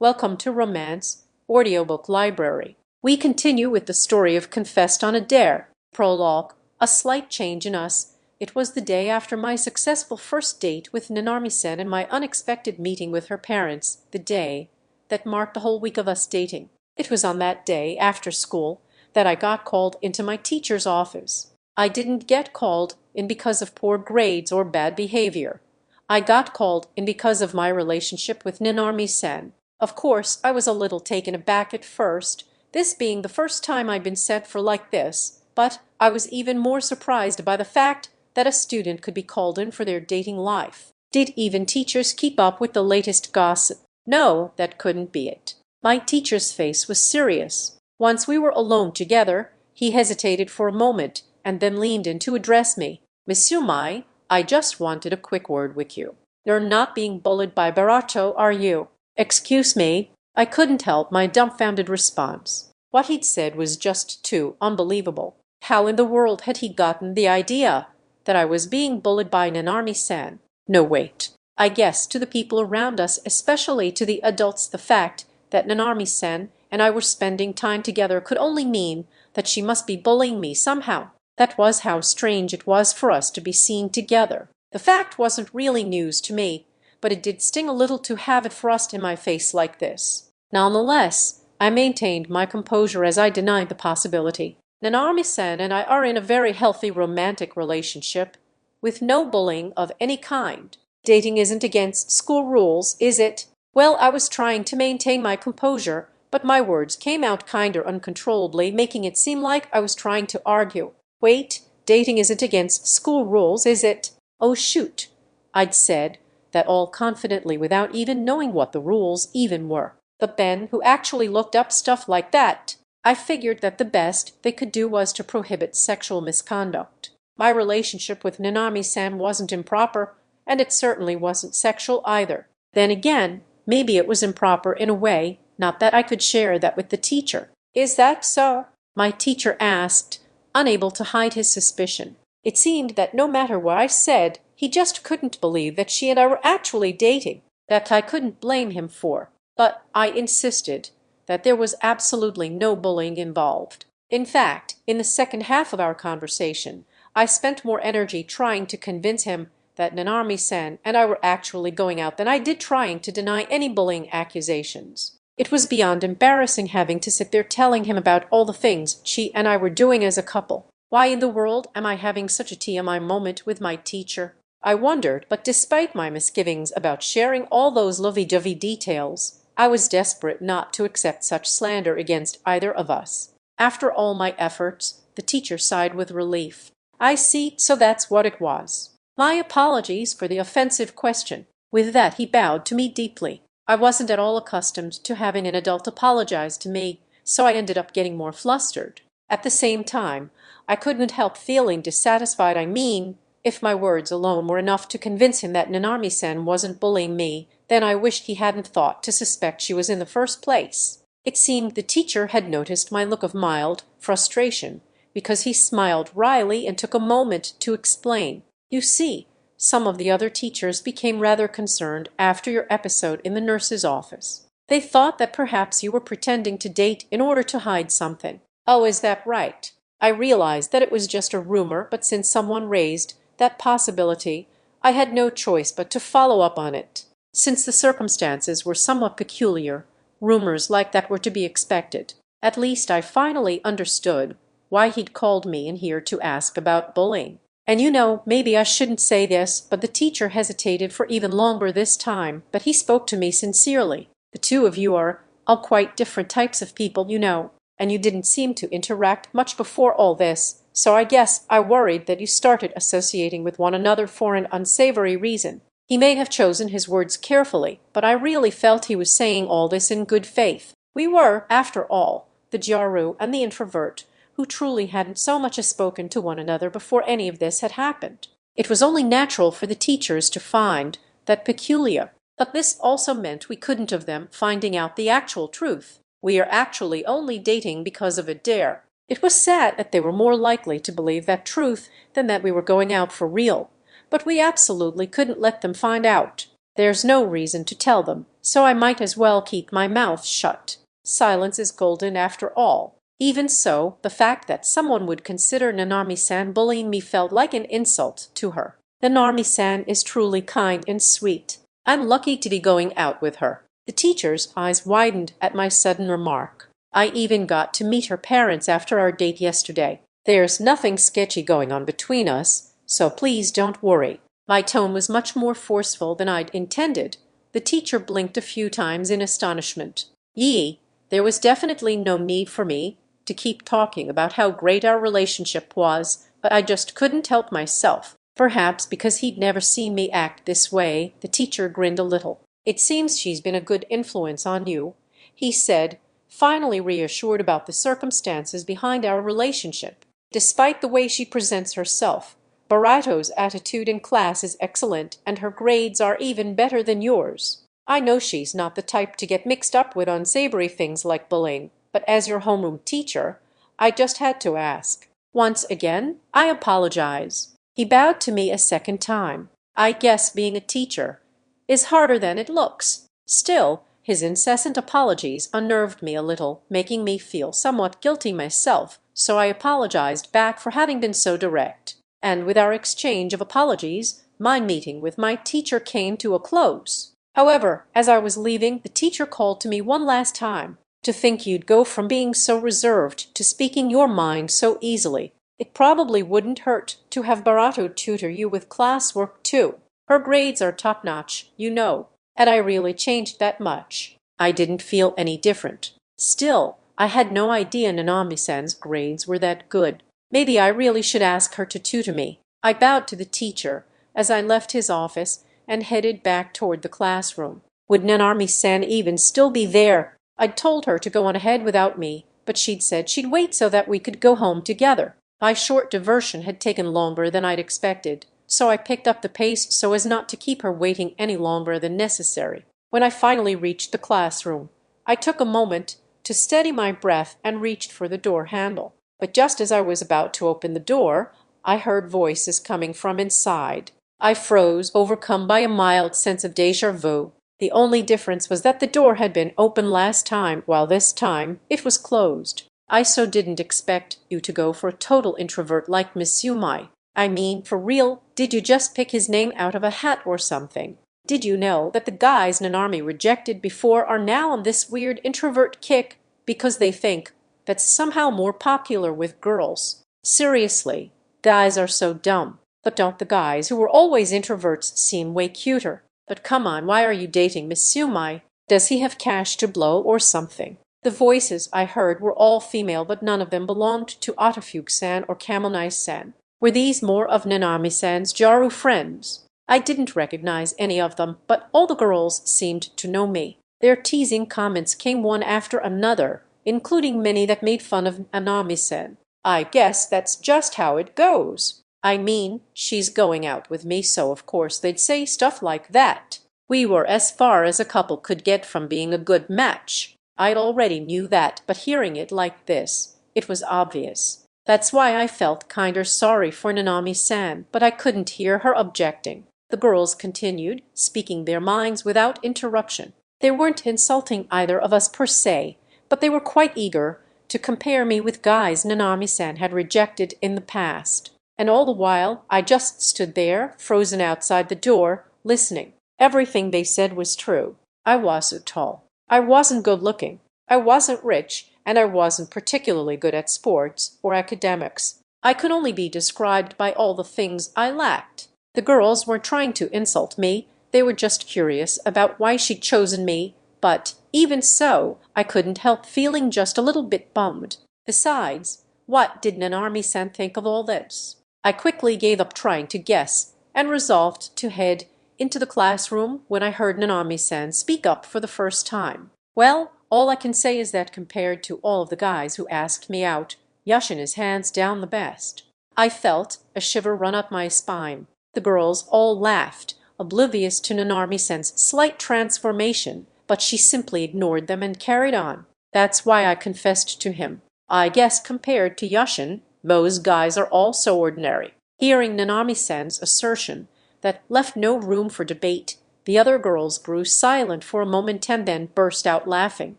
Welcome to Romance Audiobook Library. We continue with the story of Confessed on a Dare. Prologue. A slight change in us. It was the day after my successful first date with Nanami-sen and my unexpected meeting with her parents, the day that marked the whole week of us dating. It was on that day, after school, that I got called into my teacher's office. I didn't get called in because of poor grades or bad behavior. I got called in because of my relationship with Nanami-sen. Of course, I was a little taken aback at first, this being the first time I'd been sent for like this, but I was even more surprised by the fact that a student could be called in for their dating life. Did even teachers keep up with the latest gossip? No, that couldn't be it. My teacher's face was serious. Once we were alone together, he hesitated for a moment and then leaned in to address me. "Monsieur Mai, I just wanted a quick word with you. You're not being bullied by Barato, are you?" "Excuse me." I couldn't help my dumbfounded response. What he'd said was just too unbelievable. How in the world had he gotten the idea that I was being bullied by Nanami-san? No, wait. I guess to the people around us, especially to the adults, the fact that Nanami-san and I were spending time together could only mean that she must be bullying me somehow. That was how strange it was for us to be seen together. The fact wasn't really news to me, but it did sting a little to have it thrust in my face like this. Nonetheless, I maintained my composure as I denied the possibility. Nanami-san and I are in a very healthy romantic relationship, with no bullying of any kind. Dating isn't against school rules, is it? Well, I was trying to maintain my composure, but my words came out kinder uncontrollably, making it seem like I was trying to argue. Wait, dating isn't against school rules, is it? Oh shoot, I'd said that all confidently without even knowing what the rules even were. But Ben, who actually looked up stuff like that, I figured that the best they could do was to prohibit sexual misconduct. My relationship with Nanami-san wasn't improper, and it certainly wasn't sexual either. Then again, maybe it was improper in a way, not that I could share that with the teacher. "Is that so?" my teacher asked, unable to hide his suspicion. It seemed that no matter what I said, he just couldn't believe that she and I were actually dating. That I couldn't blame him for. But I insisted that there was absolutely no bullying involved. In fact, in the second half of our conversation, I spent more energy trying to convince him that Nanami-san and I were actually going out than I did trying to deny any bullying accusations. It was beyond embarrassing having to sit there telling him about all the things she and I were doing as a couple. Why in the world am I having such a TMI moment with my teacher? I wondered, but despite my misgivings about sharing all those lovey-dovey details, I was desperate not to accept such slander against either of us. After all my efforts, the teacher sighed with relief. "I see, so that's what it was. My apologies for the offensive question." With that he bowed to me deeply. I wasn't at all accustomed to having an adult apologize to me, so I ended up getting more flustered. At the same time, I couldn't help feeling dissatisfied. I mean, if my words alone were enough to convince him that Nanami-san wasn't bullying me, then I wished he hadn't thought to suspect she was in the first place. It seemed the teacher had noticed my look of mild frustration, because he smiled wryly and took a moment to explain. "You see, some of the other teachers became rather concerned after your episode in the nurse's office. They thought that perhaps you were pretending to date in order to hide something." "Oh, is that right?" I realized that it was just a rumor, but since someone raised that possibility, I had no choice but to follow up on it. Since the circumstances were somewhat peculiar, rumors like that were to be expected. At least I finally understood why he'd called me in here to ask about bullying. And you know, maybe I shouldn't say this, but the teacher hesitated for even longer this time, but he spoke to me sincerely. "The two of you are all quite different types of people, you know, and you didn't seem to interact much before all this. So I guess I worried that you started associating with one another for an unsavory reason." He may have chosen his words carefully, but I really felt he was saying all this in good faith. We were, after all, the Gyaru and the introvert, who truly hadn't so much as spoken to one another before any of this had happened. It was only natural for the teachers to find that peculiar, but this also meant we couldn't of them finding out the actual truth. We are actually only dating because of a dare. It was sad that they were more likely to believe that truth than that we were going out for real, but we absolutely couldn't let them find out. There's no reason to tell them so I might as well keep my mouth shut. Silence is golden after all. Even so, the fact that someone would consider Nanami-san bullying me felt like an insult to her. Nanami-san is truly kind and sweet. I'm lucky to be going out with her. The teacher's eyes widened at my sudden remark. I even got to meet her parents after our date yesterday. There's nothing sketchy going on between us, so please don't worry. My tone was much more forceful than I'd intended. The teacher blinked a few times in astonishment. Yee, there was definitely no need for me to keep talking about how great our relationship was, but I just couldn't help myself. Perhaps because he'd never seen me act this way, the teacher grinned a little. It seems she's been a good influence on you, he said, finally reassured about the circumstances behind our relationship. Despite the way she presents herself, Barato's attitude in class is excellent and her grades are even better than yours. I know she's not the type to get mixed up with unsavory things like bullying, but as your homeroom teacher, I just had to ask. Once again, I apologize. He bowed to me a second time. I guess being a teacher is harder than it looks. Still, his incessant apologies unnerved me a little, making me feel somewhat guilty myself, so I apologized back for having been so direct. And with our exchange of apologies, my meeting with my teacher came to a close. However, as I was leaving, the teacher called to me one last time. To think you'd go from being so reserved to speaking your mind so easily. It probably wouldn't hurt to have Barato tutor you with classwork too. Her grades are top-notch, you know, and I really changed that much. I didn't feel any different. Still, I had no idea Nanami-san's grades were that good. Maybe I really should ask her to tutor me. I bowed to the teacher as I left his office and headed back toward the classroom. Would Nanami-san even still be there? I'd told her to go on ahead without me, but she'd said she'd wait so that we could go home together. My short diversion had taken longer than I'd expected, so I picked up the pace so as not to keep her waiting any longer than necessary. When I finally reached the classroom, I took a moment to steady my breath and reached for the door handle. But just as I was about to open the door, I heard voices coming from inside. I froze, overcome by a mild sense of déjà vu. The only difference was that the door had been open last time, while this time it was closed. I so didn't expect you to go for a total introvert like Miss Yumai. I mean, for real, did you just pick his name out of a hat or something? Did you know that the guys Nanami rejected before are now on this weird introvert kick because they think that's somehow more popular with girls? Seriously, guys are so dumb. But don't the guys who were always introverts seem way cuter? But come on, why are you dating Miss Yumai? Does he have cash to blow or something? The voices I heard were all female, but none of them belonged to Otafuke-san or Kamonai-san. Were these more of Nanami-san's Jaru friends? I didn't recognize any of them, but all the girls seemed to know me. Their teasing comments came one after another, including many that made fun of Nanami-san. I guess that's just how it goes. I mean, she's going out with me, so of course they'd say stuff like that. We were as far as a couple could get from being a good match. I'd already knew that, but hearing it like this, it was obvious. That's why I felt kinder sorry for Nanami-san, but I couldn't hear her objecting. The girls continued, speaking their minds without interruption. They weren't insulting either of us per se, but they were quite eager to compare me with guys Nanami-san had rejected in the past. And all the while, I just stood there, frozen outside the door, listening. Everything they said was true. I wasn't tall. I wasn't good-looking. I wasn't rich, and I wasn't particularly good at sports or academics. I could only be described by all the things I lacked. The girls weren't trying to insult me. They were just curious about why she'd chosen me, but even so, I couldn't help feeling just a little bit bummed. Besides, what did Nanami-san think of all this? I quickly gave up trying to guess and resolved to head into the classroom when I heard Nanami-san speak up for the first time. Well, all I can say is that compared to all of the guys who asked me out, Yushin is hands down the best. I felt a shiver run up my spine. The girls all laughed, oblivious to Nanami-san's slight transformation, but she simply ignored them and carried on. That's why I confessed to him. I guess compared to Yushin, those guys are all so ordinary. Hearing Nanami-san's assertion that left no room for debate, The other girls grew silent for a moment and then burst out laughing.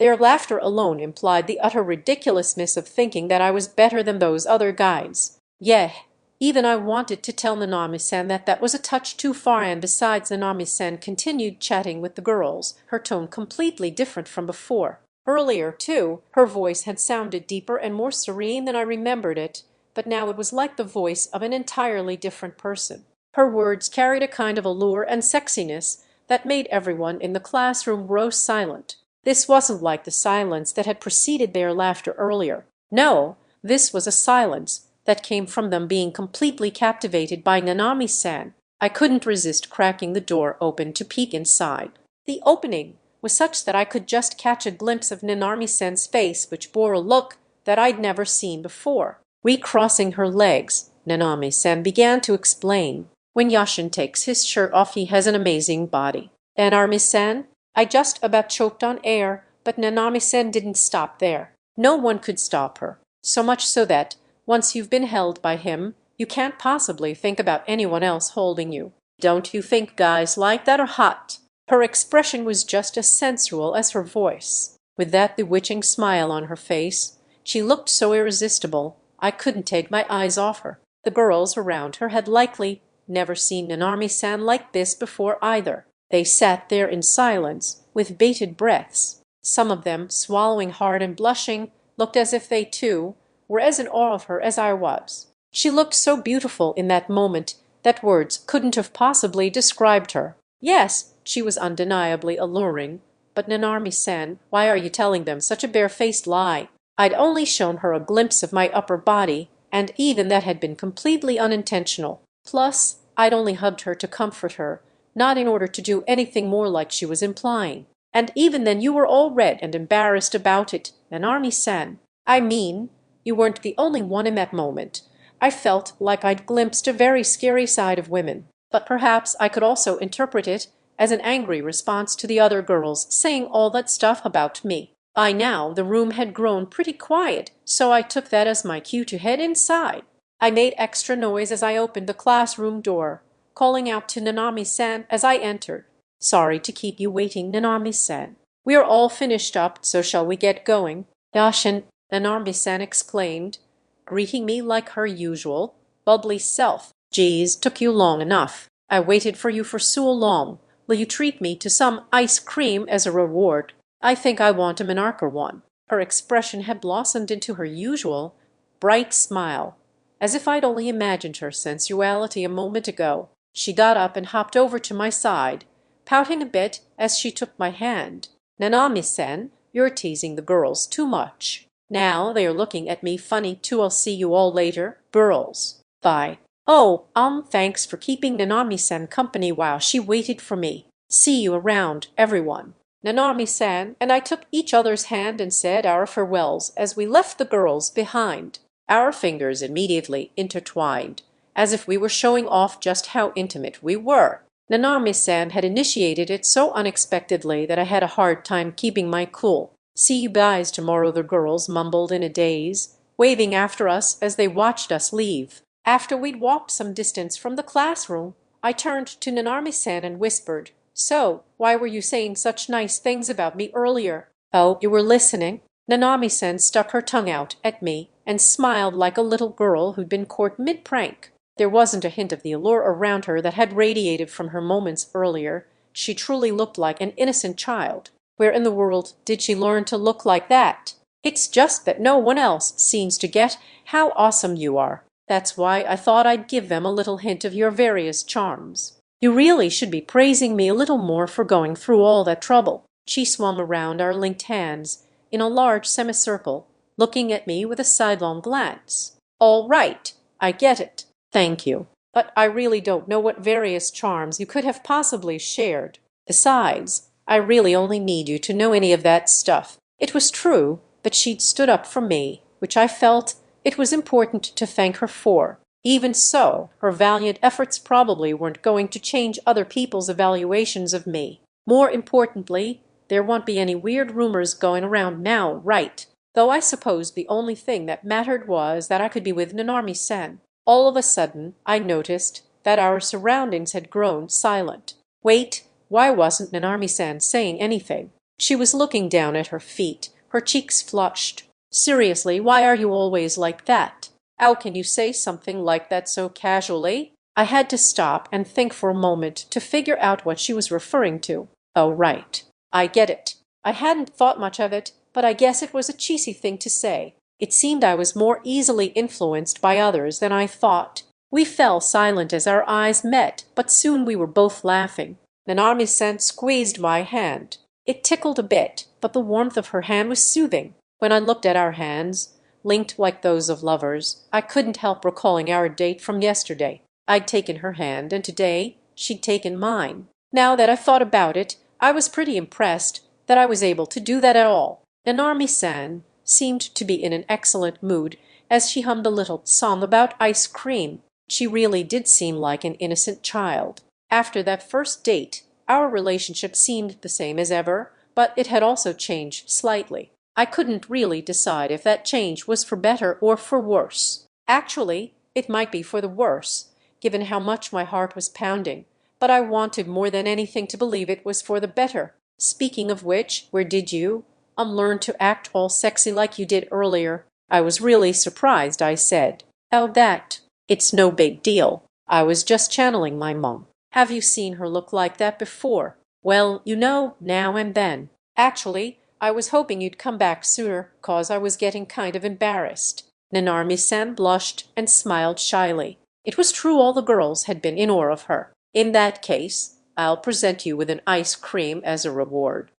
Their laughter alone implied the utter ridiculousness of thinking that I was better than those other guides. Yeah, even I wanted to tell Nanami-san that that was a touch too far, and besides, Nanami-san continued chatting with the girls, her tone completely different from before. Earlier, too, her voice had sounded deeper and more serene than I remembered it, but now it was like the voice of an entirely different person. Her words carried a kind of allure and sexiness that made everyone in the classroom grow silent. This wasn't like the silence that had preceded their laughter earlier. No, this was a silence that came from them being completely captivated by Nanami-san. I couldn't resist cracking the door open to peek inside. The opening was such that I could just catch a glimpse of Nanami-san's face, which bore a look that I'd never seen before. Recrossing her legs, Nanami-san began to explain. When Yashin takes his shirt off, he has an amazing body. Nanami-san, I just about choked on air, but Nanami-san didn't stop there. No one could stop her. So much so that, once you've been held by him, you can't possibly think about anyone else holding you. Don't you think guys like that are hot? Her expression was just as sensual as her voice. With that bewitching smile on her face, she looked so irresistible, I couldn't take my eyes off her. The girls around her had likely never seen Nanami-san like this before either. They sat there in silence, with bated breaths. Some of them, swallowing hard and blushing, looked as if they, too, were as in awe of her as I was. She looked so beautiful in that moment that words couldn't have possibly described her. Yes, she was undeniably alluring, but Nanami-san, why are you telling them such a barefaced lie? I'd only shown her a glimpse of my upper body, and even that had been completely unintentional. Plus, I'd only hugged her to comfort her, not in order to do anything more like she was implying. And even then you were all red and embarrassed about it, Nanami-san. I mean, you weren't the only one in that moment. I felt like I'd glimpsed a very scary side of women. But perhaps I could also interpret it as an angry response to the other girls saying all that stuff about me. By now the room had grown pretty quiet, so I took that as my cue to head inside. I made extra noise as I opened the classroom door, calling out to Nanami-san as I entered. Sorry to keep you waiting, Nanami-san. We are all finished up, so shall we get going? Yashin, Nanami-san exclaimed, greeting me like her usual, bubbly self. Geez, took you long enough. I waited for you for so long. Will you treat me to some ice cream as a reward? I think I want a monarch one. Her expression had blossomed into her usual bright smile, as if I'd only imagined her sensuality a moment ago. She got up and hopped over to my side, pouting a bit as she took my hand. Nanami-san, you're teasing the girls too much. Now they are looking at me funny too. I'll see you all later. Girls. Bye. Oh, thanks for keeping Nanami-san company while she waited for me. See you around, everyone. Nanami-san and I took each other's hand and said our farewells as we left the girls behind. Our fingers immediately intertwined, as if we were showing off just how intimate we were. Nanami-san had initiated it so unexpectedly that I had a hard time keeping my cool. See you guys tomorrow, the girls mumbled in a daze, waving after us as they watched us leave. After we'd walked some distance from the classroom, I turned to Nanami-san and whispered, So, why were you saying such nice things about me earlier? Oh, you were listening? Nanami-san stuck her tongue out at me and smiled like a little girl who'd been caught mid-prank. There wasn't a hint of the allure around her that had radiated from her moments earlier. She truly looked like an innocent child. Where in the world did she learn to look like that? It's just that no one else seems to get how awesome you are. That's why I thought I'd give them a little hint of your various charms. You really should be praising me a little more for going through all that trouble. She swung around our linked hands in a large semicircle, looking at me with a sidelong glance. All right, I get it. Thank you. But I really don't know what various charms you could have possibly shared. Besides, I really only need you to know any of that stuff. It was true that she'd stood up for me, which I felt it was important to thank her for. Even so, her valiant efforts probably weren't going to change other people's evaluations of me. More importantly, there won't be any weird rumors going around now, right? Though I suppose the only thing that mattered was that I could be with Nanami-san. All of a sudden, I noticed that our surroundings had grown silent. Wait, Why wasn't Nanami-san saying anything? She was looking down at her feet, her cheeks flushed. Seriously, why are you always like that? How can you say something like that so casually? I had to stop and think for a moment to figure out what she was referring to. Oh, right. I get it. I hadn't thought much of it, but I guess it was a cheesy thing to say. It seemed I was more easily influenced by others than I thought. We fell silent as our eyes met, but soon we were both laughing. Nanami-san squeezed my hand. It tickled a bit, but the warmth of her hand was soothing. When I looked at our hands, linked like those of lovers, I couldn't help recalling our date from yesterday. I'd taken her hand, and today she'd taken mine. Now that I thought about it, I was pretty impressed that I was able to do that at all. Nanami-san seemed to be in an excellent mood as she hummed a little song about ice cream. She really did seem like an innocent child. After that first date, our relationship seemed the same as ever, but it had also changed slightly. I couldn't really decide if that change was for better or for worse. Actually, it might be for the worse, given how much my heart was pounding, but I wanted more than anything to believe it was for the better. Speaking of which, where did you learn to act all sexy like you did earlier? I was really surprised, I said. Oh, that. It's no big deal. I was just channeling my mom. Have you seen her look like that before? Well, you know, now and then. Actually, I was hoping you'd come back sooner, 'cause I was getting kind of embarrassed. Nanami-san blushed and smiled shyly. It was true all the girls had been in awe of her. In that case, I'll present you with an ice cream as a reward.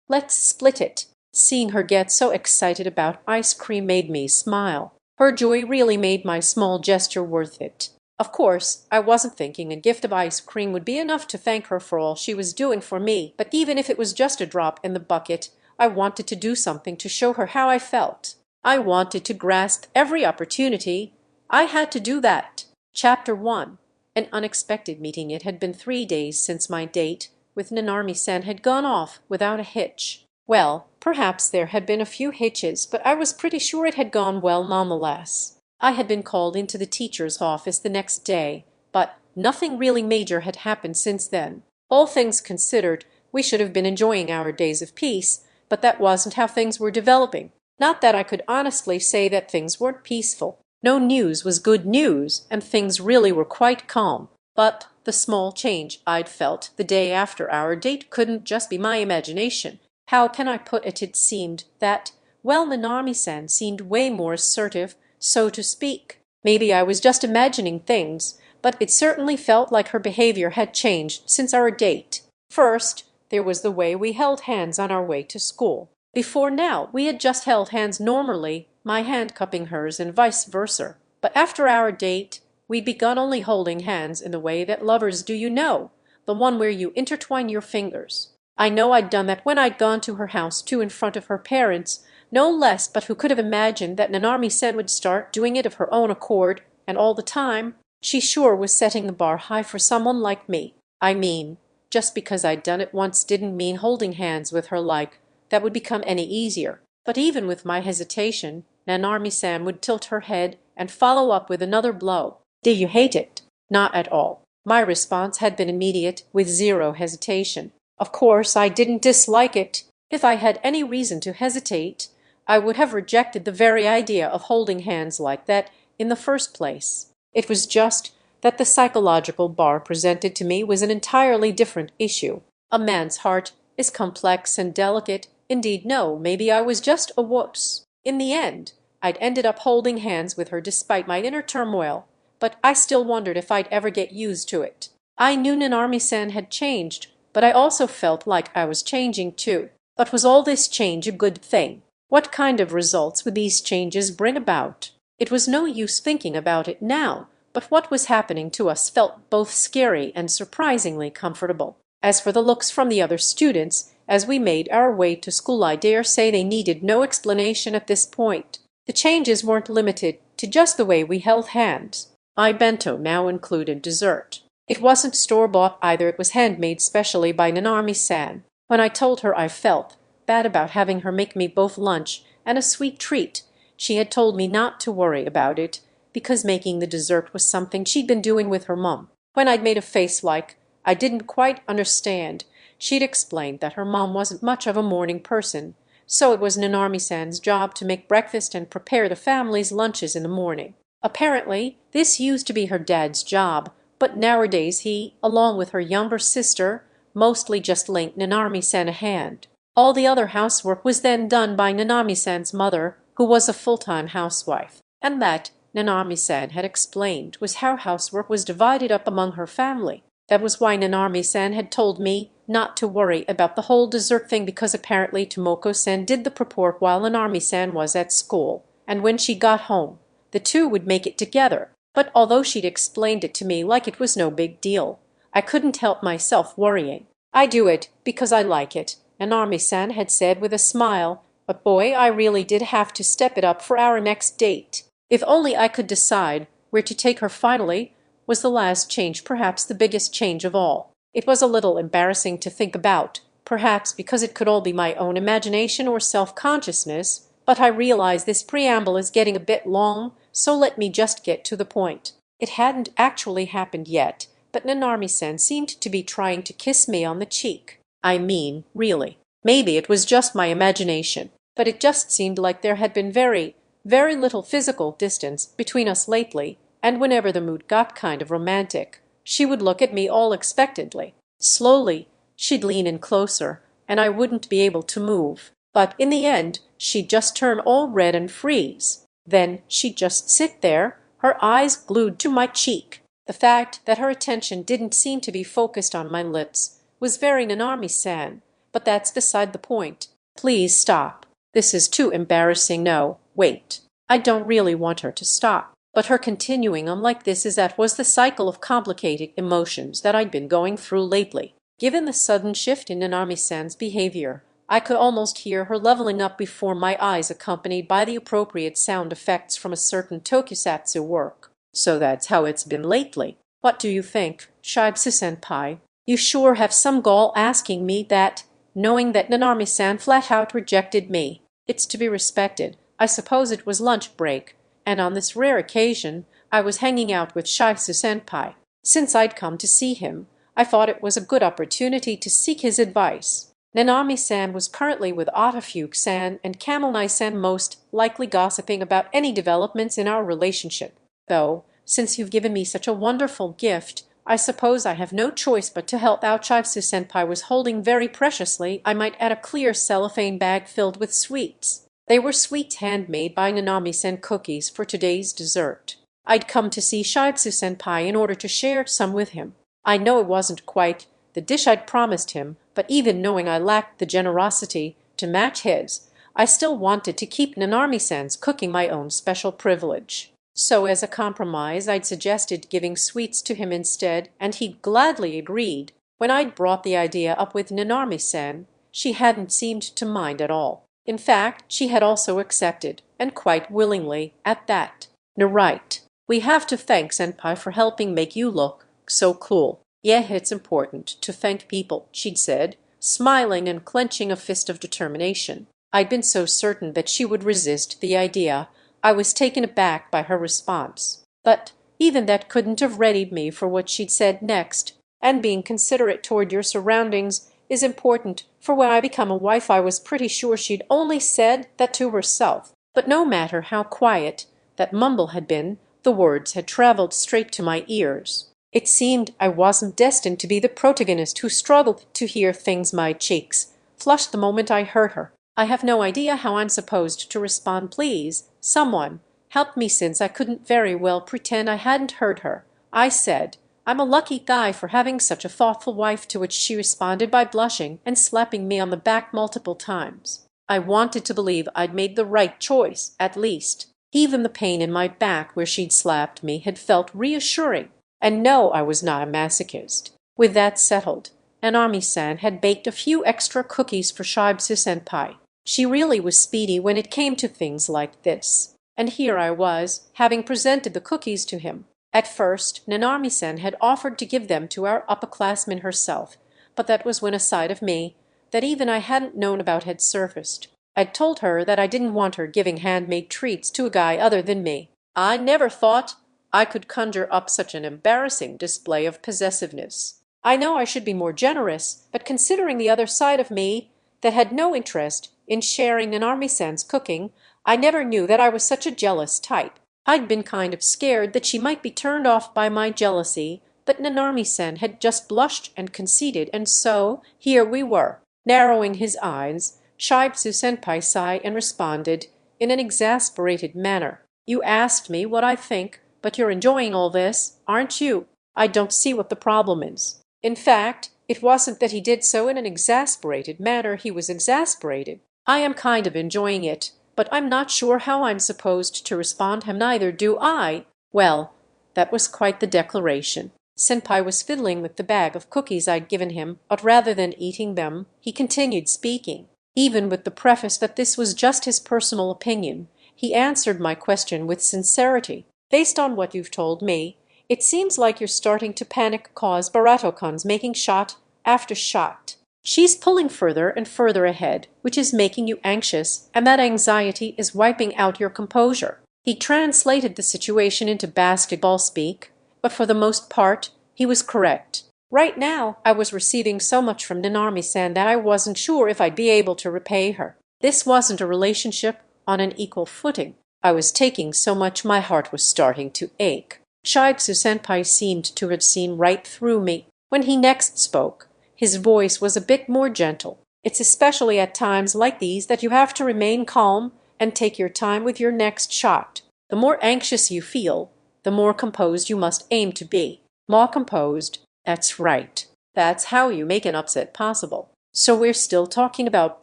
Let's split it. Seeing her get so excited about ice cream made me smile. Her joy really made my small gesture worth it. Of course, I wasn't thinking a gift of ice cream would be enough to thank her for all she was doing for me, but even if it was just a drop in the bucket, I wanted to do something to show her how I felt. I wanted to grasp every opportunity. I had to do that. Chapter 1. An unexpected meeting. It had been 3 days since my date with Nanami-san had gone off without a hitch. Well, perhaps there had been a few hitches, but I was pretty sure it had gone well nonetheless. I had been called into the teacher's office the next day, but nothing really major had happened since then. All things considered, we should have been enjoying our days of peace, but that wasn't how things were developing. Not that I could honestly say that things weren't peaceful. No news was good news, and things really were quite calm. But the small change I'd felt the day after our date couldn't just be my imagination. How can I put it? It seemed that, well, Nanami-san seemed way more assertive, so to speak. Maybe I was just imagining things, but it certainly felt like her behavior had changed since our date. First, there was the way we held hands on our way to school. Before now, we had just held hands normally, my hand cupping hers and vice versa. But after our date, we'd begun only holding hands in the way that lovers do, you know, the one where you intertwine your fingers. I know I'd done that when I'd gone to her house too in front of her parents, no less, but who could have imagined that Nanami-san would start doing it of her own accord, and all the time, she sure was setting the bar high for someone like me. I mean, just because I'd done it once didn't mean holding hands with her like that would become any easier. But even with my hesitation, Nanami-san would tilt her head and follow up with another blow. Did you hate it? Not at all. My response had been immediate, with zero hesitation. Of course, I didn't dislike it. If I had any reason to hesitate, I would have rejected the very idea of holding hands like that in the first place. It was just that the psychological bar presented to me was an entirely different issue. A man's heart is complex and delicate. Indeed, no, maybe I was just a wuss. In the end, I'd ended up holding hands with her despite my inner turmoil, but I still wondered if I'd ever get used to it. I knew Nanami-san had changed, but I also felt like I was changing too. But was all this change a good thing? What kind of results would these changes bring about? It was no use thinking about it now, but what was happening to us felt both scary and surprisingly comfortable. As for the looks from the other students, as we made our way to school, I dare say they needed no explanation at this point. The changes weren't limited to just the way we held hands. My bento now included dessert. It wasn't store-bought either, it was handmade specially by Nanami-san. When I told her I felt bad about having her make me both lunch and a sweet treat, she had told me not to worry about it, because making the dessert was something she'd been doing with her mom. When I'd made a face like I didn't quite understand. She'd explained that her mom wasn't much of a morning person, so it was Nanami-san's job to make breakfast and prepare the family's lunches in the morning. Apparently, this used to be her dad's job, but nowadays he, along with her younger sister, mostly just lent Nanami-san a hand. All the other housework was then done by Nanami-san's mother, who was a full-time housewife. And that, Nanami-san had explained, was how housework was divided up among her family. That was why Nanami-san had told me not to worry about the whole dessert thing, because apparently Tomoko-san did the prep while Nanami-san was at school, and when she got home, the two would make it together. But although she'd explained it to me like it was no big deal, I couldn't help myself worrying. "I do it because I like it," Nanami-san had said with a smile, "but boy, I really did have to step it up for our next date. If only I could decide where to take her finally," was the last change, perhaps the biggest change of all. It was a little embarrassing to think about, perhaps because it could all be my own imagination or self-consciousness, but I realize this preamble is getting a bit long, so let me just get to the point. It hadn't actually happened yet, but Nanami-san seemed to be trying to kiss me on the cheek. I mean, really. Maybe it was just my imagination, but it just seemed like there had been very little physical distance between us lately, and whenever the mood got kind of romantic, she would look at me all expectantly. Slowly, she'd lean in closer, and I wouldn't be able to move. But in the end, she'd just turn all red and freeze. Then she'd just sit there, her eyes glued to my cheek. The fact that her attention didn't seem to be focused on my lips was very Nanami-san, but that's beside the point. Please stop. This is too embarrassing. No, wait. I don't really want her to stop. But her continuing on like this was the cycle of complicated emotions that I'd been going through lately. Given the sudden shift in Nanami-san's behavior, I could almost hear her leveling up before my eyes, accompanied by the appropriate sound effects from a certain tokusatsu work. So that's how it's been lately. What do you think, Shibsu-senpai? You sure have some gall asking me that, knowing that Nanami-san flat out rejected me. It's to be respected. I suppose it was lunch break, and on this rare occasion I was hanging out with Shibsu-senpai. Since I'd come to see him, I thought it was a good opportunity to seek his advice. Nanami-san was currently with Otafuke-san and Kamilnai-san, most likely gossiping about any developments in our relationship. Though, since you've given me such a wonderful gift, I suppose I have no choice but to help out. Shibsu-senpai was holding very preciously, I might add, a clear cellophane bag filled with sweets. They were sweets handmade by Nanami-san cookies for today's dessert. I'd come to see Shibsu-senpai in order to share some with him. I know it wasn't quite the dish I'd promised him, but even knowing I lacked the generosity to match his, I still wanted to keep Nanami-san's cooking my own special privilege. So as a compromise, I'd suggested giving sweets to him instead, and he'd gladly agreed. When I'd brought the idea up with Nanami-san, she hadn't seemed to mind at all. In fact, she had also accepted, and quite willingly, at that. "Right. We have to thank Senpai for helping make you look so cool. Yeah, it's important to thank people," she'd said, smiling and clenching a fist of determination. I'd been so certain that she would resist the idea, I was taken aback by her response. But even that couldn't have readied me for what she'd said next. "And being considerate toward your surroundings is important, for when I become a wife." I was pretty sure she'd only said that to herself. But no matter how quiet that mumble had been, the words had traveled straight to my ears. It seemed I wasn't destined to be the protagonist who struggled to hear things. My cheeks flushed the moment I heard her. "I have no idea how I'm supposed to respond. Please, someone, help me," since I couldn't very well pretend I hadn't heard her. I said, "I'm a lucky guy for having such a thoughtful wife," to which she responded by blushing and slapping me on the back multiple times. I wanted to believe I'd made the right choice, at least. Even the pain in my back where she'd slapped me had felt reassuring. And no, I was not a masochist. With that settled, Nanami-san had baked a few extra cookies for Shibsu-senpai. She really was speedy when it came to things like this. And here I was, having presented the cookies to him. At first, Nanami-san had offered to give them to our upperclassman herself, but that was when a side of me that even I hadn't known about had surfaced. I'd told her that I didn't want her giving handmade treats to a guy other than me. I never thought I could conjure up such an embarrassing display of possessiveness. I know I should be more generous, but considering the other side of me that had no interest in sharing Nanami-san's cooking, I never knew that I was such a jealous type. I'd been kind of scared that she might be turned off by my jealousy, but Nanami-san had just blushed and conceded, and so here we were. Narrowing his eyes, Shibutsu-senpai sighed and responded in an exasperated manner. You asked me what I think, but you're enjoying all this, aren't you? I don't see what the problem is. In fact, it wasn't that he did so in an exasperated manner, he was exasperated. I am kind of enjoying it, but I'm not sure how I'm supposed to respond, and neither do I. Well, that was quite the declaration. Senpai was fiddling with the bag of cookies I'd given him, but rather than eating them, he continued speaking. Even with the preface that this was just his personal opinion, he answered my question with sincerity. Based on what you've told me, it seems like you're starting to panic cause Barato-kun's making shot after shot. She's pulling further and further ahead, which is making you anxious, and that anxiety is wiping out your composure. He translated the situation into basketball speak, but for the most part, he was correct. Right now, I was receiving so much from Nanami-san that I wasn't sure if I'd be able to repay her. This wasn't a relationship on an equal footing. I was taking so much my heart was starting to ache. Shibutsu-senpai seemed to have seen right through me. When he next spoke, his voice was a bit more gentle. It's especially at times like these that you have to remain calm and take your time with your next shot. The more anxious you feel, the more composed you must aim to be. More composed. That's right. That's how you make an upset possible. So we're still talking about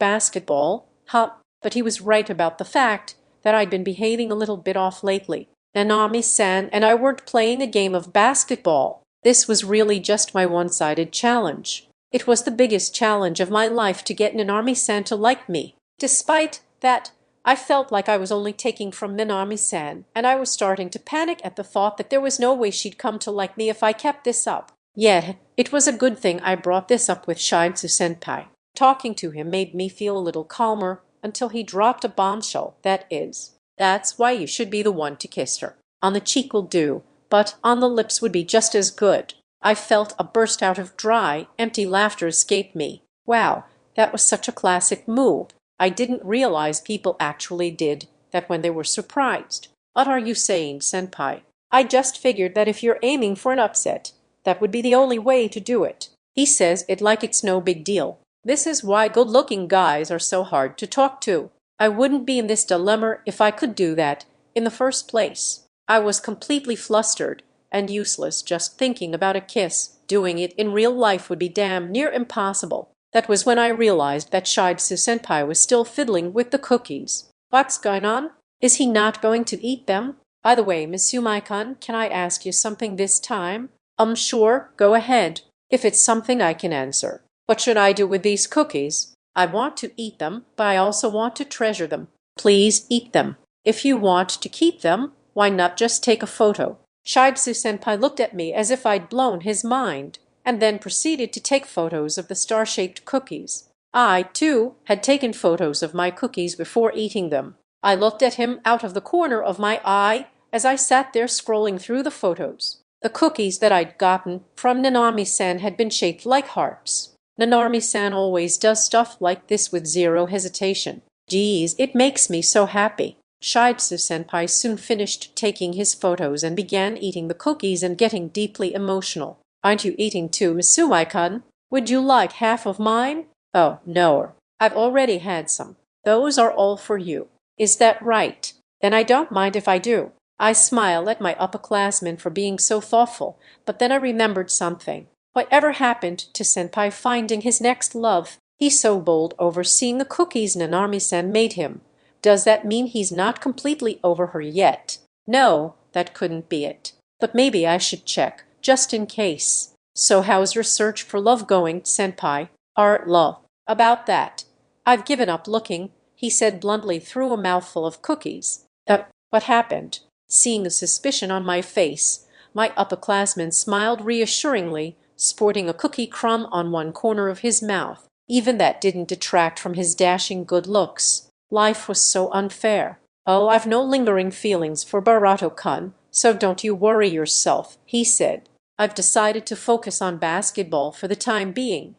basketball? Huh? But he was right about the fact that I'd been behaving a little bit off lately. Nanami-san and I weren't playing a game of basketball. This was really just my one-sided challenge. It was the biggest challenge of my life to get Nanami-san to like me. Despite that, I felt like I was only taking from Nanami-san, and I was starting to panic at the thought that there was no way she'd come to like me if I kept this up. Yet, it was a good thing I brought this up with Shibutsu-senpai. Talking to him made me feel a little calmer until he dropped a bombshell, that is. That's why you should be the one to kiss her. On the cheek will do, but on the lips would be just as good. I felt a burst out of dry, empty laughter escape me. Wow, that was such a classic move. I didn't realize people actually did that when they were surprised. What are you saying, senpai? I just figured that if you're aiming for an upset, that would be the only way to do it. He says it like it's no big deal. This is why good-looking guys are so hard to talk to. I wouldn't be in this dilemma if I could do that in the first place. I was completely flustered and useless just thinking about a kiss. Doing it in real life would be damn near impossible. That was when I realized that Shibutsu-senpai was still fiddling with the cookies. What's going on? Is he not going to eat them? By the way, Miss Yumai-kun, can I ask you something this time? Sure, go ahead. If it's something I can answer. What should I do with these cookies? I want to eat them, but I also want to treasure them. Please eat them. If you want to keep them, why not just take a photo? Shibutsu-senpai looked at me as if I'd blown his mind, and then proceeded to take photos of the star-shaped cookies. I, too, had taken photos of my cookies before eating them. I looked at him out of the corner of my eye as I sat there scrolling through the photos. The cookies that I'd gotten from Nanami-san had been shaped like hearts. Nanami-san always does stuff like this with zero hesitation. Geez, it makes me so happy. Shibutsu-senpai soon finished taking his photos and began eating the cookies and getting deeply emotional. Aren't you eating too, Miss Yumai-kun? Would you like half of mine? Oh, no. I've already had some. Those are all for you. Is that right? Then I don't mind if I do. I smile at my upperclassmen for being so thoughtful, but then I remembered something. Whatever happened to senpai finding his next love? He's so bold over seeing the cookies Nanami-san made him. Does that mean he's not completely over her yet? No, that couldn't be it. But maybe I should check, just in case. So how's your search for love going, senpai? Art love. About that. I've given up looking, he said bluntly through a mouthful of cookies. What happened? Seeing the suspicion on my face, my upperclassman smiled reassuringly, sporting a cookie crumb on one corner of his mouth. Even that didn't detract from his dashing good looks. Life was so unfair. Oh, I've no lingering feelings for Barato-kun, so don't you worry yourself, he said. I've decided to focus on basketball for the time being.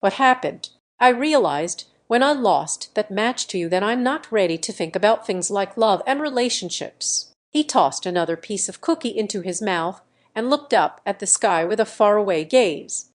What happened? I realized when I lost that match to you that I'm not ready to think about things like love and relationships." He tossed another piece of cookie into his mouth and looked up at the sky with a faraway gaze.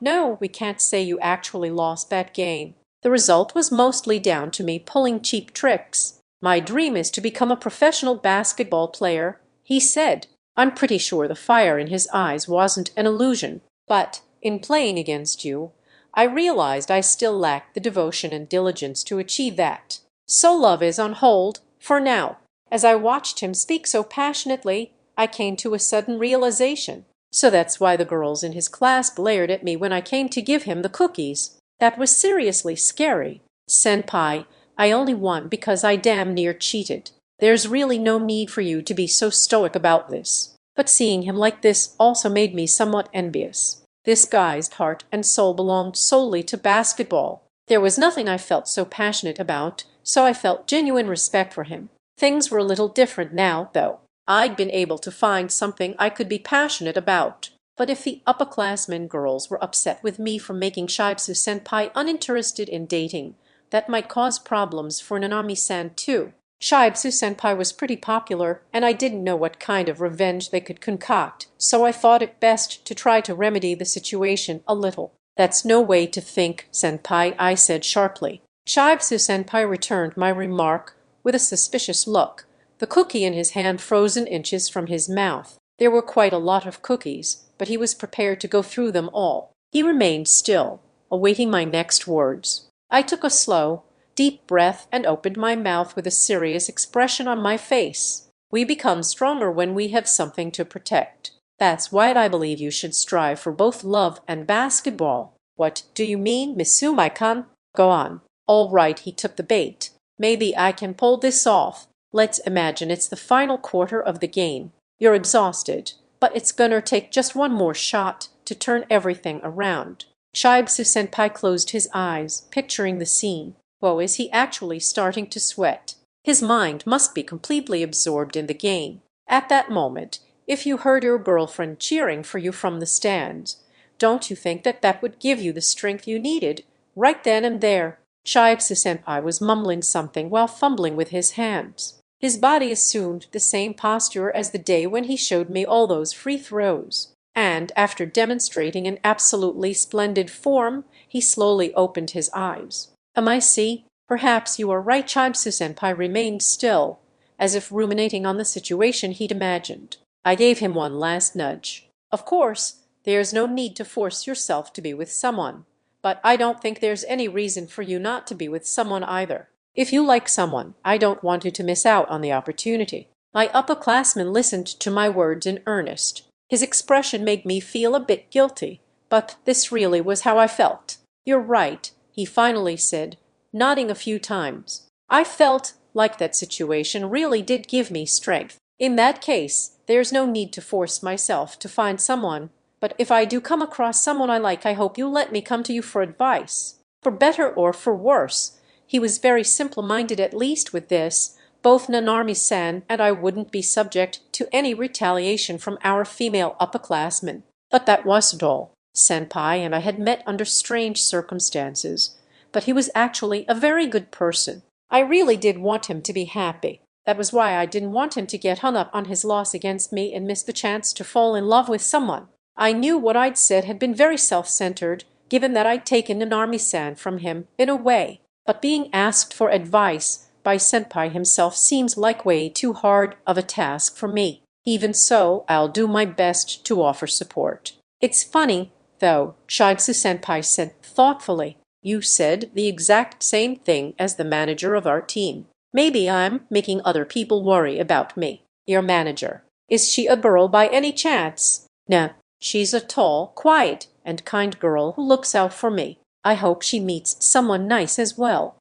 No, we can't say you actually lost that game. The result was mostly down to me pulling cheap tricks. My dream is to become a professional basketball player," he said. I'm pretty sure the fire in his eyes wasn't an illusion, but in playing against you, I realized I still lacked the devotion and diligence to achieve that. So love is on hold, for now. As I watched him speak so passionately, I came to a sudden realization. So that's why the girls in his class glared at me when I came to give him the cookies. That was seriously scary. Senpai, I only won because I damn near cheated. There's really no need for you to be so stoic about this. But seeing him like this also made me somewhat envious. This guy's heart and soul belonged solely to basketball. There was nothing I felt so passionate about, so I felt genuine respect for him. Things were a little different now, though. I'd been able to find something I could be passionate about. But if the upperclassmen girls were upset with me for making Shibsu-senpai uninterested in dating, that might cause problems for Nanami-san too. Shibsu-senpai was pretty popular, and I didn't know what kind of revenge they could concoct, so I thought it best to try to remedy the situation a little. "That's no way to think, senpai," I said sharply. Shibsu-senpai returned my remark with a suspicious look, the cookie in his hand frozen inches from his mouth. There were quite a lot of cookies, but he was prepared to go through them all. He remained still, awaiting my next words. I took a slow, deep breath and opened my mouth with a serious expression on my face. "We become stronger when we have something to protect. That's why I believe you should strive for both love and basketball." "What do you mean, Mitsumai-kan?" "Go on." "All right," he took the bait. "Maybe I can pull this off. Let's imagine it's the final quarter of the game. You're exhausted, but it's gonna take just one more shot to turn everything around." Shibsu-senpai closed his eyes, picturing the scene. Whoa, is he actually starting to sweat? His mind must be completely absorbed in the game. At that moment, if you heard your girlfriend cheering for you from the stands, don't you think that that would give you the strength you needed right then and there? Shibsu-senpai was mumbling something while fumbling with his hands. His body assumed the same posture as the day when he showed me all those free throws. And after demonstrating an absolutely splendid form, he slowly opened his eyes. "I see. Perhaps you are right." Shibsu-senpai remained still, as if ruminating on the situation he'd imagined. I gave him one last nudge. "Of course, there's no need to force yourself to be with someone. But I don't think there's any reason for you not to be with someone either. If you like someone, I don't want you to miss out on the opportunity." My upperclassman listened to my words in earnest. His expression made me feel a bit guilty, but this really was how I felt. "You're right," he finally said, nodding a few times. "I felt like that situation really did give me strength. In that case, there's no need to force myself to find someone. But if I do come across someone I like, I hope you'll let me come to you for advice. For better or for worse." He was very simple-minded, at least with this. Both Nanami-san and I wouldn't be subject to any retaliation from our female upperclassmen. But that wasn't all. Senpai and I had met under strange circumstances, but he was actually a very good person. I really did want him to be happy. That was why I didn't want him to get hung up on his loss against me and miss the chance to fall in love with someone. I knew what I'd said had been very self-centered, given that I'd taken Nanami-san from him in a way. But being asked for advice by senpai himself seems like way too hard of a task for me. Even so, I'll do my best to offer support. "It's funny, though," Shibsu-senpai said thoughtfully. "You said the exact same thing as the manager of our team. Maybe I'm making other people worry about me." "Your manager. Is she a girl by any chance?" "No, she's a tall, quiet, and kind girl who looks out for me. I hope she meets someone nice as well."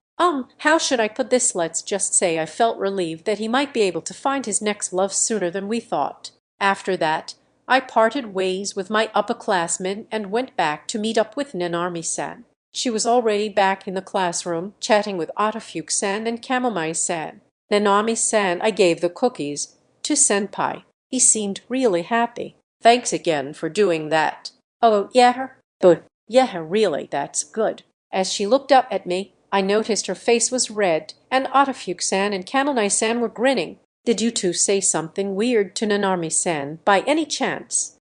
How should I put this? Let's just say I felt relieved that he might be able to find his next love sooner than we thought. After that, I parted ways with my upperclassmen and went back to meet up with Nanami-san. She was already back in the classroom, chatting with Otafuke-san and Kamomai-san. Nanami-san, I gave the cookies to senpai. He seemed really happy. Thanks again for doing that. Oh, yeah, but yeah, really, that's good. As she looked up at me, I noticed her face was red, and Audiobook-san and Kamui-san were grinning. Did you two say something weird to Nanami-san by any chance?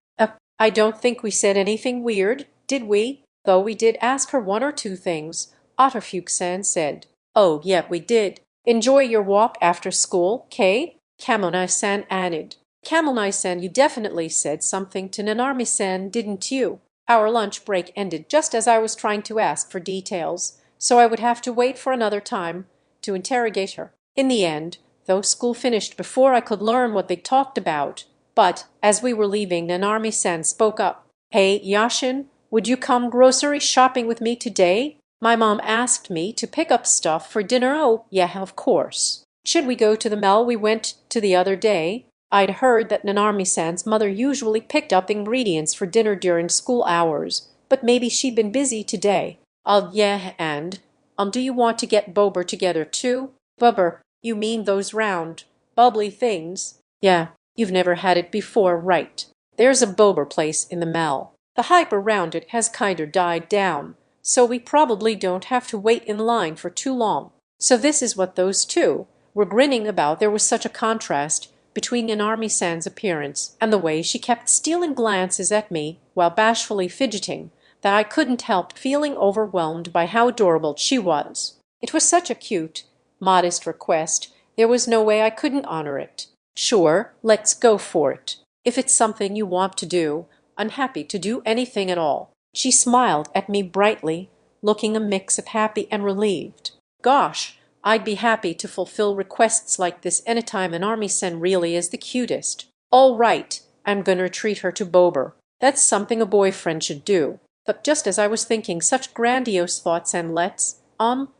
I don't think we said anything weird, did we? Though we did ask her one or two things, Audiobook-san said. Oh, yeah, we did. Enjoy your walk after school, Kay? Kamui-san added. Kamui-san, you definitely said something to Nanami-san, didn't you? Our lunch break ended just as I was trying to ask for details, so I would have to wait for another time to interrogate her. In the end, though, school finished before I could learn what they talked about. But as we were leaving, Nanami-san spoke up. Hey, Yashin, would you come grocery shopping with me today? My mom asked me to pick up stuff for dinner. Oh, yeah, of course. Should we go to the mall we went to the other day? I'd heard that Nanami-san's mother usually picked up ingredients for dinner during school hours, but maybe she'd been busy today. Yeah, and do you want to get boba together too? Bubber, you mean those round, bubbly things? Yeah, you've never had it before, right? There's a boba place in the mall. The hype around it has kinda died down, so we probably don't have to wait in line for too long. So this is what those two were grinning about. There was such a contrast between Nanami-san's appearance and the way she kept stealing glances at me while bashfully fidgeting that I couldn't help feeling overwhelmed by how adorable she was. It was such a cute, modest request, there was no way I couldn't honor it. Sure, let's go for it. If it's something you want to do, I'm happy to do anything at all. She smiled at me brightly, looking a mix of happy and relieved. Gosh, I'd be happy to fulfill requests like this anytime. Nanami-san really is the cutest. All right, I'm gonna treat her to boba. That's something a boyfriend should do. But just as I was thinking such grandiose thoughts, and let's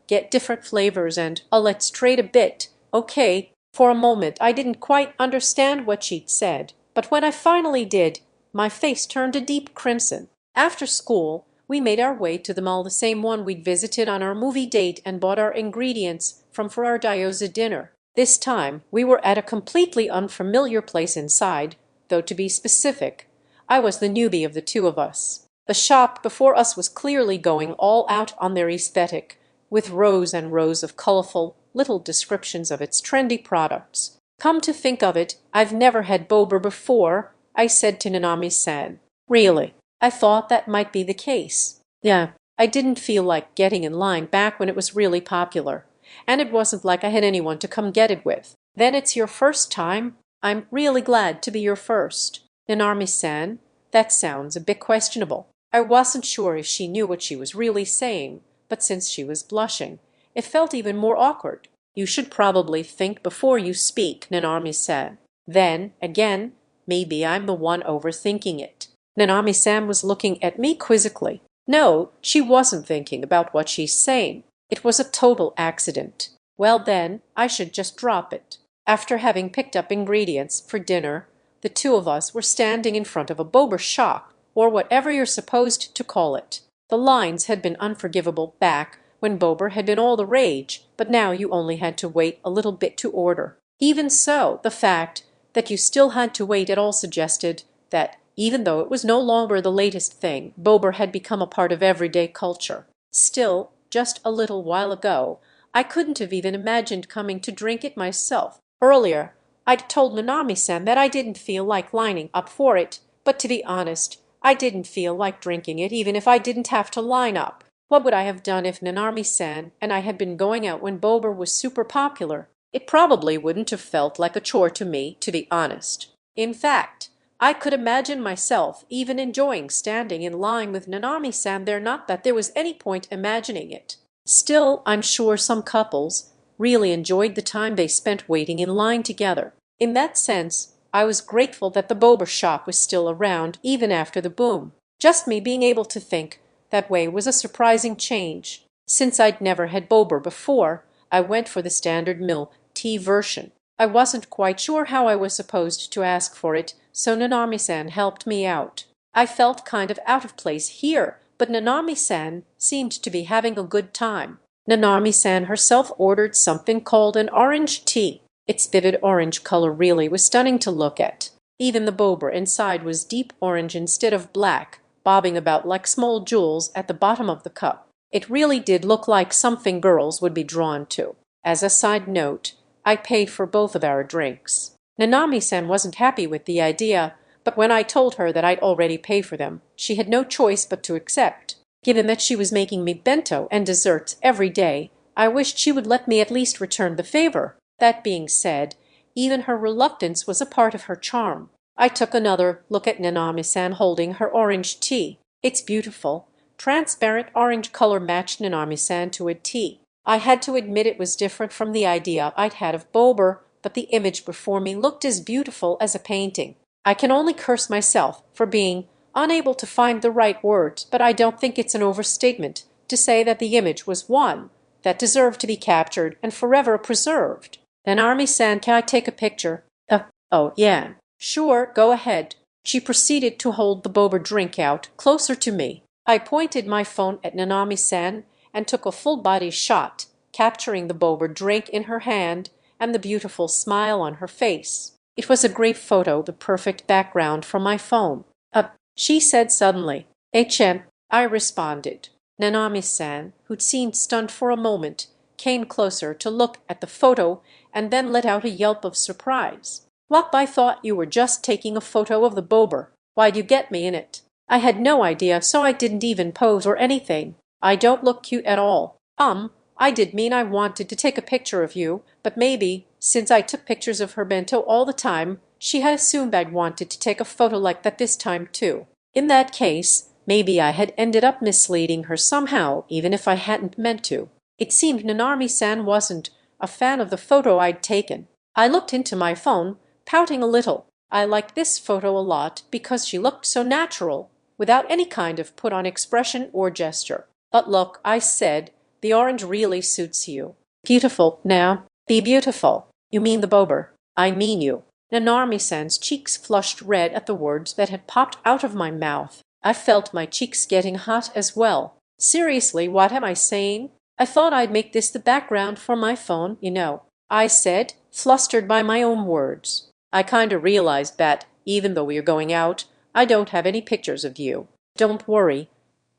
get different flavors and let's trade a bit, okay? For a moment I didn't quite understand what she'd said, but when I finally did, my face turned a deep crimson. After school, we made our way to the mall, the same one we'd visited on our movie date, and bought our ingredients from for our gyoza dinner. This time, we were at a completely unfamiliar place inside, though to be specific, I was the newbie of the two of us. The shop before us was clearly going all out on their aesthetic, with rows and rows of colorful little descriptions of its trendy products. Come to think of it, I've never had boba before, I said to Nanami-san. Really? I thought that might be the case. Yeah, I didn't feel like getting in line back when it was really popular, and it wasn't like I had anyone to come get it with. Then it's your first time? I'm really glad to be your first. Nanami-san, that sounds a bit questionable. I wasn't sure if she knew what she was really saying, but since she was blushing, it felt even more awkward. You should probably think before you speak, Nanami-san. Then, again, maybe I'm the one overthinking it. Nanami-san was looking at me quizzically. No, she wasn't thinking about what she's saying. It was a total accident. Well then, I should just drop it. After having picked up ingredients for dinner, the two of us were standing in front of a boba shop, or whatever you're supposed to call it. The lines had been unforgivable back when boba had been all the rage, but now you only had to wait a little bit to order. Even so, the fact that you still had to wait at all suggested that even though it was no longer the latest thing, boba had become a part of everyday culture. Still, just a little while ago, I couldn't have even imagined coming to drink it myself. Earlier, I'd told Nanami-san that I didn't feel like lining up for it, but to be honest, I didn't feel like drinking it even if I didn't have to line up. What would I have done if Nanami-san and I had been going out when boba was super popular? It probably wouldn't have felt like a chore to me, to be honest. In fact, I could imagine myself even enjoying standing in line with Nanami-san there, not that there was any point imagining it. Still, I'm sure some couples really enjoyed the time they spent waiting in line together. In that sense, I was grateful that the boba shop was still around even after the boom. Just me being able to think that way was a surprising change. Since I'd never had boba before, I went for the standard milk tea version. I wasn't quite sure how I was supposed to ask for it, so Nanami-san helped me out. I felt kind of out of place here, but Nanami-san seemed to be having a good time. Nanami-san herself ordered something called an orange tea. Its vivid orange color really was stunning to look at. Even the boba inside was deep orange instead of black, bobbing about like small jewels at the bottom of the cup. It really did look like something girls would be drawn to. As a side note, I paid for both of our drinks. Nanami-san wasn't happy with the idea, but when I told her that I'd already paid for them, she had no choice but to accept. Given that she was making me bento and desserts every day, I wished she would let me at least return the favor. That being said, even her reluctance was a part of her charm. I took another look at Nanami-san holding her orange tea. It's beautiful. Transparent orange color matched Nanami-san to a T. I had to admit it was different from the idea I'd had of boba, but the image before me looked as beautiful as a painting. I can only curse myself for being unable to find the right words, but I don't think it's an overstatement to say that the image was one that deserved to be captured and forever preserved. Nanami-san, can I take a picture? Oh, yeah. Sure, go ahead. She proceeded to hold the boba drink out closer to me. I pointed my phone at Nanami-san and took a full-body shot, capturing the boba drink in her hand and the beautiful smile on her face. It was a great photo, the perfect background for my phone. She said suddenly. "Chen," I responded. Nanami-san, who'd seemed stunned for a moment, came closer to look at the photo and then let out a yelp of surprise. "Wop, I thought you were just taking a photo of the boba. Why'd you get me in it?" "I had no idea, so I didn't even pose or anything. I don't look cute at all." I did mean I wanted to take a picture of you, but maybe, since I took pictures of her bento all the time, she had assumed I'd wanted to take a photo like that this time too. In that case, maybe I had ended up misleading her somehow, even if I hadn't meant to. It seemed Nanami-san wasn't a fan of the photo I'd taken. I looked into my phone, pouting a little. I liked this photo a lot because she looked so natural, without any kind of put-on expression or gesture. "But look," I said, "the orange really suits you." "Beautiful. Now, be beautiful." "You mean the boba?" "I mean you." Nanami-san's cheeks flushed red at the words that had popped out of my mouth. I felt my cheeks getting hot as well. "Seriously, what am I saying? I thought I'd make this the background for my phone, you know," I said, flustered by my own words. "I kinda realized that, even though we're going out, I don't have any pictures of you. Don't worry.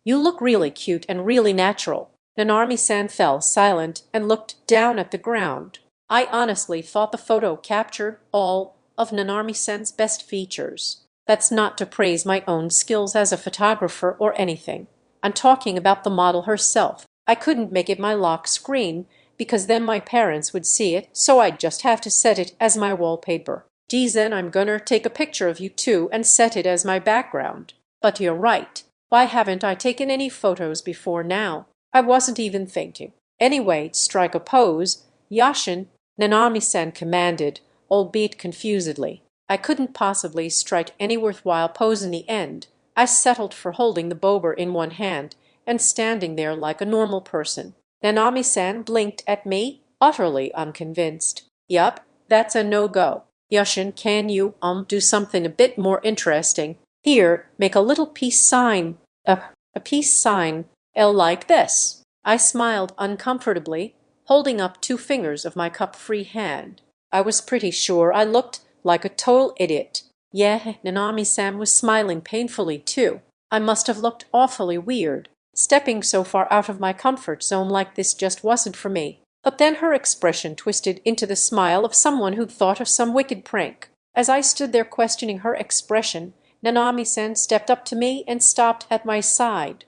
You look really cute and really natural." Nanami-san fell silent and looked down at the ground. I honestly thought the photo captured all of Nanami-san's best features. That's not to praise my own skills as a photographer or anything. I'm talking about the model herself. I couldn't make it my lock screen because then my parents would see it, so I'd just have to set it as my wallpaper. Geez, then I'm gonna take a picture of you too and set it as my background. But you're right. Why haven't I taken any photos before now? I wasn't even thinking. Anyway, strike a pose. Yashin, Nanami-san commanded, albeit confusedly. I couldn't possibly strike any worthwhile pose in the end. I settled for holding the boba in one hand and standing there like a normal person. Nanami-san blinked at me, utterly unconvinced. "Yup, that's a no-go. Yashin, can you do something a bit more interesting? Here, make a little peace sign. A peace sign. Like this." I smiled uncomfortably, holding up 2 fingers of my cup-free hand. I was pretty sure I looked like a total idiot. Yeah, Nanami-san was smiling painfully too. I must have looked awfully weird. Stepping so far out of my comfort zone like this just wasn't for me. But then her expression twisted into the smile of someone who'd thought of some wicked prank. As I stood there questioning her expression, Nanami-san stepped up to me and stopped at my side.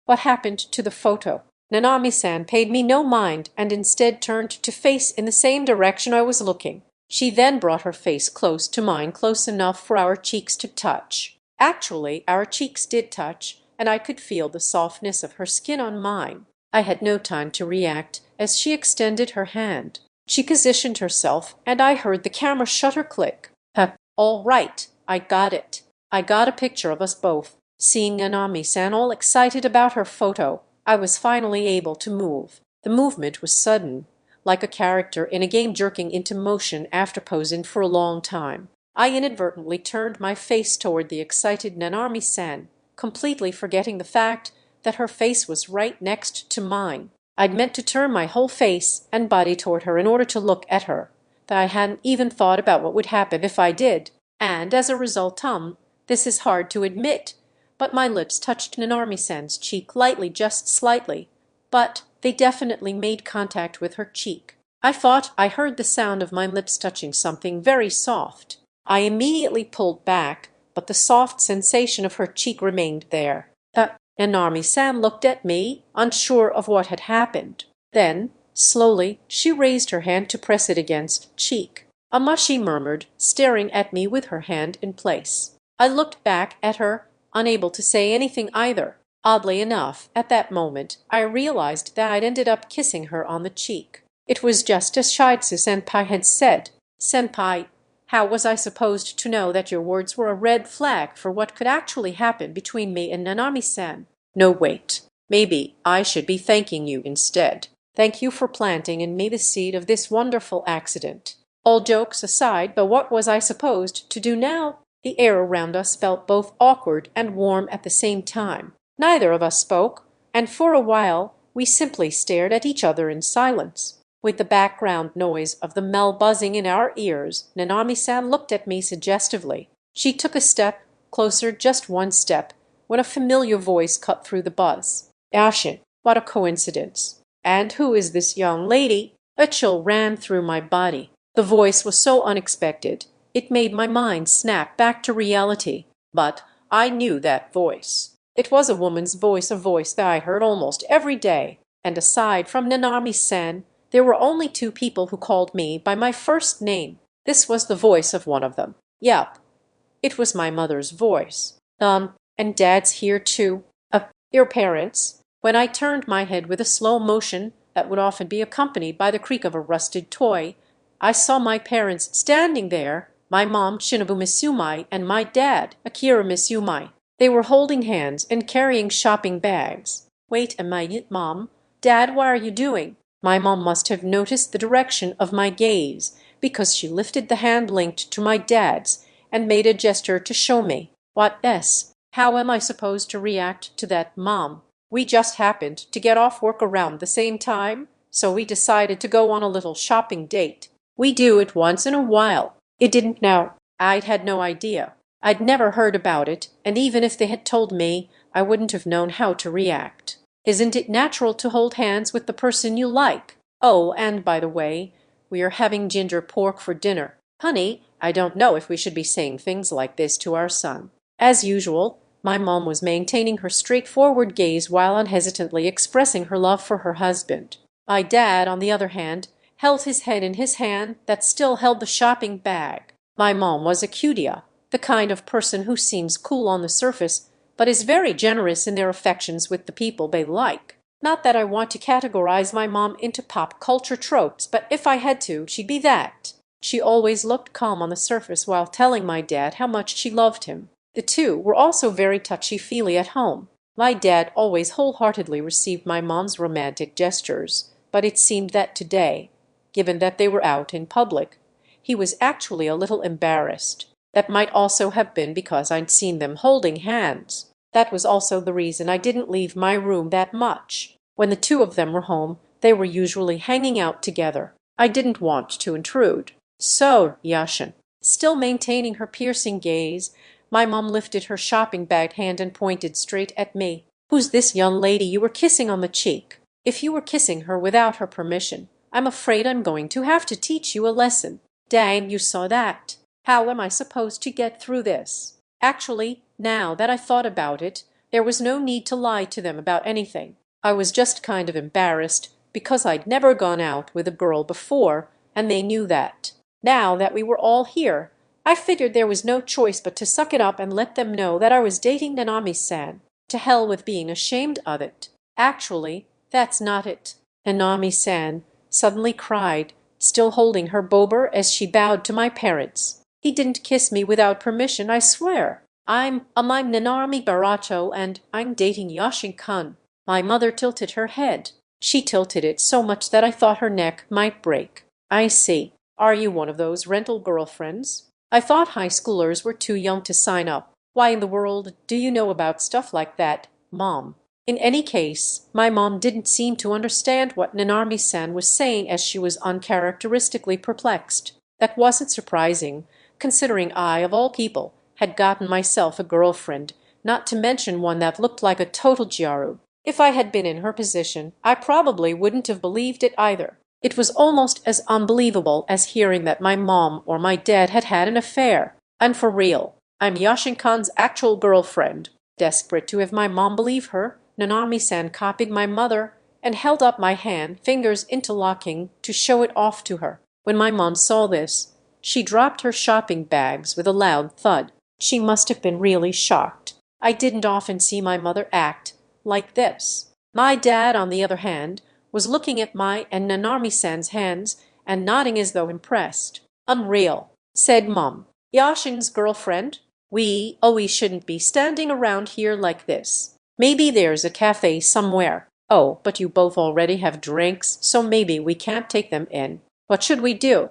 What happened to the photo?" Nanami-san paid me no mind and instead turned to face in the same direction I was looking. She then brought her face close to mine, close enough for our cheeks to touch. Actually, our cheeks did touch, and I could feel the softness of her skin on mine. I had no time to react as she extended her hand. She positioned herself, and I heard the camera shutter click. All right, I got it. I got a picture of us both. Seeing Nanami-san all excited about her photo, I was finally able to move. The movement was sudden, like a character in a game jerking into motion after posing for a long time. I inadvertently turned my face toward the excited Nanami-san, completely forgetting the fact that her face was right next to mine. I'd meant to turn my whole face and body toward her in order to look at her, but I hadn't even thought about what would happen if I did. And as a result, this is hard to admit, but my lips touched Nanami-san's cheek lightly, just slightly, but they definitely made contact with her cheek. I thought I heard the sound of my lips touching something very soft. I immediately pulled back, but the soft sensation of her cheek remained there. Nanami-san looked at me, unsure of what had happened. Then, slowly, she raised her hand to press it against cheek. She murmured, staring at me with her hand in place. I looked back at her, unable to say anything either. Oddly enough, at that moment, I realized that I'd ended up kissing her on the cheek. It was just as Shiatsu-senpai had said. "Senpai, how was I supposed to know that your words were a red flag for what could actually happen between me and Nanami-san?" "No, wait. Maybe I should be thanking you instead. Thank you for planting in me the seed of this wonderful accident." All jokes aside, but what was I supposed to do now? The air around us felt both awkward and warm at the same time. Neither of us spoke, and for a while we simply stared at each other in silence. With the background noise of the mill buzzing in our ears, Nanami-san looked at me suggestively. She took a step closer, just one step, when a familiar voice cut through the buzz. "Yashin, what a coincidence. And who is this young lady?" A chill ran through my body. The voice was so unexpected, it made my mind snap back to reality. But I knew that voice. It was a woman's voice, a voice that I heard almost every day. And aside from Nanami-san, there were only two people who called me by my first name. This was the voice of one of them. Yup, it was my mother's voice. And Dad's here too. Your parents?" When I turned my head with a slow motion that would often be accompanied by the creak of a rusted toy, I saw my parents standing there, my mom, Shinobu Mitsumai, and my dad, Akira Mitsumai. They were holding hands and carrying shopping bags. "Wait a minute, Mom. Dad, what are you doing?" My mom must have noticed the direction of my gaze, because she lifted the hand linked to my dad's and made a gesture to show me. How am I supposed to react to that, Mom? We just happened to get off work around the same time, so we decided to go on a little shopping date. We do it once in a while. It didn't know. I'd had no idea. I'd never heard about it, and even if they had told me, I wouldn't have known how to react. Isn't it natural to hold hands with the person you like? Oh, and by the way, we are having ginger pork for dinner. Honey, I don't know if we should be saying things like this to our son. As usual, my mom was maintaining her straightforward gaze while unhesitantly expressing her love for her husband. My dad, on the other hand, held his head in his hand that still held the shopping bag. My mom was a cutia, the kind of person who seems cool on the surface, but is very generous in their affections with the people they like. Not that I want to categorize my mom into pop culture tropes, but if I had to, she'd be that. She always looked calm on the surface while telling my dad how much she loved him. The two were also very touchy-feely at home. My dad always wholeheartedly received my mom's romantic gestures, but it seemed that today, given that they were out in public, he was actually a little embarrassed. That might also have been because I'd seen them holding hands. That was also the reason I didn't leave my room that much. When the two of them were home, they were usually hanging out together. I didn't want to intrude. "So, Yashin," still maintaining her piercing gaze, my mom lifted her shopping bag hand and pointed straight at me. "Who's this young lady you were kissing on the cheek? If you were kissing her without her permission, I'm afraid I'm going to have to teach you a lesson." "Dang, you saw that. How am I supposed to get through this?" Actually, now that I thought about it, there was no need to lie to them about anything. I was just kind of embarrassed because I'd never gone out with a girl before, and they knew that. Now that we were all here, I figured there was no choice but to suck it up and let them know that I was dating Nanami-san. To hell with being ashamed of it. Actually, that's not it. Nanami-san suddenly cried, still holding her bober as she bowed to my parents. "He didn't kiss me without permission, I swear. I'm Nanami Baracho, and I'm dating Yashin-kun." My mother tilted her head. She tilted it so much that I thought her neck might break. "I see. Are you one of those rental girlfriends? I thought high schoolers were too young to sign up. Why in the world do you know about stuff like that, Mom?" In any case, my mom didn't seem to understand what Nanami-san was saying, as she was uncharacteristically perplexed. That wasn't surprising, considering I, of all people, had gotten myself a girlfriend, not to mention one that looked like a total gyaru. If I had been in her position, I probably wouldn't have believed it either. It was almost as unbelievable as hearing that my mom or my dad had had an affair. And for real, I'm Yashin-kan's actual girlfriend. Desperate to have my mom believe her, Nanami-san copied my mother and held up my hand, fingers interlocking, to show it off to her. When my mom saw this, she dropped her shopping bags with a loud thud. She must have been really shocked. I didn't often see my mother act like this. My dad, on the other hand, was looking at my and Nanami-san's hands and nodding as though impressed. "Unreal," said Mom. "Yashin's girlfriend? We shouldn't be standing around here like this. Maybe there's a cafe somewhere. Oh, but you both already have drinks, so maybe we can't take them in. What should we do?"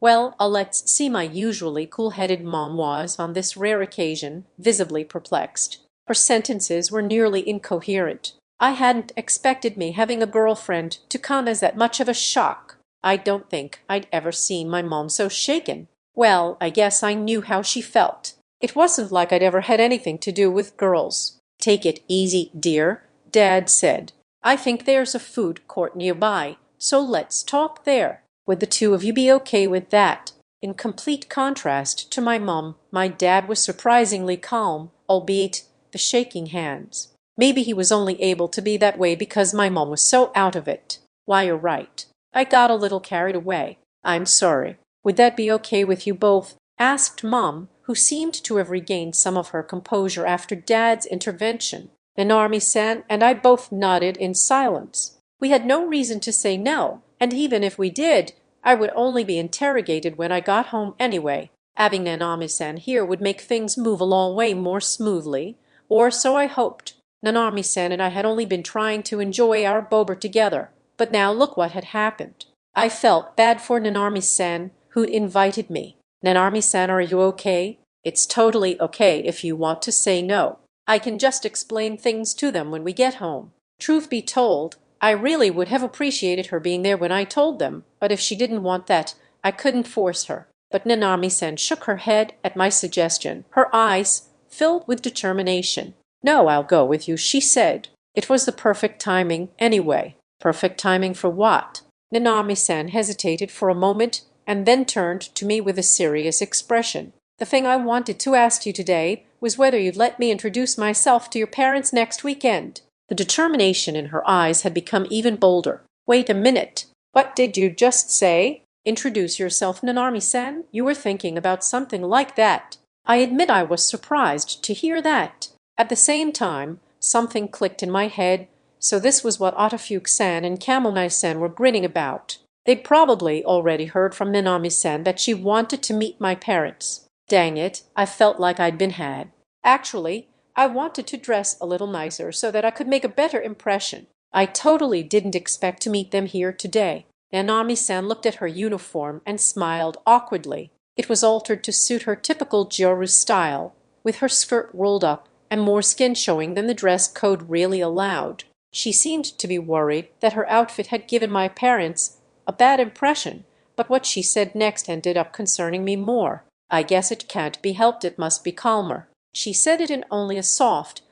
Well, let's see." My usually cool-headed mom was, on this rare occasion, visibly perplexed. Her sentences were nearly incoherent. I hadn't expected me having a girlfriend to come as that much of a shock. I don't think I'd ever seen my mom so shaken. Well, I guess I knew how she felt. It wasn't like I'd ever had anything to do with girls. "Take it easy, dear," Dad said. "I think there's a food court nearby, so let's talk there. Would the two of you be okay with that?" In complete contrast to my mom, my dad was surprisingly calm, albeit the shaking hands. Maybe he was only able to be that way because my mom was so out of it. "Why, you're right. I got a little carried away. I'm sorry. Would that be okay with you both?" asked Mom, who seemed to have regained some of her composure after Dad's intervention. Nanami-san and I both nodded in silence. We had no reason to say no, and even if we did, I would only be interrogated when I got home anyway. Having Nanami-san here would make things move a long way more smoothly, or so I hoped. Nanami-san and I had only been trying to enjoy our boba together, but now look what had happened. I felt bad for Nanami-san, who'd invited me. "Nanami-san, are you okay?" "It's totally okay if you want to say no. I can just explain things to them when we get home." Truth be told, I really would have appreciated her being there when I told them, but if she didn't want that, I couldn't force her. But Nanami-san shook her head at my suggestion, her eyes filled with determination. "No, I'll go with you," she said. It was the perfect timing anyway. Perfect timing for what? Nanami-san hesitated for a moment and then turned to me with a serious expression. "The thing I wanted to ask you today was whether you'd let me introduce myself to your parents next weekend." The determination in her eyes had become even bolder. "Wait a minute. What did you just say? Introduce yourself, Nanami-san? You were thinking about something like that." I admit I was surprised to hear that. At the same time, something clicked in my head. So this was what Otafuke-san and Kamomai-san were grinning about. They'd probably already heard from Nanami-san that she wanted to meet my parents. Dang it, I felt like I'd been had. Actually, I wanted to dress a little nicer so that I could make a better impression. I totally didn't expect to meet them here today. Nanami-san looked at her uniform and smiled awkwardly. It was altered to suit her typical Gyoru style, with her skirt rolled up and more skin showing than the dress code really allowed. She seemed to be worried that her outfit had given my parents a bad impression, but what she said next ended up concerning me more. "I guess it can't be helped, it must be calmer." She said it in only a soft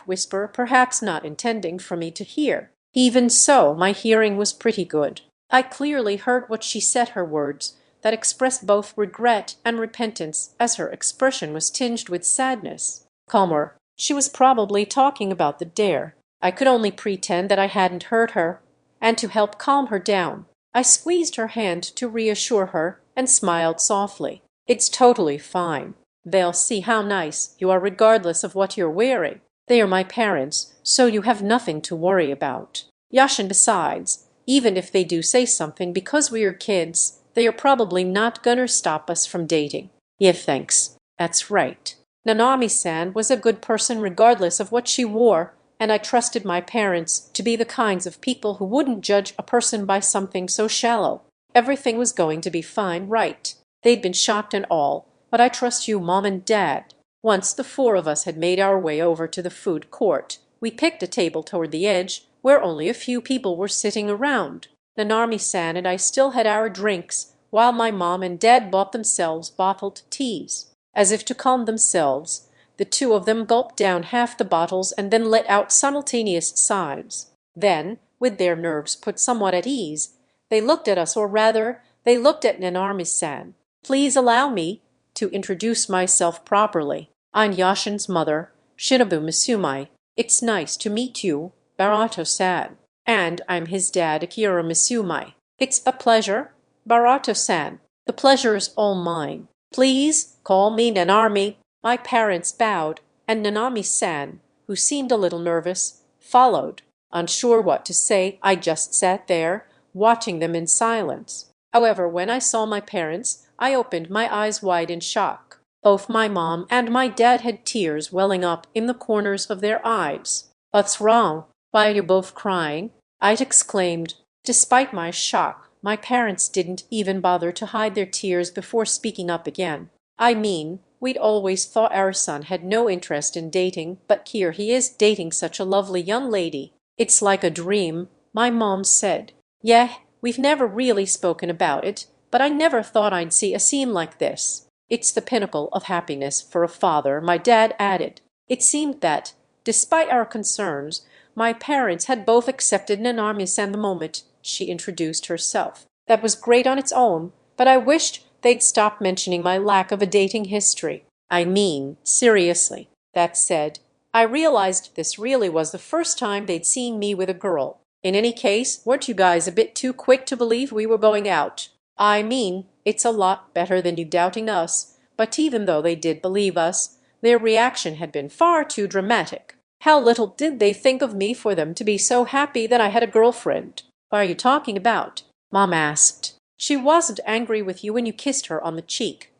whisper, perhaps not intending for me to hear. Even so, my hearing was pretty good. I clearly heard what she said, her words that expressed both regret and repentance, as her expression was tinged with sadness. Calmer. She was probably talking about the dare. I could only pretend that I hadn't heard her, and to help calm her down, I squeezed her hand to reassure her and smiled softly. "It's totally fine. They'll see how nice you are regardless of what you're wearing. They are my parents, so you have nothing to worry about. Yashin, besides, even if they do say something because we are kids, they are probably not gonna stop us from dating." "Yeah, thanks. That's right." Nanami-san was a good person regardless of what she wore, and I trusted my parents to be the kinds of people who wouldn't judge a person by something so shallow. Everything was going to be fine, right? They'd been shocked and all, but I trust you, Mom and Dad. Once the four of us had made our way over to the food court, we picked a table toward the edge where only a few people were sitting around. Nanami-san and I still had our drinks, while my mom and dad bought themselves bottled teas. As if to calm themselves, the two of them gulped down half the bottles and then let out simultaneous sighs. Then, with their nerves put somewhat at ease, they looked at us, or rather, they looked at Nanami-san. "Please allow me to introduce myself properly. I'm Yashin's mother, Shinobu Misumai. It's nice to meet you, Barato-san. And I'm his dad, Akira Misumai. It's a pleasure, Barato-san. The pleasure's all mine. Please call me Nanami." My parents bowed, and Nanami-san, who seemed a little nervous, followed. Unsure what to say, I just sat there, watching them in silence. However, when I saw my parents, I opened my eyes wide in shock. Both my mom and my dad had tears welling up in the corners of their eyes. "What's wrong? Why are you both crying?" I exclaimed. Despite my shock, my parents didn't even bother to hide their tears before speaking up again. "I mean, we'd always thought our son had no interest in dating, but here he is dating such a lovely young lady. It's like a dream," my mom said. "Yeah, we've never really spoken about it, but I never thought I'd see a scene like this. It's the pinnacle of happiness for a father," my dad added. It seemed that, despite our concerns, my parents had both accepted Nanami-san the moment she introduced herself. That was great on its own, but I wished they'd stop mentioning my lack of a dating history. I mean, seriously. That said, I realized this really was the first time they'd seen me with a girl. In any case, weren't you guys a bit too quick to believe we were going out? I mean, it's a lot better than you doubting us, but even though they did believe us, their reaction had been far too dramatic. How little did they think of me for them to be so happy that I had a girlfriend. "What are you talking about?" Mom asked. "She wasn't angry with you when you kissed her on the cheek.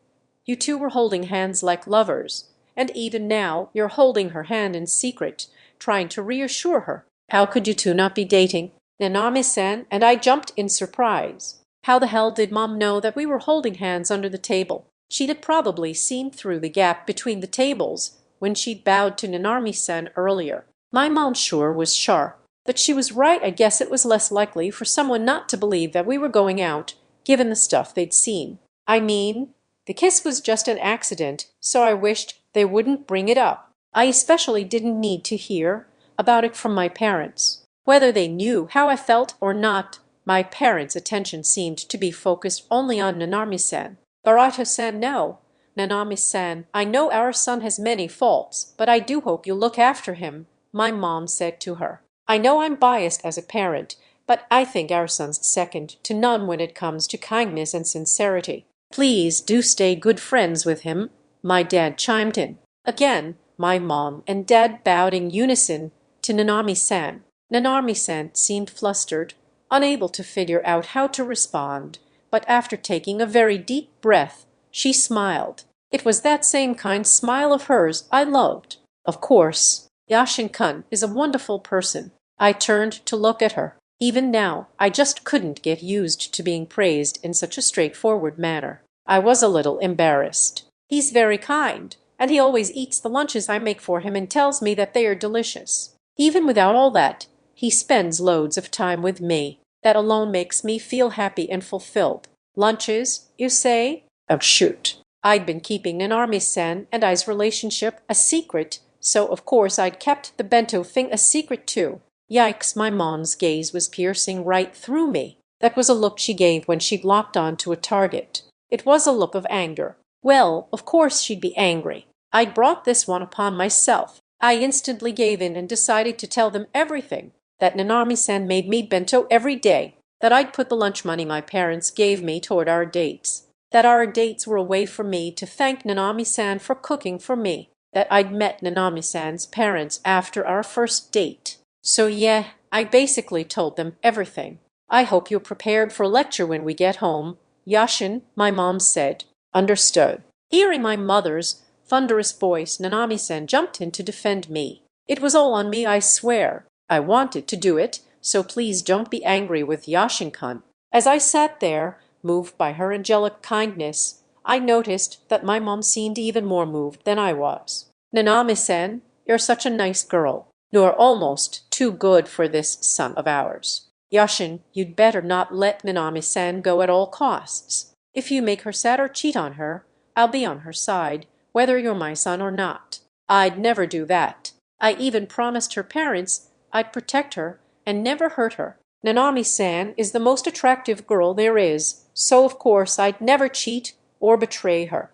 You two were holding hands like lovers, and even now you're holding her hand in secret, trying to reassure her. How could you two not be dating?" Nanami-san and I jumped in surprise. How the hell did Mom know that we were holding hands under the table? She'd have probably seen through the gap between the tables when she'd bowed to Nanami-san earlier. My mom sure was sharp. But she was right. I guess it was less likely for someone not to believe that we were going out, given the stuff they'd seen. I mean, the kiss was just an accident, so I wished they wouldn't bring it up. I especially didn't need to hear about it from my parents. Whether they knew how I felt or not, my parents' attention seemed to be focused only on Nanami-san. "Barato-san, no. Nanami-san, I know our son has many faults, but I do hope you look after him," my mom said to her. "I know I'm biased as a parent, but I think our son's second to none when it comes to kindness and sincerity. Please do stay good friends with him," my dad chimed in. Again, my mom and dad bowed in unison to Nanami-san. Nanami-san seemed flustered, unable to figure out how to respond, but after taking a very deep breath, she smiled. It was that same kind smile of hers I loved. "Of course, Yashin-kun is a wonderful person." I turned to look at her. Even now, I just couldn't get used to being praised in such a straightforward manner. I was a little embarrassed. "He's very kind, and he always eats the lunches I make for him and tells me that they are delicious. Even without all that, he spends loads of time with me. That alone makes me feel happy and fulfilled." "Lunches, you say?" Oh, shoot. I'd been keeping Nanami-san and I's relationship a secret, so of course I'd kept the bento thing a secret too. Yikes, my mom's gaze was piercing right through me. That was a look she gave when she'd locked on to a target. It was a look of anger. Well, of course she'd be angry. I'd brought this one upon myself. I instantly gave in and decided to tell them everything. That Nanami-san made me bento every day. That I'd put the lunch money my parents gave me toward our dates. That our dates were a way for me to thank Nanami-san for cooking for me. That I'd met Nanami-san's parents after our first date. So yeah, I basically told them everything. "I hope you're prepared for a lecture when we get home, Yashin," my mom said. "Understood." Hearing my mother's thunderous voice, Nanami-san jumped in to defend me. "It was all on me, I swear. I wanted to do it, so please don't be angry with Yashin-kun." As I sat there, moved by her angelic kindness, I noticed that my mom seemed even more moved than I was. "Nanami-san, you're such a nice girl. You're almost too good for this son of ours. Yashin, you'd better not let Nanami-san go at all costs." If you make her sad or cheat on her, I'll be on her side, whether you're my son or not. I'd never do that. I even promised her parents I'd protect her and never hurt her. Nanami-san is the most attractive girl there is, so of course I'd never cheat or betray her.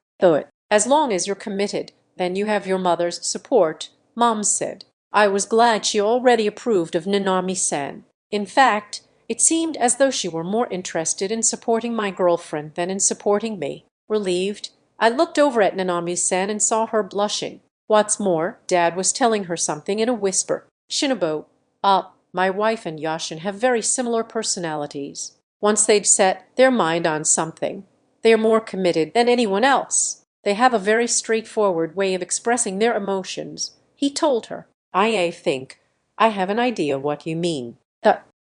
As long as you're committed, then you have your mother's support, Mom said. I was glad she already approved of Nanami-san. In fact, it seemed as though she were more interested in supporting my girlfriend than in supporting me. Relieved, I looked over at Nanami-san and saw her blushing. What's more, Dad was telling her something in a whisper. Shinobu, my wife and Yashin have very similar personalities. Once they've set their mind on something, they are more committed than anyone else. They have a very straightforward way of expressing their emotions, he told her. I think I have an idea what you mean.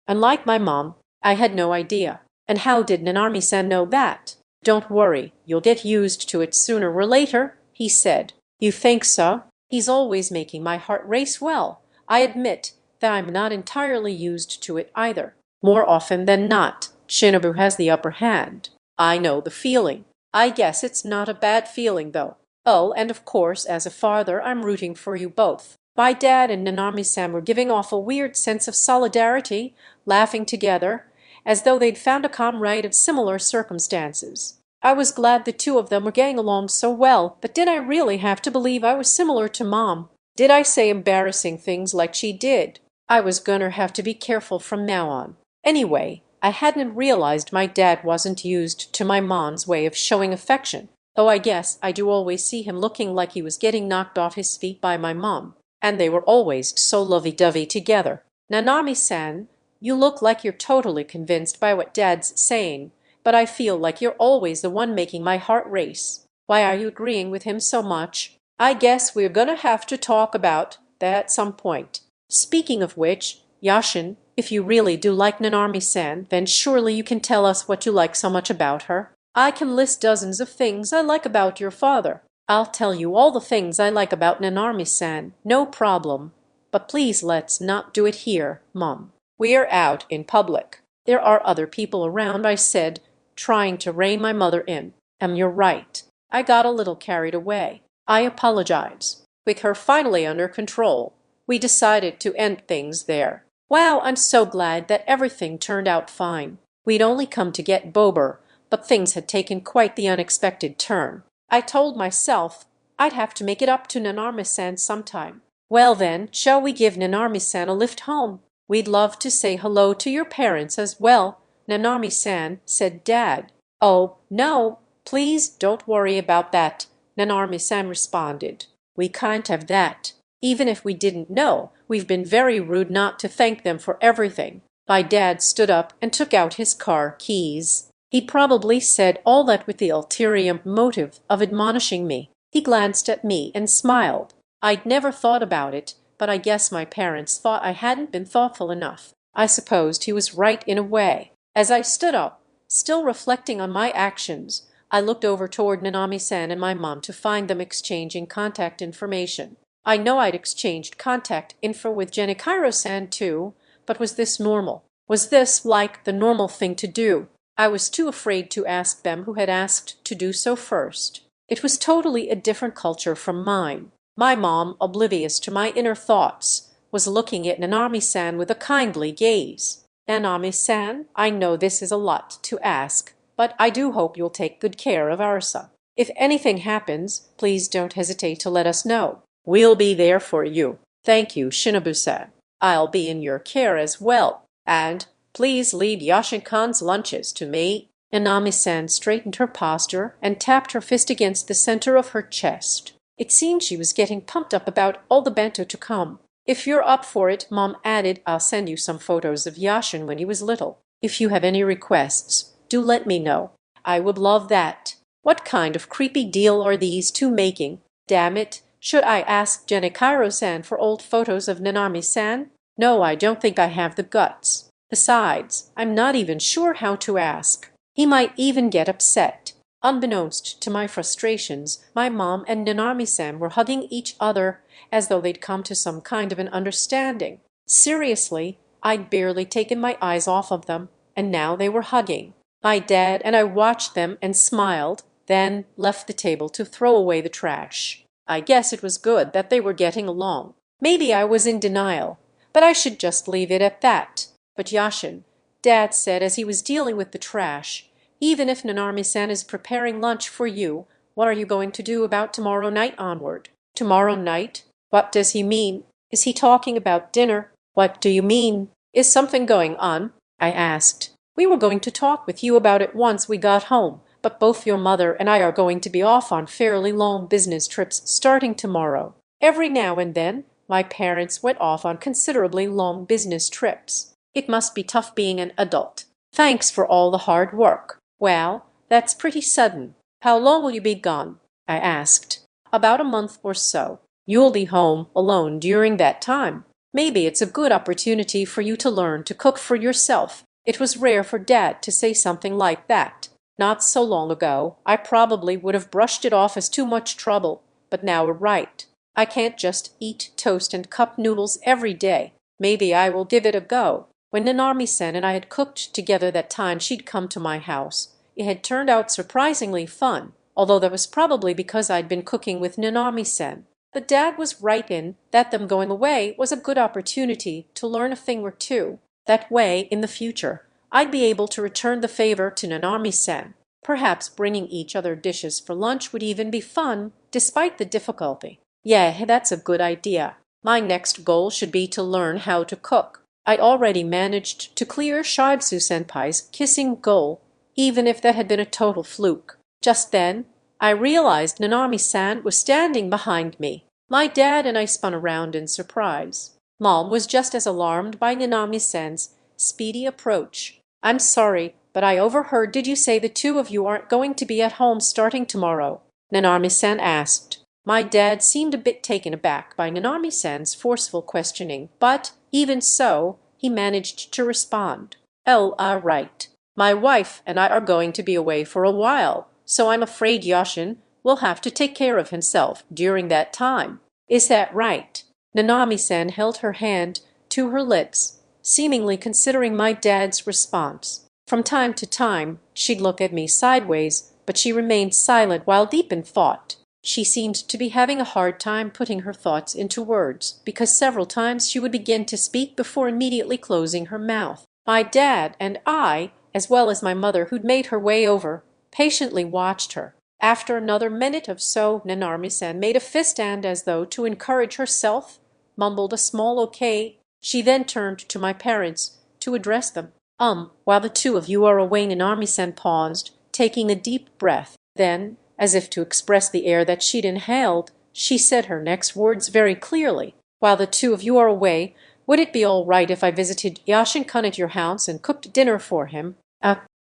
Unlike my mom, I had no idea. And how did Nanami-san know that? Don't worry, you'll get used to it sooner or later, he said. You think so? He's always making my heart race. Well, I admit that I'm not entirely used to it either. More often than not, Shinobu has the upper hand. I know the feeling. I guess it's not a bad feeling, though. Oh, and of course, as a father, I'm rooting for you both. My dad and Nanami-san were giving off a weird sense of solidarity, laughing together, as though they'd found a comrade of similar circumstances. I was glad the two of them were getting along so well, but did I really have to believe I was similar to Mom? Did I say embarrassing things like she did? I was gonna have to be careful from now on. Anyway, I hadn't realized my dad wasn't used to my mom's way of showing affection, though I guess I do always see him looking like he was getting knocked off his feet by my mom. And they were always so lovey-dovey together. Nanami-san, you look like you're totally convinced by what Dad's saying, but I feel like you're always the one making my heart race. Why are you agreeing with him so much? I guess we're gonna have to talk about that at some point. Speaking of which, Yashin, if you really do like Nanami-san, then surely you can tell us what you like so much about her. I can list dozens of things I like about your father. I'll tell you all the things I like about Nanami-san, no problem. But please let's not do it here, Mom. We are out in public. There are other people around, I said, trying to rein my mother in. You're right. I got a little carried away. I apologize. With her finally under control, we decided to end things there. Wow, I'm so glad that everything turned out fine. We'd only come to get Bober, but things had taken quite the unexpected turn. I told myself I'd have to make it up to Nanami-san sometime. Well then, shall we give Nanami-san a lift home? We'd love to say hello to your parents as well, Nanami-san, said Dad. Oh, no, please don't worry about that, Nanami-san responded. We can't have that. Even if we didn't know, we've been very rude not to thank them for everything. My dad stood up and took out his car keys. He probably said all that with the ulterior motive of admonishing me. He glanced at me and smiled. I'd never thought about it, but I guess my parents thought I hadn't been thoughtful enough. I supposed he was right in a way. As I stood up, still reflecting on my actions, I looked over toward Nanami-san and my mom to find them exchanging contact information. I know I'd exchanged contact info with Genichiro-san too, but was this normal? Was this like the normal thing to do? I was too afraid to ask them who had asked to do so first. It was totally a different culture from mine. My mom, oblivious to my inner thoughts, was looking at Nanami-san with a kindly gaze. Nanami-san, I know this is a lot to ask, but I do hope you'll take good care of our son. If anything happens, please don't hesitate to let us know. We'll be there for you. Thank you, Shinobu-san. I'll be in your care as well. And please leave Yashin-kan's lunches to me. Nanami-san straightened her posture and tapped her fist against the center of her chest. It seemed she was getting pumped up about all the bento to come. If you're up for it, Mom added, I'll send you some photos of Yashin when he was little. If you have any requests, do let me know. I would love that. What kind of creepy deal are these two making? Damn it. Should I ask Genichiro-san for old photos of Nanami-san? No, I don't think I have the guts. Besides, I'm not even sure how to ask. He might even get upset. Unbeknownst to my frustrations, my mom and Nanami-san were hugging each other as though they'd come to some kind of an understanding. Seriously, I'd barely taken my eyes off of them, and now they were hugging. My dad and I watched them and smiled, then left the table to throw away the trash. I guess it was good that they were getting along. Maybe I was in denial, but I should just leave it at that. But Yashin, Dad said as he was dealing with the trash, even if Nanami-san is preparing lunch for you, what are you going to do about tomorrow night onward? Tomorrow night? What does he mean? Is he talking about dinner? What do you mean? Is something going on? I asked. We were going to talk with you about it once we got home, but both your mother and I are going to be off on fairly long business trips starting tomorrow. Every now and then, my parents went off on considerably long business trips. It must be tough being an adult. Thanks for all the hard work. Well, that's pretty sudden. How long will you be gone? I asked. About a month or so. You'll be home alone during that time. Maybe it's a good opportunity for you to learn to cook for yourself. It was rare for Dad to say something like that. Not so long ago, I probably would have brushed it off as too much trouble, but now we're right. I can't just eat toast and cup noodles every day. Maybe I will give it a go. When Nanami-san and I had cooked together that time she'd come to my house, it had turned out surprisingly fun, although that was probably because I'd been cooking with Nanami-san. But Dad was right in that them going away was a good opportunity to learn a thing or two. That way, in the future, I'd be able to return the favor to Nanami-san. Perhaps bringing each other dishes for lunch would even be fun, despite the difficulty. Yeah, that's a good idea. My next goal should be to learn how to cook. I'd already managed to clear Shibsu-senpai's kissing goal, even if that had been a total fluke. Just then, I realized Nanami-san was standing behind me. My dad and I spun around in surprise. Mom was just as alarmed by Nanami-san's speedy approach. I'm sorry, but I overheard. Did you say the two of you aren't going to be at home starting tomorrow? Nanami-san asked. My dad seemed a bit taken aback by Nanami-san's forceful questioning, but even so, he managed to respond. Oh, right. My wife and I are going to be away for a while, so I'm afraid Yashin will have to take care of himself during that time. Is that right? Nanami-san held her hand to her lips, seemingly considering my dad's response. From time to time, she'd look at me sideways, but she remained silent while deep in thought. She seemed to be having a hard time putting her thoughts into words, because several times she would begin to speak before immediately closing her mouth. My dad and I, as well as my mother who'd made her way over, patiently watched her. After another minute or so, Nanami-san made a fist and, as though to encourage herself, mumbled a small okay. She then turned to my parents to address them. While the two of you are away, Nanami-san paused, taking a deep breath. Then, as if to express the air that she'd inhaled, she said her next words very clearly. While the two of you are away, would it be all right if I visited Yashin-kun at your house and cooked dinner for him?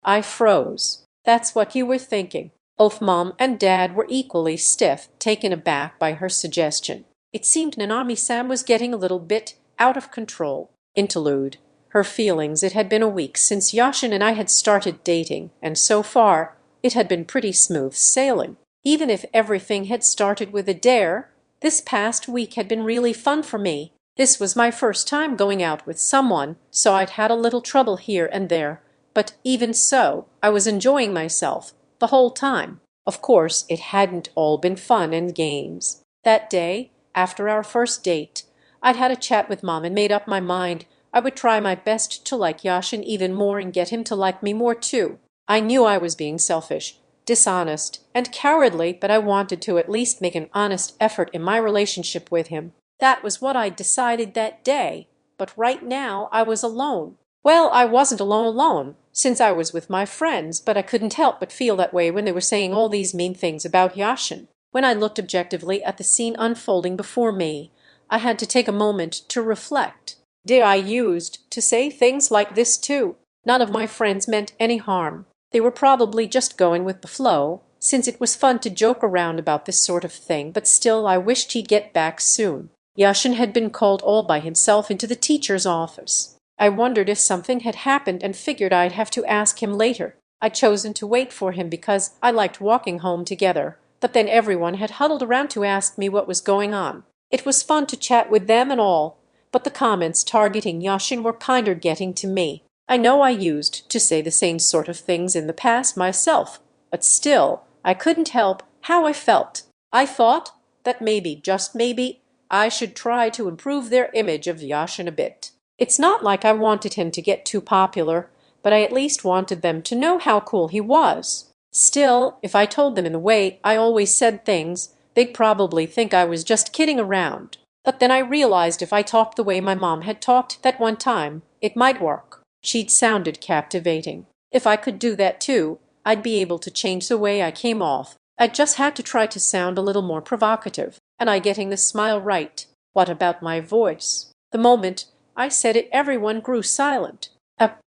I froze. That's what you were thinking. Both Mom and Dad were equally stiff, taken aback by her suggestion. It seemed Nanami-san was getting a little bit out of control. Interlude. Her feelings. It had been a week since Yashin and I had started dating, and so far it had been pretty smooth sailing. Even if everything had started with a dare, this past week had been really fun for me. This was my first time going out with someone, so I'd had a little trouble here and there. But even so, I was enjoying myself the whole time. Of course, it hadn't all been fun and games. That day, after our first date, I'd had a chat with Mom and made up my mind I would try my best to like Yashin even more and get him to like me more too. I knew I was being selfish, dishonest, and cowardly, but I wanted to at least make an honest effort in my relationship with him. That was what I decided that day. But right now I was alone. Well, I wasn't alone, since I was with my friends, but I couldn't help but feel that way when they were saying all these mean things about Yashin. When I looked objectively at the scene unfolding before me, I had to take a moment to reflect. Did I used to say things like this too? None of my friends meant any harm. They were probably just going with the flow, since it was fun to joke around about this sort of thing, but still I wished he'd get back soon. Yashin had been called all by himself into the teacher's office. I wondered if something had happened and figured I'd have to ask him later. I'd chosen to wait for him because I liked walking home together, but then everyone had huddled around to ask me what was going on. It was fun to chat with them and all, but the comments targeting Yashin were kinder getting to me. I know I used to say the same sort of things in the past myself, but still, I couldn't help how I felt. I thought that maybe, just maybe, I should try to improve their image of Yashin a bit. It's not like I wanted him to get too popular, but I at least wanted them to know how cool he was. Still, if I told them in the way I always said things, they'd probably think I was just kidding around. But then I realized if I talked the way my mom had talked that one time, it might work. She'd sounded captivating. If I could do that too, I'd be able to change the way I came off. I just had to try to sound a little more provocative, and I getting the smile right. What about my voice? The moment I said it, everyone grew silent.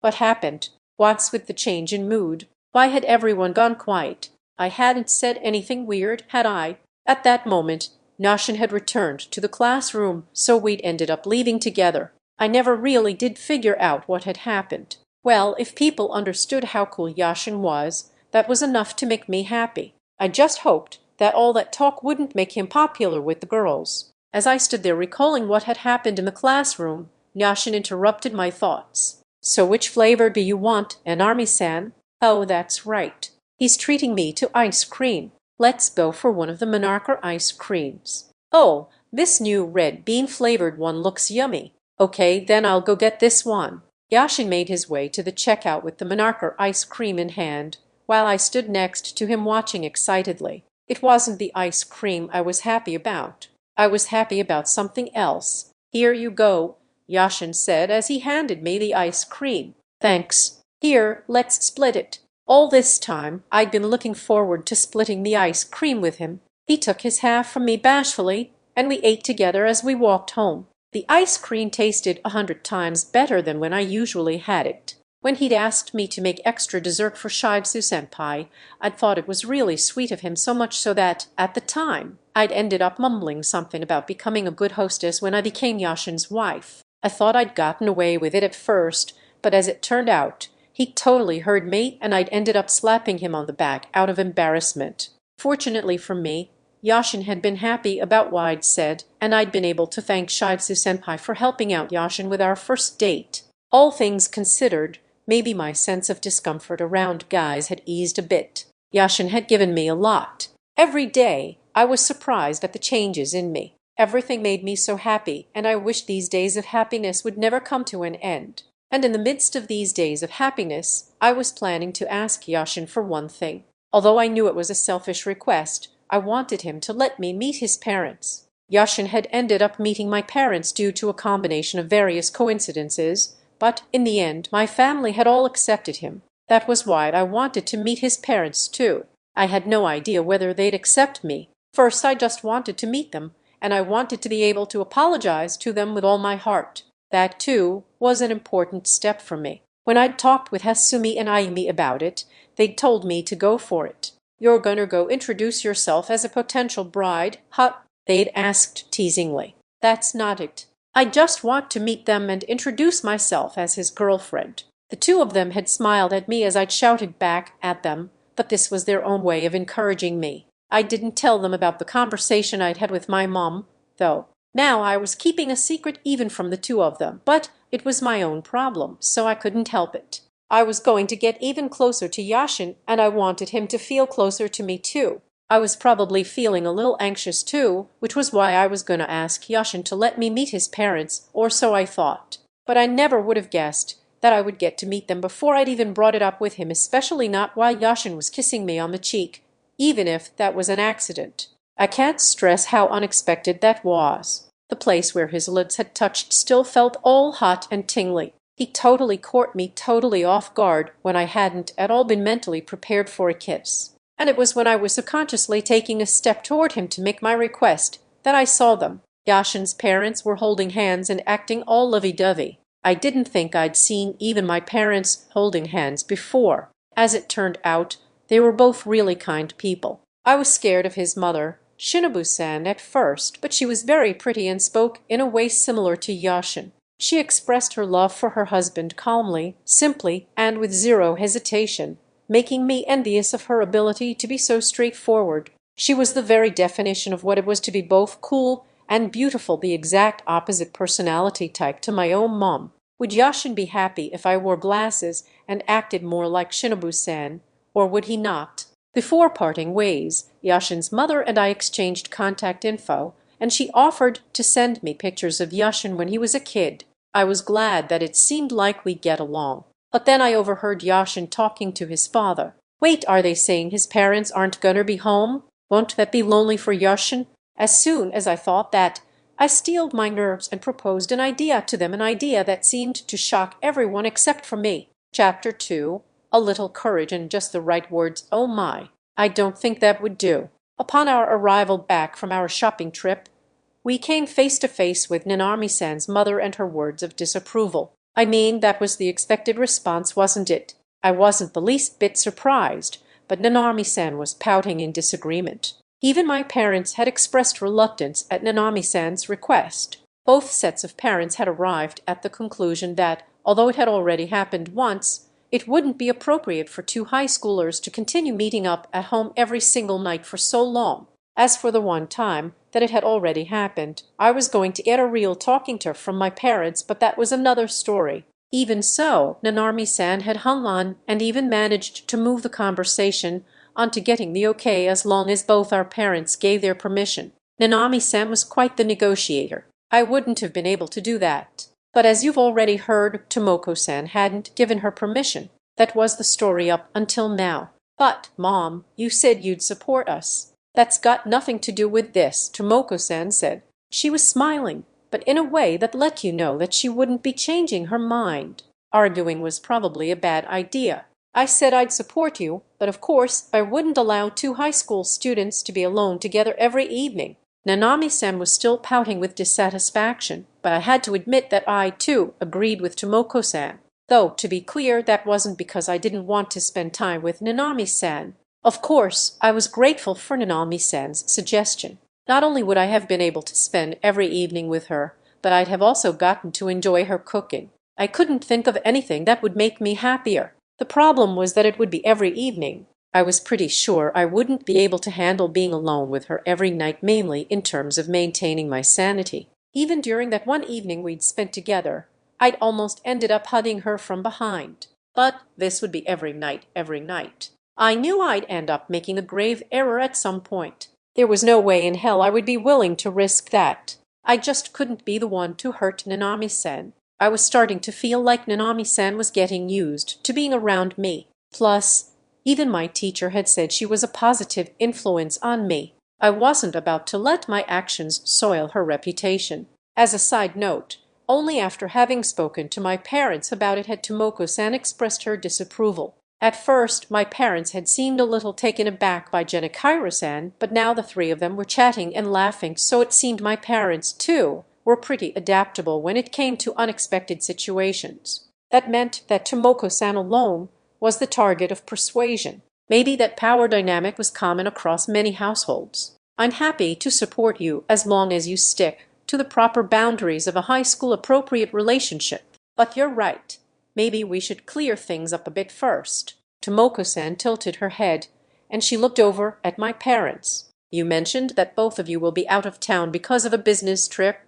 What happened? What's with the change in mood? Why had everyone gone quiet? I hadn't said anything weird, had I? At that moment, Yashin had returned to the classroom, so we'd ended up leaving together. I never really did figure out what had happened. Well, if people understood how cool Yashin was, that was enough to make me happy. I just hoped that all that talk wouldn't make him popular with the girls. As I stood there recalling what had happened in the classroom, Yashin interrupted my thoughts. So which flavor do you want, Nanami-san? Oh, that's right. He's treating me to ice cream. Let's go for one of the Monarch ice creams. Oh, this new red bean-flavored one looks yummy. Okay, then I'll go get this one. Yashin made his way to the checkout with the Monarch ice cream in hand, while I stood next to him watching excitedly. It wasn't the ice cream I was happy about. I was happy about something else. Here you go, Yashin said as he handed me the ice cream. Thanks. Here, let's split it. All this time, I'd been looking forward to splitting the ice cream with him. He took his half from me bashfully, and we ate together as we walked home. The ice cream tasted 100 times better than when I usually had it. When he'd asked me to make extra dessert for Shiatsu-senpai, I'd thought it was really sweet of him, so much so that, at the time, I'd ended up mumbling something about becoming a good hostess when I became Yashin's wife. I thought I'd gotten away with it at first, but as it turned out, he totally heard me and I'd ended up slapping him on the back out of embarrassment. Fortunately for me, Yashin had been happy about what I'd said, and I'd been able to thank Shiatsu-senpai for helping out Yashin with our first date. All things considered, maybe my sense of discomfort around guys had eased a bit. Yashin had given me a lot. Every day, I was surprised at the changes in me. Everything made me so happy, and I wished these days of happiness would never come to an end. And in the midst of these days of happiness, I was planning to ask Yashin for one thing. Although I knew it was a selfish request, I wanted him to let me meet his parents. Yashin had ended up meeting my parents due to a combination of various coincidences, but in the end my family had all accepted him. That was why I wanted to meet his parents too. I had no idea whether they'd accept me. First, I just wanted to meet them, and I wanted to be able to apologize to them with all my heart. That, too, was an important step for me. When I'd talked with Hasumi and Ayumi about it, they'd told me to go for it. You're gonna go introduce yourself as a potential bride, huh? They'd asked teasingly. That's not it. I just want to meet them and introduce myself as his girlfriend. The two of them had smiled at me as I'd shouted back at them, but this was their own way of encouraging me. I didn't tell them about the conversation I'd had with my mom, though. Now I was keeping a secret even from the two of them, but it was my own problem, so I couldn't help it. I was going to get even closer to Yashin, and I wanted him to feel closer to me too. I was probably feeling a little anxious too, which was why I was going to ask Yashin to let me meet his parents, or so I thought. But I never would have guessed that I would get to meet them before I'd even brought it up with him, especially not while Yashin was kissing me on the cheek, even if that was an accident. I can't stress how unexpected that was. The place where his lips had touched still felt all hot and tingly. He totally caught me totally off guard when I hadn't at all been mentally prepared for a kiss. And it was when I was subconsciously taking a step toward him to make my request that I saw them. Yashin's parents were holding hands and acting all lovey-dovey. I didn't think I'd seen even my parents holding hands before. As it turned out, they were both really kind people. I was scared of his mother, Shinobu-san, at first, but she was very pretty and spoke in a way similar to Yashin. She expressed her love for her husband calmly, simply, and with zero hesitation, making me envious of her ability to be so straightforward. She was the very definition of what it was to be both cool and beautiful, the exact opposite personality type to my own mom. Would Yashin be happy if I wore glasses and acted more like Shinobu-san, or would he not? Before parting ways, Yashin's mother and I exchanged contact info, and she offered to send me pictures of Yashin when he was a kid. I was glad that it seemed like we'd get along. But then I overheard Yashin talking to his father. Wait, are they saying his parents aren't gonna be home? Won't that be lonely for Yashin? As soon as I thought that, I steeled my nerves and proposed an idea to them, an idea that seemed to shock everyone except for me. Chapter 2. A little courage and just the right words. Oh my, I don't think that would do. Upon our arrival back from our shopping trip, we came face to face with Nanami-san's mother and her words of disapproval. I mean, that was the expected response, wasn't it? I wasn't the least bit surprised, but Nanami-san was pouting in disagreement. Even my parents had expressed reluctance at Nanami-san's request. Both sets of parents had arrived at the conclusion that, although it had already happened once, it wouldn't be appropriate for two high schoolers to continue meeting up at home every single night for so long. As for the one time that it had already happened, I was going to get a real talking to from my parents, but that was another story. Even so, Nanami-san had hung on and even managed to move the conversation onto getting the okay as long as both our parents gave their permission. Nanami-san was quite the negotiator. I wouldn't have been able to do that. But as you've already heard, Tomoko-san hadn't given her permission. That was the story up until now. But, Mom, you said you'd support us. That's got nothing to do with this, Tomoko-san said. She was smiling, but in a way that let you know that she wouldn't be changing her mind. Arguing was probably a bad idea. I said I'd support you, but of course I wouldn't allow two high school students to be alone together every evening. Nanami-san was still pouting with dissatisfaction, but I had to admit that I, too, agreed with Tomoko-san. Though, to be clear, that wasn't because I didn't want to spend time with Nanami-san. Of course, I was grateful for Nanami-san's suggestion. Not only would I have been able to spend every evening with her, but I'd have also gotten to enjoy her cooking. I couldn't think of anything that would make me happier. The problem was that it would be every evening. I was pretty sure I wouldn't be able to handle being alone with her every night, mainly in terms of maintaining my sanity. Even during that one evening we'd spent together, I'd almost ended up hugging her from behind. But this would be every night, every night. I knew I'd end up making a grave error at some point. There was no way in hell I would be willing to risk that. I just couldn't be the one to hurt Nanami-san. I was starting to feel like Nanami-san was getting used to being around me. Plus, even my teacher had said she was a positive influence on me. I wasn't about to let my actions soil her reputation. As a side note, only after having spoken to my parents about it had Tomoko-san expressed her disapproval. At first, my parents had seemed a little taken aback by Genakaira-san, but now the three of them were chatting and laughing, so it seemed my parents, too, were pretty adaptable when it came to unexpected situations. That meant that Tomoko-san alone was the target of persuasion. Maybe that power dynamic was common across many households. I'm happy to support you as long as you stick to the proper boundaries of a high school appropriate relationship. But you're right. Maybe we should clear things up a bit first. Tomoko-san tilted her head, and she looked over at my parents. You mentioned that both of you will be out of town because of a business trip.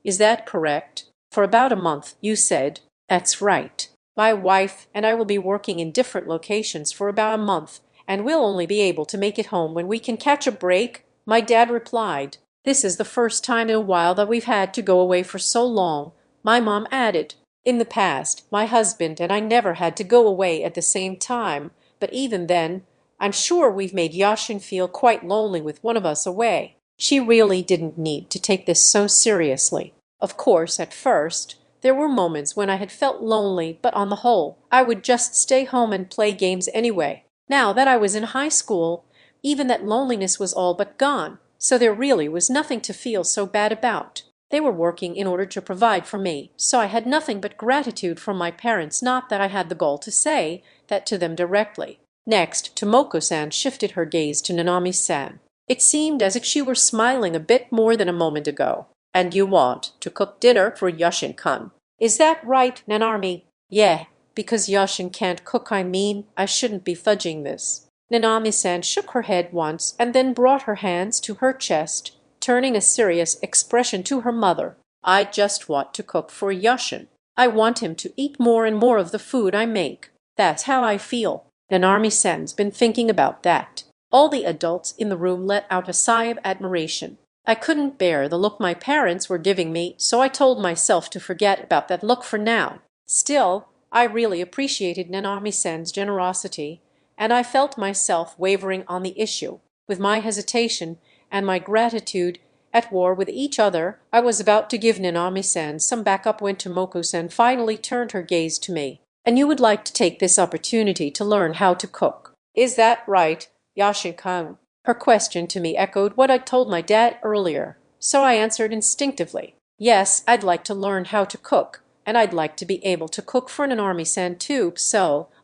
Is that correct? For about a month, you said. That's right. My wife and I will be working in different locations for about a month, and we'll only be able to make it home when we can catch a break, my dad replied. This is the first time in a while that we've had to go away for so long, my mom added. In the past, my husband and I never had to go away at the same time, but even then, I'm sure we've made Yashin feel quite lonely with one of us away. She really didn't need to take this so seriously. Of course, at first, there were moments when I had felt lonely, but on the whole, I would just stay home and play games anyway. Now that I was in high school, even that loneliness was all but gone, so there really was nothing to feel so bad about. They were working in order to provide for me, so I had nothing but gratitude from my parents, not that I had the gall to say that to them directly. Next, Tomoko-san shifted her gaze to Nanami-san. It seemed as if she were smiling a bit more than a moment ago. And you want to cook dinner for Yashin-kun. Is that right, Nanami? Yeah, because Yashin can't cook, I shouldn't be fudging this. Nanami-san shook her head once and then brought her hands to her chest, turning a serious expression to her mother. I just want to cook for Yashin. I want him to eat more and more of the food I make. That's how I feel. Nanami-sen's been thinking about that." All the adults in the room let out a sigh of admiration. I couldn't bear the look my parents were giving me, so I told myself to forget about that look for now. Still, I really appreciated Nanami-sen's generosity, and I felt myself wavering on the issue. With my hesitation and my gratitude at war with each other, I was about to give Nanami-sen some backup when Tomoko-sen finally turned her gaze to me. "And you would like to take this opportunity to learn how to cook. Is that right, Yashin-kun?" Her question to me echoed what I told my dad earlier, so I answered instinctively. "Yes, I'd like to learn how to cook, and I'd like to be able to cook for Nanami-sen too."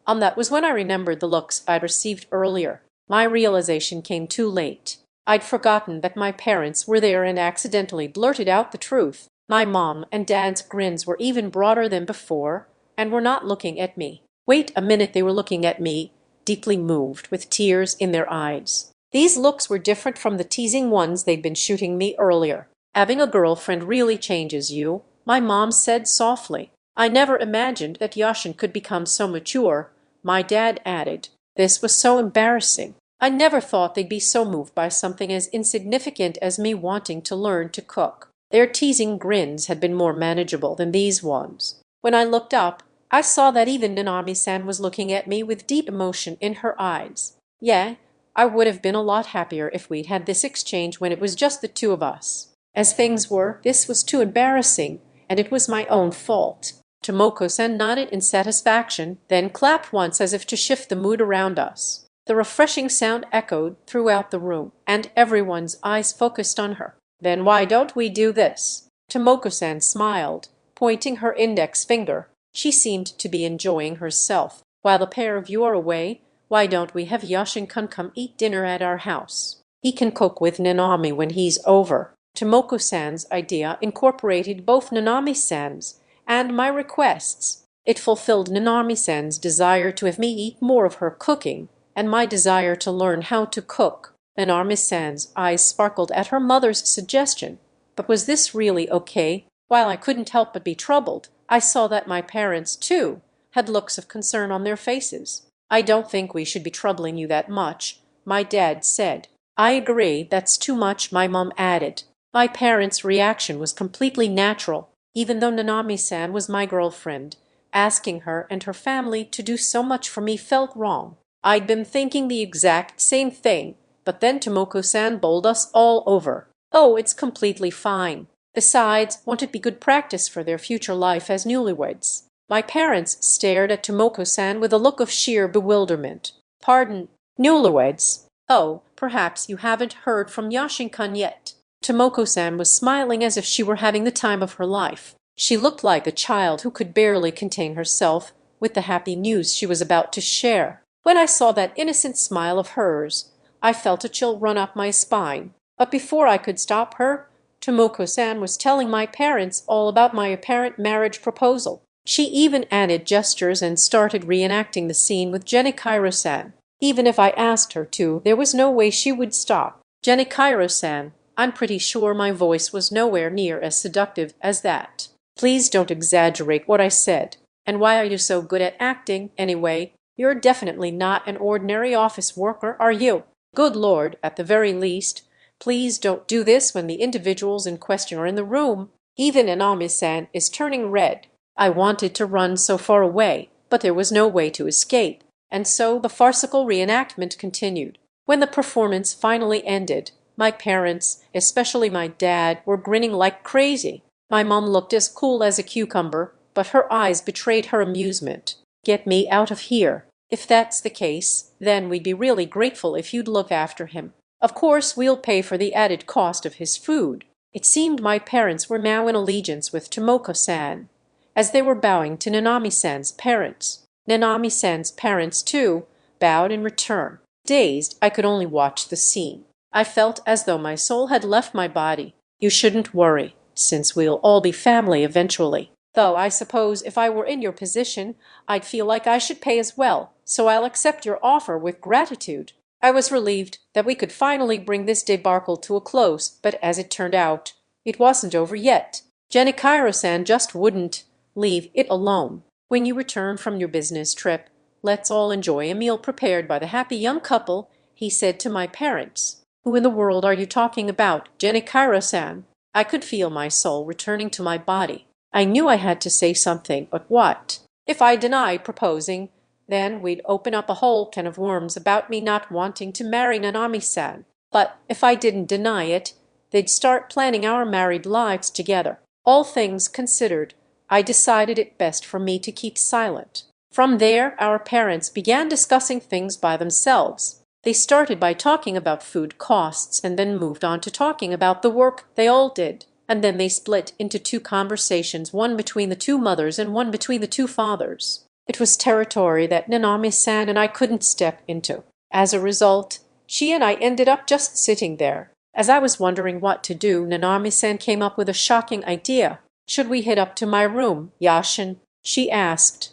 That was when I remembered the looks I'd received earlier. My realization came too late. I'd forgotten that my parents were there and accidentally blurted out the truth. My mom and dad's grins were even broader than before, and were not looking at me. Wait a minute, they were looking at me, deeply moved, with tears in their eyes. These looks were different from the teasing ones they'd been shooting me earlier. "Having a girlfriend really changes you," my mom said softly. "I never imagined that Yashin could become so mature," my dad added. This was so embarrassing. I never thought they'd be so moved by something as insignificant as me wanting to learn to cook. Their teasing grins had been more manageable than these ones. When I looked up, I saw that even Nanami-san was looking at me with deep emotion in her eyes. Yeah, I would have been a lot happier if we'd had this exchange when it was just the two of us. As things were, this was too embarrassing, and it was my own fault. Tomoko-san nodded in satisfaction, then clapped once as if to shift the mood around us. The refreshing sound echoed throughout the room, and everyone's eyes focused on her. "Then why don't we do this?" Tomoko-san smiled, pointing her index finger. She seemed to be enjoying herself. "While the pair of you are away, why don't we have Yashin-kun come eat dinner at our house? He can cook with Nanami when he's over." Tomoko-san's idea incorporated both Nanami-san's and my requests. It fulfilled Nanami-san's desire to have me eat more of her cooking, and my desire to learn how to cook. Nanami-san's eyes sparkled at her mother's suggestion. But was this really okay? While I couldn't help but be troubled, I saw that my parents, too, had looks of concern on their faces. "I don't think we should be troubling you that much," my dad said. "I agree, that's too much," my mom added. My parents' reaction was completely natural, even though Nanami-san was my girlfriend. Asking her and her family to do so much for me felt wrong. I'd been thinking the exact same thing, but then Tomoko-san bowled us all over. "Oh, it's completely fine. Besides, won't it be good practice for their future life as newlyweds?" My parents stared at Tomoko-san with a look of sheer bewilderment. "Pardon, newlyweds? Oh, perhaps you haven't heard from Yashin-kun yet." Tomoko-san was smiling as if she were having the time of her life. She looked like a child who could barely contain herself with the happy news she was about to share. When I saw that innocent smile of hers, I felt a chill run up my spine. But before I could stop her, Tomoko-san was telling my parents all about my apparent marriage proposal. She even added gestures and started reenacting the scene with Genichiro-san. Even if I asked her to, there was no way she would stop. "Genichiro-san, I'm pretty sure my voice was nowhere near as seductive as that. Please don't exaggerate what I said. And why are you so good at acting, anyway? You're definitely not an ordinary office worker, are you? Good Lord, at the very least, please don't do this when the individuals in question are in the room." Even Nanami-san is turning red. I wanted to run so far away, but there was no way to escape, and so the farcical reenactment continued. When the performance finally ended, my parents, especially my dad, were grinning like crazy. My mom looked as cool as a cucumber, but her eyes betrayed her amusement. "Get me out of here. If that's the case, then we'd be really grateful if you'd look after him. Of course, we'll pay for the added cost of his food." It seemed my parents were now in allegiance with Tomoko-san, as they were bowing to Nanami-san's parents. Nanami-san's parents, too, bowed in return. Dazed, I could only watch the scene. I felt as though my soul had left my body. "You shouldn't worry, since we'll all be family eventually. Though I suppose if I were in your position, I'd feel like I should pay as well, so I'll accept your offer with gratitude." I was relieved that we could finally bring this debacle to a close, but as it turned out, it wasn't over yet. Genichiro-san just wouldn't leave it alone. When you return from your business trip, let's all enjoy a meal prepared by the happy young couple," he said to my parents. "Who in the world are you talking about, Genichiro-san?" I could feel my soul returning to my body. I knew I had to say something, but what? If I denied proposing, then we'd open up a whole can of worms about me not wanting to marry Nanami-san. But if I didn't deny it, they'd start planning our married lives together. All things considered, I decided it best for me to keep silent. From there, our parents began discussing things by themselves. They started by talking about food costs and then moved on to talking about the work they all did. And then they split into two conversations, one between the two mothers and one between the two fathers. It was territory that Nanami-san and I couldn't step into. As a result, she and I ended up just sitting there. As I was wondering what to do, Nanami-san came up with a shocking idea. "Should we head up to my room, Yashin?" she asked.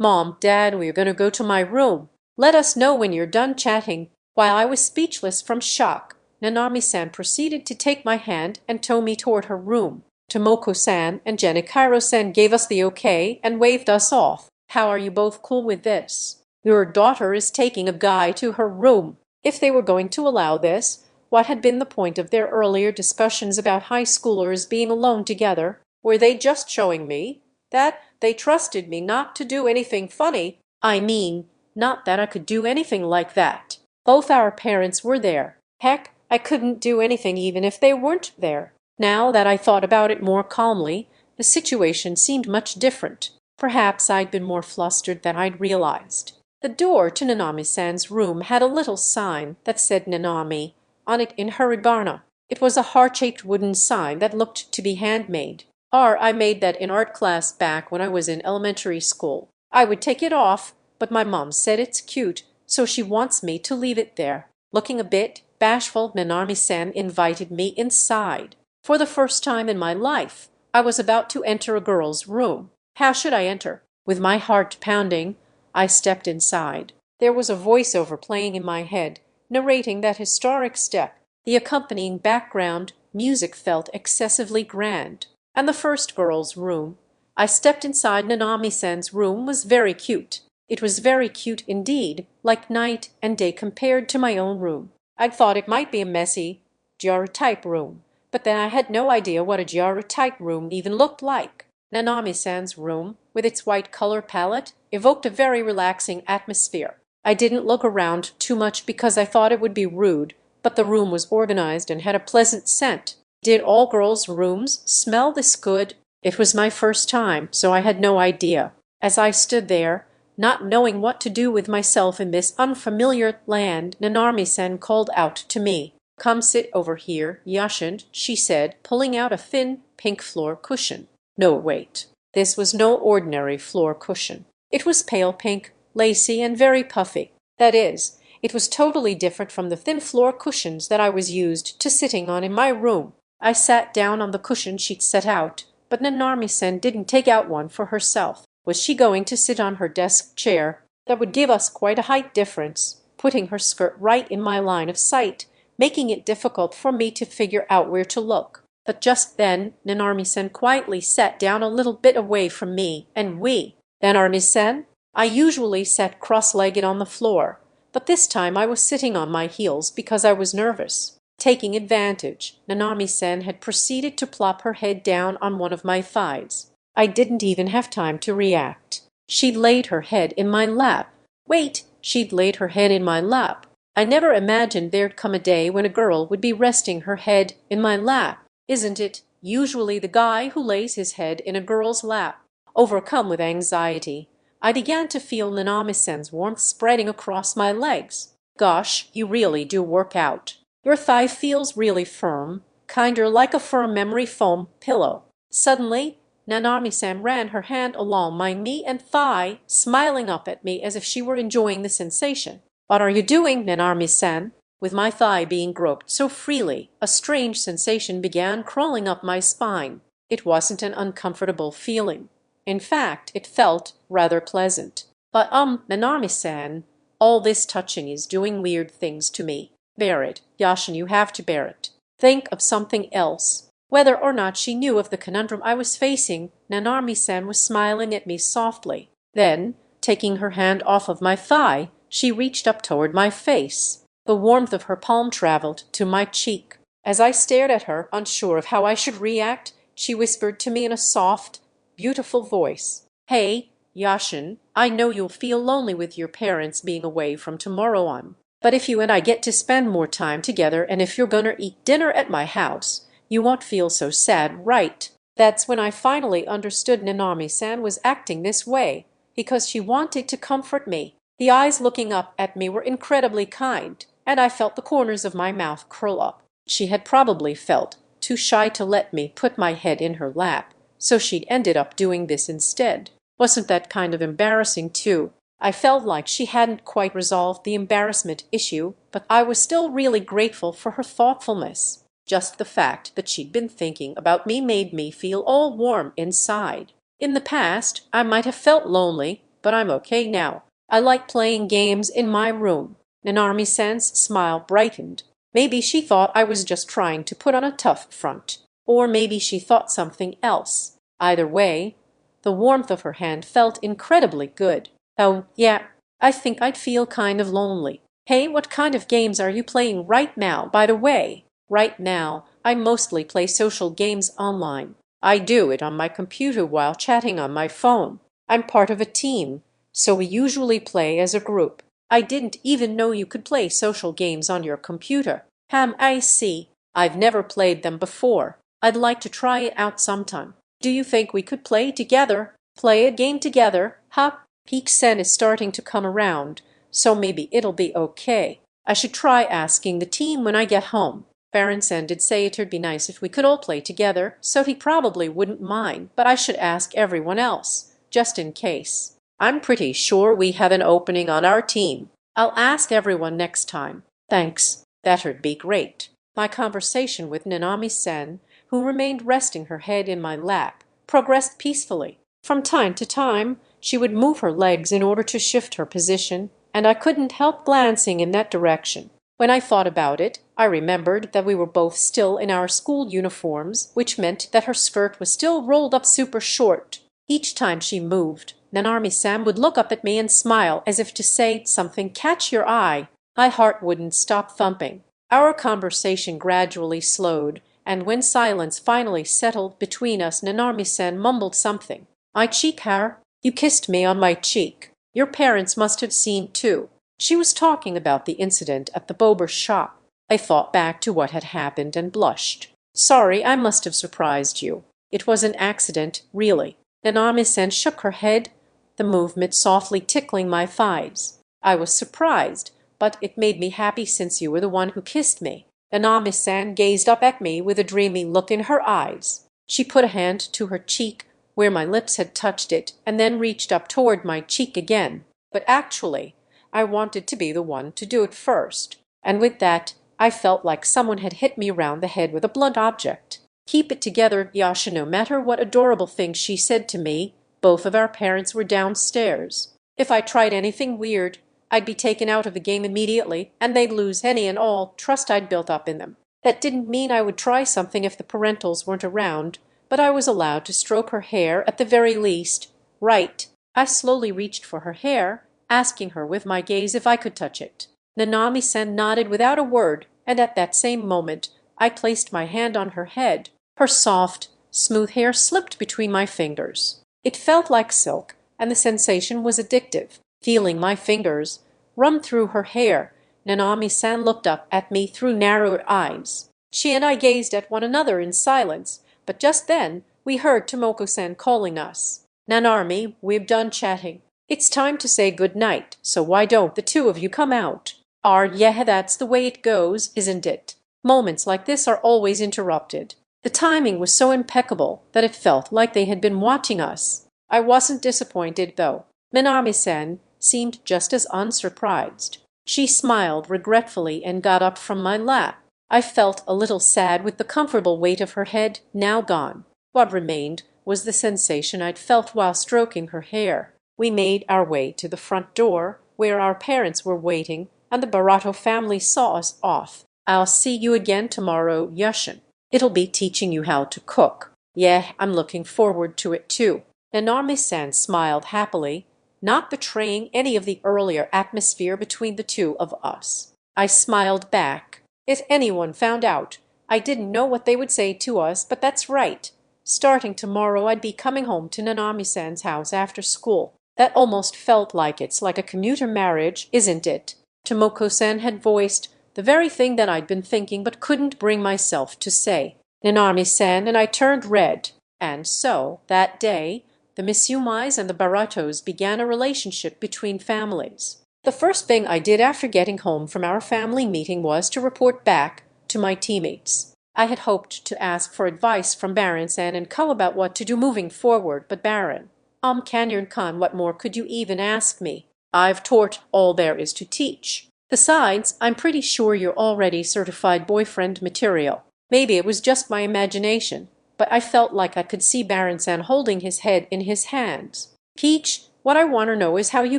Mom, Dad, we are going to go to my room. Let us know when you're done chatting." While I was speechless from shock, Nanami-san proceeded to take my hand and tow me toward her room. Tomoko-san and Genichiro-san gave us the okay and waved us off. "How are you both cool with this? Your daughter is taking a guy to her room." If they were going to allow this, what had been the point of their earlier discussions about high schoolers being alone together? Were they just showing me that they trusted me not to do anything funny? I mean, not that I could do anything like that. Both our parents were there. Heck, I couldn't do anything even if they weren't there. Now that I thought about it more calmly, the situation seemed much different. Perhaps I'd been more flustered than I'd realized. The door to Nanami-san's room had a little sign that said Nanami on it in hiragana. It was a heart-shaped wooden sign that looked to be handmade. I made that in art class back when I was in elementary school. I would take it off, but my mom said it's cute, so she wants me to leave it there. Looking a bit bashful, Nanami-san invited me inside. For the first time in my life, I was about to enter a girl's room. How should I enter? With my heart pounding, I stepped inside. There was a voiceover playing in my head, narrating that historic step. The accompanying background music felt excessively grand. And the first girl's room. I stepped inside Nanami-san's room was very cute. It was very cute indeed, like night and day compared to my own room. I'd thought it might be a messy, Gyaru-type room, but then I had no idea what a Gyaru-type room even looked like. Nanami-san's room, with its white color palette, evoked a very relaxing atmosphere. I didn't look around too much because I thought it would be rude, but the room was organized and had a pleasant scent. Did all girls' rooms smell this good? It was my first time, so I had no idea. As I stood there, not knowing what to do with myself in this unfamiliar land, Nanami-san called out to me. "Come sit over here, Yashin," she said, pulling out a thin pink floor cushion. No, wait. This was no ordinary floor cushion. It was pale pink, lacy, and very puffy. That is, it was totally different from the thin floor cushions that I was used to sitting on in my room. I sat down on the cushion she'd set out, but Nanami-san didn't take out one for herself. Was she going to sit on her desk chair? That would give us quite a height difference, putting her skirt right in my line of sight, making it difficult for me to figure out where to look. But just then Nanami-san quietly sat down a little bit away from me, and Nanami-san? I usually sat cross-legged on the floor, but this time I was sitting on my heels because I was nervous. Taking advantage, Nanami-san had proceeded to plop her head down on one of my thighs. I didn't even have time to react. She'd laid her head in my lap. Wait, she'd laid her head in my lap. I never imagined there'd come a day when a girl would be resting her head in my lap. Isn't it usually the guy who lays his head in a girl's lap? Overcome with anxiety, I began to feel Nanami-san's warmth spreading across my legs. Gosh, you really do work out. Your thigh feels really firm, kinder like a firm memory foam pillow. Suddenly, Nanami-san ran her hand along my knee and thigh, smiling up at me as if she were enjoying the sensation. "What are you doing, Nanami-san?" With my thigh being groped so freely, a strange sensation began crawling up my spine. It wasn't an uncomfortable feeling. In fact, it felt rather pleasant. But Nanami-san, all this touching is doing weird things to me. Bear it, Yashin, you have to bear it. Think of something else. Whether or not she knew of the conundrum I was facing, Nanami-san was smiling at me softly. Then, taking her hand off of my thigh, she reached up toward my face. The warmth of her palm traveled to my cheek. As I stared at her, unsure of how I should react, she whispered to me in a soft, beautiful voice, "Hey, Yashin, I know you'll feel lonely with your parents being away from tomorrow on. But if you and I get to spend more time together and if you're gonna eat dinner at my house, you won't feel so sad, right?" That's when I finally understood Nanami-san was acting this way because she wanted to comfort me. The eyes looking up at me were incredibly kind, and I felt the corners of my mouth curl up. She had probably felt too shy to let me put my head in her lap, so she'd ended up doing this instead. Wasn't that kind of embarrassing too? I felt like she hadn't quite resolved the embarrassment issue, but I was still really grateful for her thoughtfulness. Just the fact that she'd been thinking about me made me feel all warm inside. In the past, I might have felt lonely, but I'm okay now. I like playing games in my room. Nanami-san's smile brightened. Maybe she thought I was just trying to put on a tough front. Or maybe she thought something else. Either way, the warmth of her hand felt incredibly good. Oh, yeah, I think I'd feel kind of lonely. Hey, what kind of games are you playing right now, by the way? Right now, I mostly play social games online. I do it on my computer while chatting on my phone. I'm part of a team, so we usually play as a group. I didn't even know you could play social games on your computer. I see. I've never played them before. I'd like to try it out sometime. Do you think we could play together? Play a game together, huh? Peak-sen is starting to come around, so maybe it'll be okay. I should try asking the team when I get home. Baron-sen did say it'd be nice if we could all play together, so he probably wouldn't mind, but I should ask everyone else, just in case. I'm pretty sure we have an opening on our team. I'll ask everyone next time. Thanks. That'd be great. My conversation with Nanami-sen, who remained resting her head in my lap, progressed peacefully. From time to time, she would move her legs in order to shift her position, and I couldn't help glancing in that direction. When I thought about it, I remembered that we were both still in our school uniforms, which meant that her skirt was still rolled up super short. Each time she moved, Nanami-san would look up at me and smile as if to say something catch your eye. My heart wouldn't stop thumping. Our conversation gradually slowed, and when silence finally settled between us, Nanami-san mumbled something. "My cheek, Har. You kissed me on my cheek. Your parents must have seen too." She was talking about the incident at the Bober's shop. I thought back to what had happened and blushed. "Sorry, I must have surprised you. It was an accident, really." Nanami-san shook her head, the movement softly tickling my thighs. "I was surprised, but it made me happy since you were the one who kissed me." Nanami-san gazed up at me with a dreamy look in her eyes. She put a hand to her cheek where my lips had touched it and then reached up toward my cheek again. But actually, I wanted to be the one to do it first. And with that, I felt like someone had hit me round the head with a blunt object. Keep it together, Yasha. No matter what adorable things she said to me, both of our parents were downstairs. If I tried anything weird, I'd be taken out of the game immediately, and they'd lose any and all trust I'd built up in them. That didn't mean I would try something if the parentals weren't around, but I was allowed to stroke her hair at the very least. Right. I slowly reached for her hair, asking her with my gaze if I could touch it. Nanami-san nodded without a word, and at that same moment I placed my hand on her head. Her soft, smooth hair slipped between my fingers. It felt like silk, and the sensation was addictive. Feeling my fingers run through her hair, Nanami-san looked up at me through narrowed eyes. She and I gazed at one another in silence, but just then we heard Tomoko-san calling us. "Nanami, we've done chatting. It's time to say good night, so why don't the two of you come out?" Yeah, that's the way it goes, isn't it? Moments like this are always interrupted. The timing was so impeccable that it felt like they had been watching us. I wasn't disappointed, though. Nanami-san seemed just as unsurprised. She smiled regretfully and got up from my lap. I felt a little sad with the comfortable weight of her head now gone. What remained was the sensation I'd felt while stroking her hair. We made our way to the front door, where our parents were waiting, and the Barato family saw us off. "I'll see you again tomorrow, Yashin." It'll be teaching you how to cook. Yeah, I'm looking forward to it too." Nanami-san smiled happily, not betraying any of the earlier atmosphere between the two of us. I smiled back. If anyone found out, I didn't know what they would say to us, but that's right. Starting tomorrow, I'd be coming home to Nanami-san's house after school. That almost felt like it's like a commuter marriage, isn't it? Tomoko-san had voiced the very thing that I'd been thinking but couldn't bring myself to say. Nanami-san and I turned red. And so, that day, the Mitsumais and the Baratos began a relationship between families. The first thing I did after getting home from our family meeting was to report back to my teammates. I had hoped to ask for advice from Baron-san and Co. about what to do moving forward, but Baron, Kanyon-kan, what more could you even ask me? I've taught all there is to teach. Besides, I'm pretty sure you're already certified boyfriend material. Maybe it was just my imagination, but I felt like I could see Baron-san holding his head in his hands. Peach, what I want to know is how you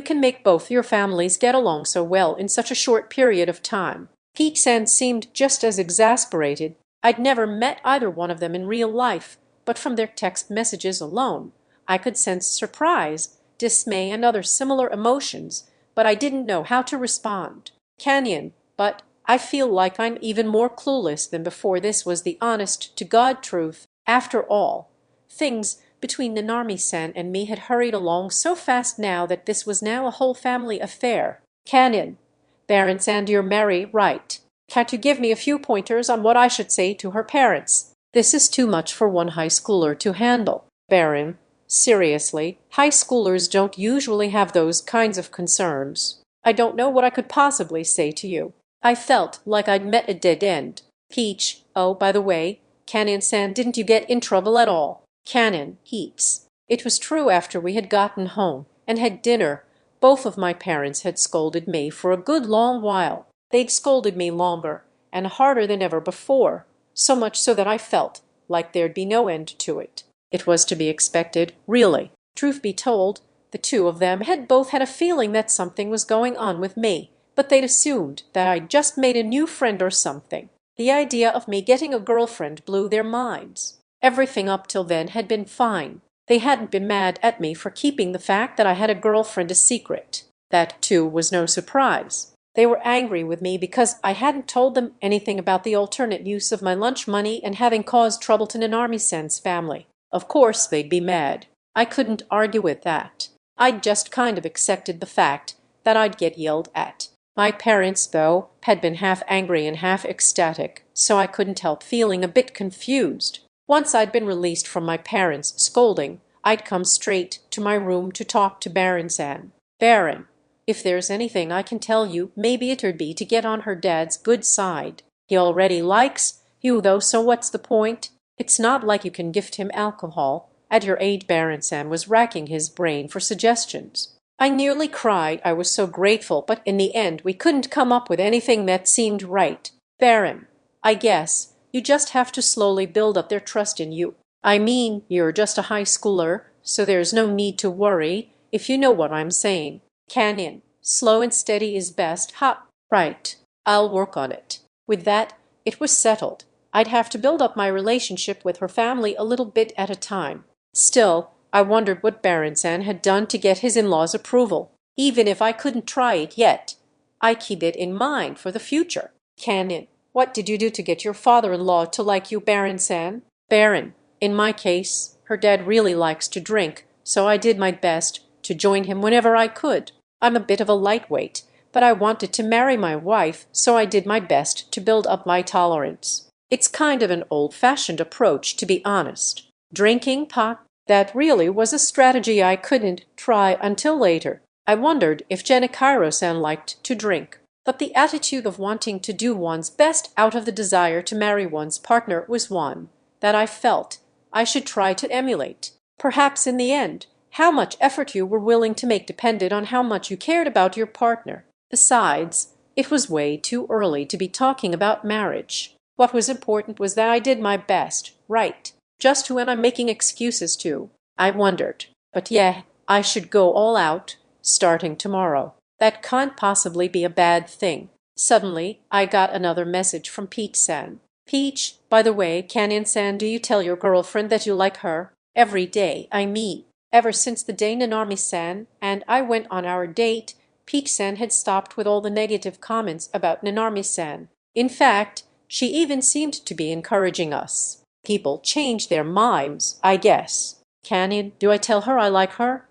can make both your families get along so well in such a short period of time. Peach-san seemed just as exasperated. I'd never met either one of them in real life, but from their text messages alone, I could sense surprise, dismay, and other similar emotions, but I didn't know how to respond. Kanyon, but I feel like I'm even more clueless than before. This was the honest-to-God truth. After all, things between Nanami-san and me had hurried along so fast now that this was now a whole family affair. Kanyon, Baron-san, you're merry, right? Can't you give me a few pointers on what I should say to her parents? This is too much for one high schooler to handle. Baron, seriously, high schoolers don't usually have those kinds of concerns. I don't know what I could possibly say to you. I felt like I'd met a dead end. Peach, oh, by the way, Kanyon-san, didn't you get in trouble at all? Kanyon, heaps. It was true after we had gotten home and had dinner. Both of my parents had scolded me for a good long while. They'd scolded me longer and harder than ever before, so much so that I felt like there'd be no end to it. It was to be expected, really. Truth be told, the two of them had both had a feeling that something was going on with me, but they'd assumed that I'd just made a new friend or something. The idea of me getting a girlfriend blew their minds. Everything up till then had been fine. They hadn't been mad at me for keeping the fact that I had a girlfriend a secret. That, too, was no surprise. They were angry with me because I hadn't told them anything about the alternate use of my lunch money and having caused trouble to Nanami-san's family. Of course they'd be mad. I couldn't argue with that. I'd just kind of accepted the fact that I'd get yelled at. My parents, though, had been half angry and half ecstatic, so I couldn't help feeling a bit confused. Once I'd been released from my parents' scolding, I'd come straight to my room to talk to Baron-san. Baron, if there's anything I can tell you, maybe it'd be to get on her dad's good side. He already likes you, though, so what's the point? It's not like you can gift him alcohol. At your age, Baron-san was racking his brain for suggestions. I nearly cried, I was so grateful, but in the end we couldn't come up with anything that seemed right. Baron, I guess you just have to slowly build up their trust in you. I mean, you're just a high schooler, so there's no need to worry, if you know what I'm saying. Kanyon, slow and steady is best. Ha, right. I'll work on it. With that, it was settled. I'd have to build up my relationship with her family a little bit at a time. Still, I wondered what Baron-san had done to get his in-laws' approval. Even if I couldn't try it yet, I keep it in mind for the future. Kanyon, what did you do to get your father-in-law to like you, Baron-san? Baron, in my case, her dad really likes to drink, so I did my best to join him whenever I could. I'm a bit of a lightweight, but I wanted to marry my wife, so I did my best to build up my tolerance. It's kind of an old-fashioned approach, to be honest. Drinking pot, that really was a strategy I couldn't try until later. I wondered if Genichiro-san liked to drink. But the attitude of wanting to do one's best out of the desire to marry one's partner was one that I felt I should try to emulate. Perhaps in the end, how much effort you were willing to make depended on how much you cared about your partner. Besides, it was way too early to be talking about marriage. What was important was that I did my best, right? Just who am I making excuses to? I wondered. But yeah, I should go all out, starting tomorrow. That can't possibly be a bad thing. Suddenly, I got another message from Pete-san. Peach, by the way, Canyon-san, do you tell your girlfriend that you like her? Every day, I mean. Ever since the day Nanami-san and I went on our date, Peach-san had stopped with all the negative comments about Nanami-san. In fact, she even seemed to be encouraging us. People change their minds, I guess. Canyon, do I tell her I like her?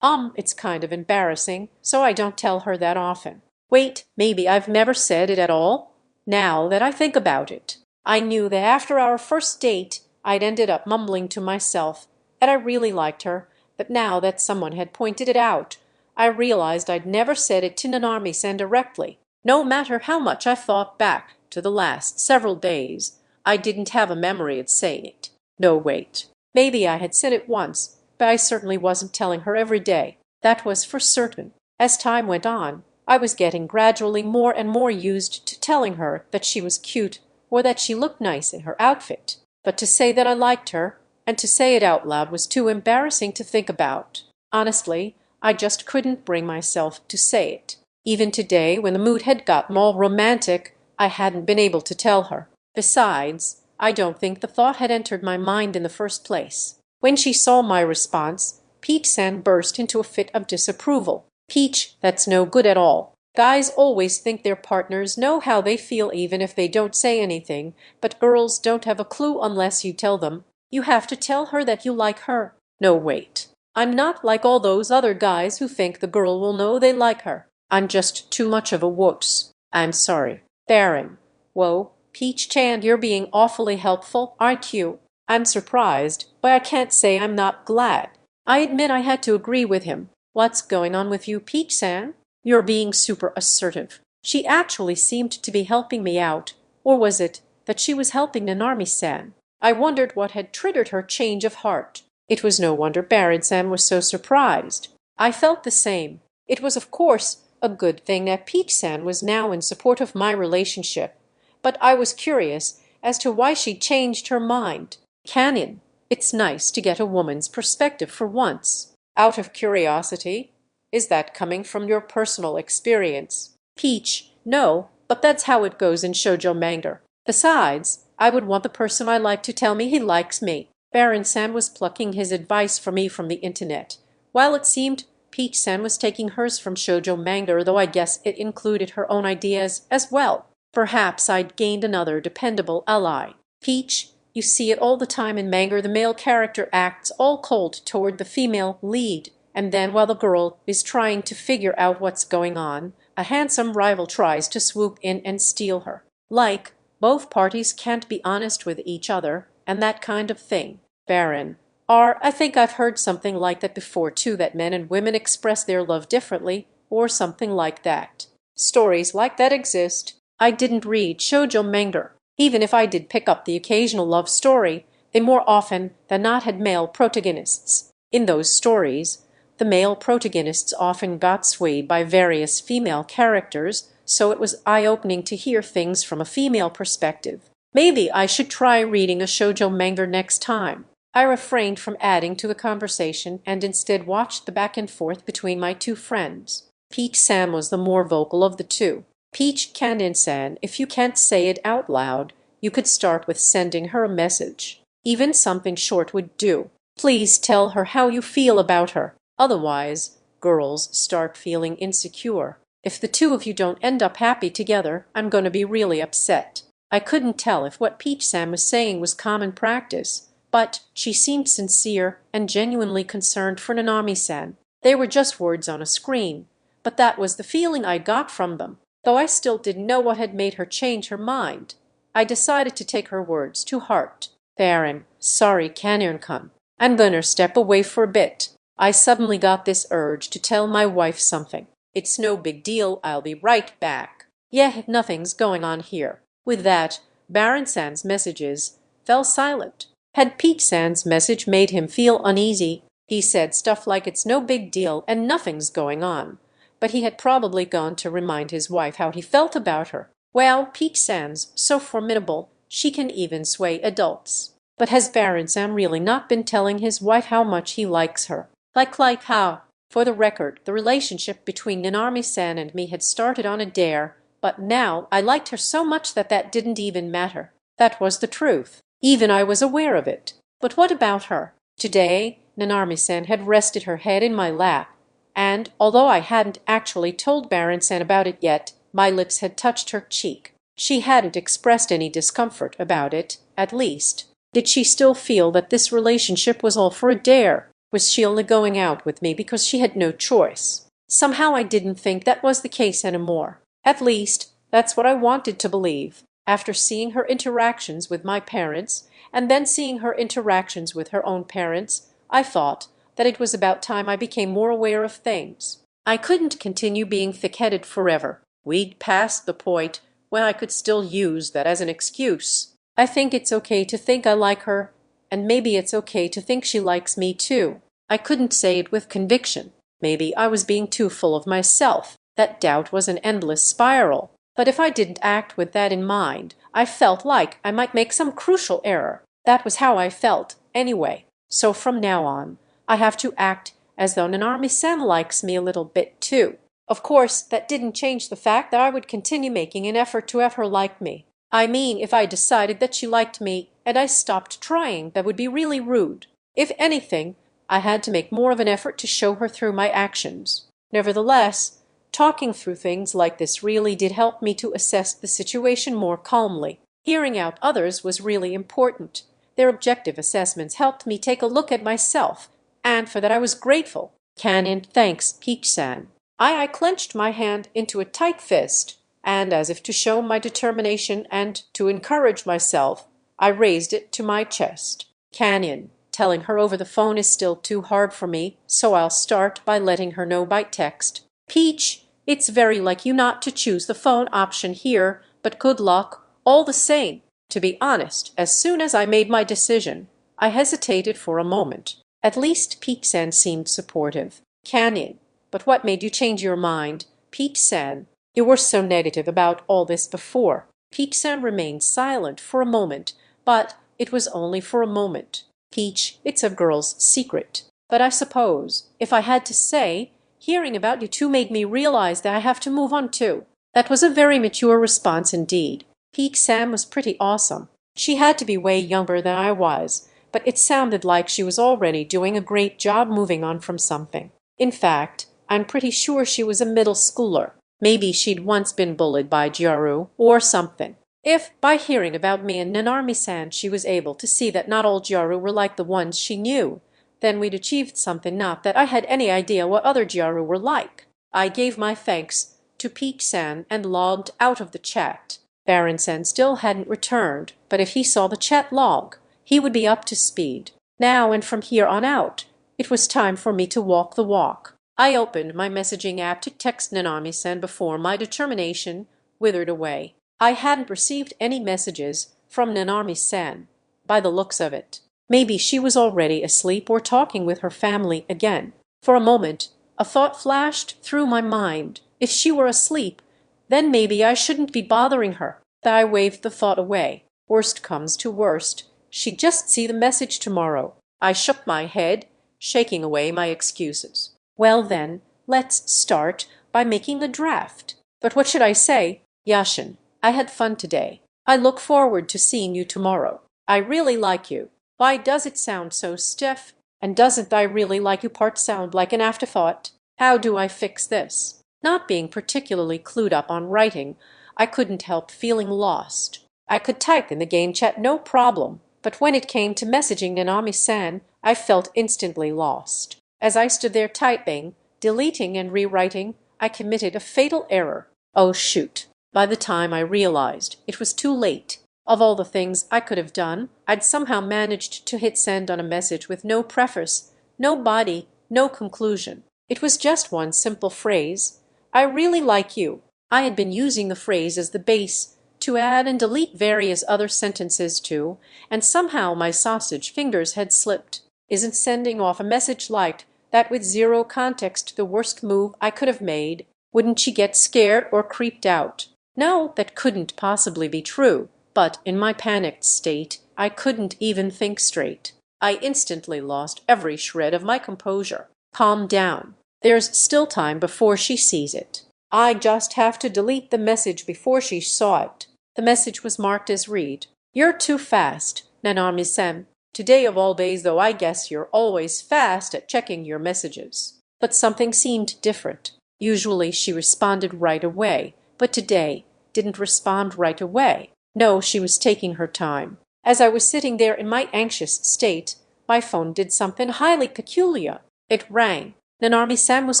It's kind of embarrassing, so I don't tell her that often. Wait, maybe I've never said it at all? Now that I think about it. I knew that after our first date, I'd ended up mumbling to myself that I really liked her, but now that someone had pointed it out, I realized I'd never said it to Nanami-san directly. No matter how much I thought back to the last several days, I didn't have a memory of saying it. No, wait. Maybe I had said it once, but I certainly wasn't telling her every day. That was for certain. As time went on, I was getting gradually more and more used to telling her that she was cute or that she looked nice in her outfit. But to say that I liked her, and to say it out loud, was too embarrassing to think about. Honestly, I just couldn't bring myself to say it. Even today, when the mood had gotten all romantic, I hadn't been able to tell her. Besides, I don't think the thought had entered my mind in the first place. When she saw my response, Peach-san burst into a fit of disapproval. Peach, that's no good at all. Guys always think their partners know how they feel even if they don't say anything, but girls don't have a clue unless you tell them. You have to tell her that you like her. No, wait. I'm not like all those other guys who think the girl will know they like her. I'm just too much of a wuss. I'm sorry. Baron. Whoa, Peach-chan, you're being awfully helpful, aren't you? I'm surprised, but I can't say I'm not glad. I admit I had to agree with him. What's going on with you, Peach-san? You're being super assertive. She actually seemed to be helping me out. Or was it that she was helping Nanami-san? I wondered what had triggered her change of heart. It was no wonder Baron-san was so surprised. I felt the same. It was, of course, a good thing that Peach-san was now in support of my relationship. But I was curious as to why she'd changed her mind. Canyon, it's nice to get a woman's perspective for once. Out of curiosity, is that coming from your personal experience? Peach, no, but that's how it goes in shoujo manga. Besides, I would want the person I like to tell me he likes me. Baron-san was plucking his advice for me from the internet, while it seemed Peach-san was taking hers from shoujo manga, though I guess it included her own ideas as well. Perhaps I'd gained another dependable ally. Peach, you see it all the time in manga. The male character acts all cold toward the female lead, and then while the girl is trying to figure out what's going on, a handsome rival tries to swoop in and steal her. Like, both parties can't be honest with each other, and that kind of thing. Baron. I think I've heard something like that before too, that men and women express their love differently, or something like that. Stories like that exist. I didn't read shoujo manga. Even if I did pick up the occasional love story, they more often than not had male protagonists. In those stories, the male protagonists often got swayed by various female characters, so it was eye-opening to hear things from a female perspective. Maybe I should try reading a shoujo manga next time. I refrained from adding to the conversation and instead watched the back and forth between my two friends. Peach-san was the more vocal of the two. Peach, Canyon-san, if you can't say it out loud, you could start with sending her a message. Even something short would do. Please tell her how you feel about her. Otherwise, girls start feeling insecure. If the two of you don't end up happy together, I'm going to be really upset. I couldn't tell if what Peach-san was saying was common practice, but she seemed sincere and genuinely concerned for Nanami-san. They were just words on a screen, but that was the feeling I got from them. Though I still didn't know what had made her change her mind, I decided to take her words to heart. Baron, sorry, Canyon-kun. I'm gonna step away for a bit. I suddenly got this urge to tell my wife something. It's no big deal, I'll be right back. Yeah, nothing's going on here. With that, Baron-san's messages fell silent. Had Peach-san's message made him feel uneasy? He said stuff like it's no big deal and nothing's going on. But he had probably gone to remind his wife how he felt about her. Well, Peach-san's so formidable, she can even sway adults. But has Baron-san really not been telling his wife how much he likes her? Like how? For the record, the relationship between Nanami-san and me had started on a dare, but now I liked her so much that didn't even matter. That was the truth. Even I was aware of it. But what about her? Today, Nanami-san had rested her head in my lap, and although I hadn't actually told Baron-san about it yet, my lips had touched her cheek. She hadn't expressed any discomfort about it, at least. Did she still feel that this relationship was all for a dare? Was she only going out with me because she had no choice? Somehow I didn't think that was the case anymore. At least, that's what I wanted to believe. After seeing her interactions with my parents, and then seeing her interactions with her own parents, I thought that it was about time I became more aware of things. I couldn't continue being thick-headed forever. We'd passed the point when I could still use that as an excuse. I think it's okay to think I like her, and maybe it's okay to think she likes me too. I couldn't say it with conviction. Maybe I was being too full of myself. That doubt was an endless spiral. But if I didn't act with that in mind, I felt like I might make some crucial error. That was how I felt, anyway. So from now on, I have to act as though Nanami-san likes me a little bit too. Of course, that didn't change the fact that I would continue making an effort to have her like me. I mean, if I decided that she liked me and I stopped trying, that would be really rude. If anything, I had to make more of an effort to show her through my actions. Nevertheless, talking through things like this really did help me to assess the situation more calmly. Hearing out others was really important. Their objective assessments helped me take a look at myself, and for that I was grateful. Canyon, thanks, Peach-san. I clenched my hand into a tight fist, and as if to show my determination and to encourage myself, I raised it to my chest. Canyon, telling her over the phone is still too hard for me, so I'll start by letting her know by text. Peach, it's very like you not to choose the phone option here, but good luck, all the same. To be honest, as soon as I made my decision, I hesitated for a moment. At least Peach-san seemed supportive. Canyon, but what made you change your mind? Peach-san, you were so negative about all this before. Peach-san remained silent for a moment, but it was only for a moment. Peach, it's a girl's secret. But I suppose, if I had to say, hearing about you two made me realize that I have to move on too. That was a very mature response indeed. Peach-san was pretty awesome. She had to be way younger than I was, but it sounded like she was already doing a great job moving on from something. In fact, I'm pretty sure she was a middle schooler. Maybe she'd once been bullied by Gyaru or something. If, by hearing about me and Nanami-san, she was able to see that not all Gyaru were like the ones she knew, then we'd achieved something, not that I had any idea what other Gyaru were like. I gave my thanks to Peach-san and logged out of the chat. Baron-san still hadn't returned, but if he saw the chat log, he would be up to speed. Now and from here on out, it was time for me to walk the walk. I opened my messaging app to text Nanami-san before my determination withered away. I hadn't received any messages from Nanami-san, by the looks of it. Maybe she was already asleep or talking with her family again. For a moment, a thought flashed through my mind. If she were asleep, then maybe I shouldn't be bothering her. But I waved the thought away. Worst comes to worst, she'd just see the message tomorrow. I shook my head, shaking away my excuses. Well then, let's start by making a draft. But what should I say? Yashin, I had fun today. I look forward to seeing you tomorrow. I really like you. Why does it sound so stiff? And doesn't I really like you part sound like an afterthought? How do I fix this? Not being particularly clued up on writing, I couldn't help feeling lost. I could type in the game chat no problem, but when it came to messaging Nanami-san, I felt instantly lost. As I stood there typing, deleting and rewriting, I committed a fatal error. Oh shoot. By the time I realized, it was too late. Of all the things I could have done, I'd somehow managed to hit send on a message with no preface, no body, no conclusion. It was just one simple phrase. I really like you. I had been using the phrase as the base to add and delete various other sentences to, and somehow my sausage fingers had slipped. Isn't sending off a message like that with zero context the worst move I could have made? Wouldn't she get scared or creeped out? No, that couldn't possibly be true, but in my panicked state, I couldn't even think straight. I instantly lost every shred of my composure. Calm down. There's still time before she sees it. I just have to delete the message before she saw it. The message was marked as read. You're too fast, Nanami-sen. Today of all days, though I guess you're always fast at checking your messages. But something seemed different. Usually she responded right away, but today didn't respond right away. No, she was taking her time. As I was sitting there in my anxious state, my phone did something highly peculiar. It rang. Nanami-san was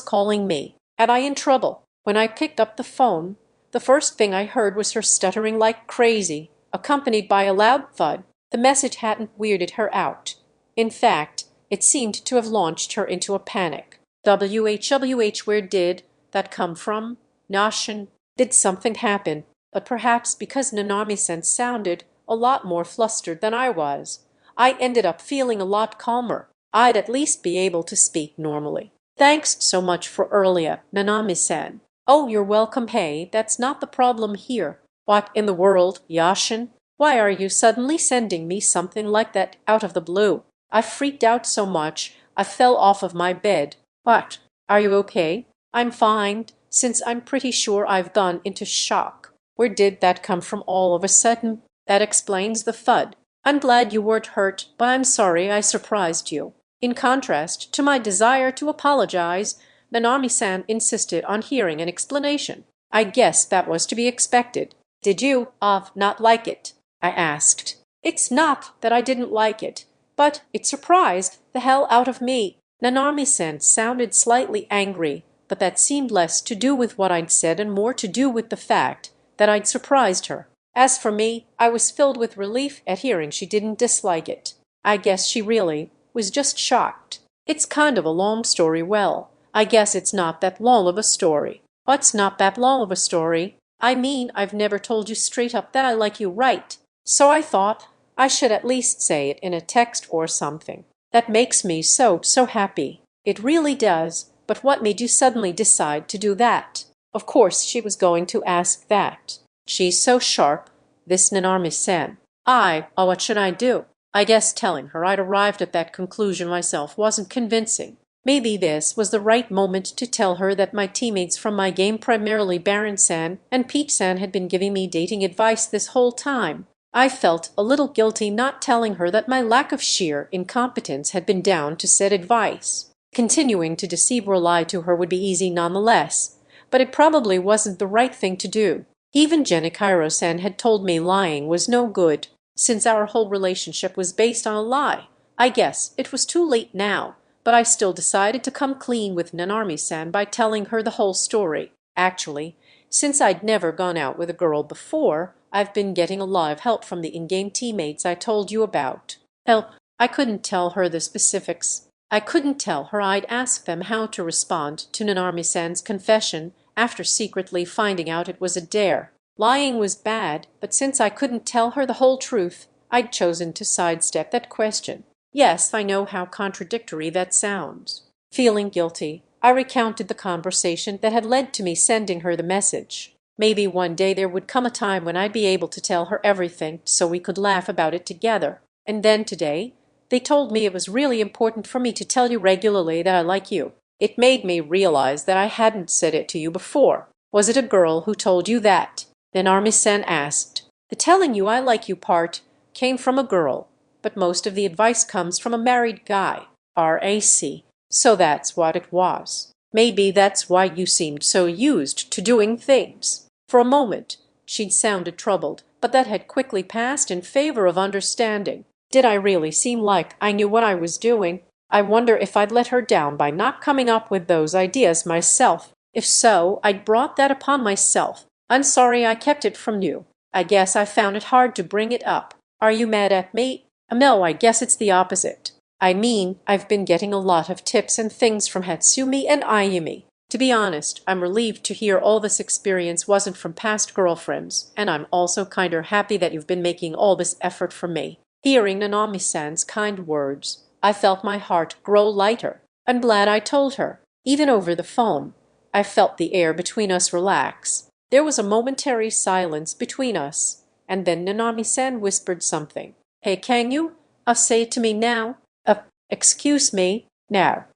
calling me. Am I in trouble? When I picked up the phone, the first thing I heard was her stuttering like crazy, accompanied by a loud thud. The message hadn't weirded her out. In fact, it seemed to have launched her into a panic. WHWH, where did that come from? Nashin, did something happen? But perhaps because Nanami-sen sounded a lot more flustered than I was, I ended up feeling a lot calmer. I'd at least be able to speak normally. Thanks so much for earlier, Nanami-san. Oh, you're welcome. Hey, that's not the problem here. What in the world, Yashin? Why are you suddenly sending me something like that out of the blue? I freaked out so much, I fell off of my bed. What? Are you okay? I'm fine, since I'm pretty sure I've gone into shock. Where did that come from all of a sudden? That explains the thud. I'm glad you weren't hurt, but I'm sorry I surprised you. In contrast to my desire to apologize, Nanami-san insisted on hearing an explanation. I guess that was to be expected. Did you, not like it? I asked. It's not that I didn't like it, but it surprised the hell out of me. Nanami-san sounded slightly angry, but that seemed less to do with what I'd said and more to do with the fact that I'd surprised her. As for me, I was filled with relief at hearing she didn't dislike it. I guess she really was just shocked. It's kind of a long story. Well, I guess it's not that long of a story. What's not that long of a story? I mean, I've never told you straight up that I like you, right? So I thought I should at least say it in a text or something. That makes me so happy. It really does. But what made you suddenly decide to do that? Of course she was going to ask that. She's so sharp, this Nanami-san. What should I do? I guess telling her I'd arrived at that conclusion myself wasn't convincing. Maybe this was the right moment to tell her that my teammates from my game, primarily Baron-san and Peach-san, had been giving me dating advice this whole time. I felt a little guilty not telling her that my lack of sheer incompetence had been down to said advice. Continuing to deceive or lie to her would be easy nonetheless, but it probably wasn't the right thing to do. Even Genichiro-san had told me lying was no good, since our whole relationship was based on a lie. I guess it was too late now, but I still decided to come clean with Nanami-san by telling her the whole story. Actually, since I'd never gone out with a girl before, I've been getting a lot of help from the in-game teammates I told you about. Help. I couldn't tell her the specifics. I couldn't tell her I'd ask them how to respond to Nanami-san's confession after secretly finding out it was a dare. Lying was bad, but since I couldn't tell her the whole truth, I'd chosen to sidestep that question. Yes, I know how contradictory that sounds. Feeling guilty, I recounted the conversation that had led to me sending her the message. Maybe one day there would come a time when I'd be able to tell her everything so we could laugh about it together. And then today, they told me it was really important for me to tell you regularly that I like you. It made me realize that I hadn't said it to you before. Was it a girl who told you that? Then Nanami-san asked. The telling you I like you part came from a girl, but most of the advice comes from a married guy. RAC. So that's what it was. Maybe that's why you seemed so used to doing things. For a moment, she'd sounded troubled, but that had quickly passed in favor of understanding. Did I really seem like I knew what I was doing? I wonder if I'd let her down by not coming up with those ideas myself. If so, I'd brought that upon myself. I'm sorry I kept it from you. I guess I found it hard to bring it up. Are you mad at me? No, I guess it's the opposite. I mean, I've been getting a lot of tips and things from Hatsumi and Ayumi. To be honest, I'm relieved to hear all this experience wasn't from past girlfriends, and I'm also kinder happy that you've been making all this effort for me. Hearing Nanami-san's kind words, I felt my heart grow lighter. I'm glad I told her. Even over the phone, I felt the air between us relax. There was a momentary silence between us, and then Nanami-san whispered something. Hey, can you? Say it to me now. Excuse me. Now.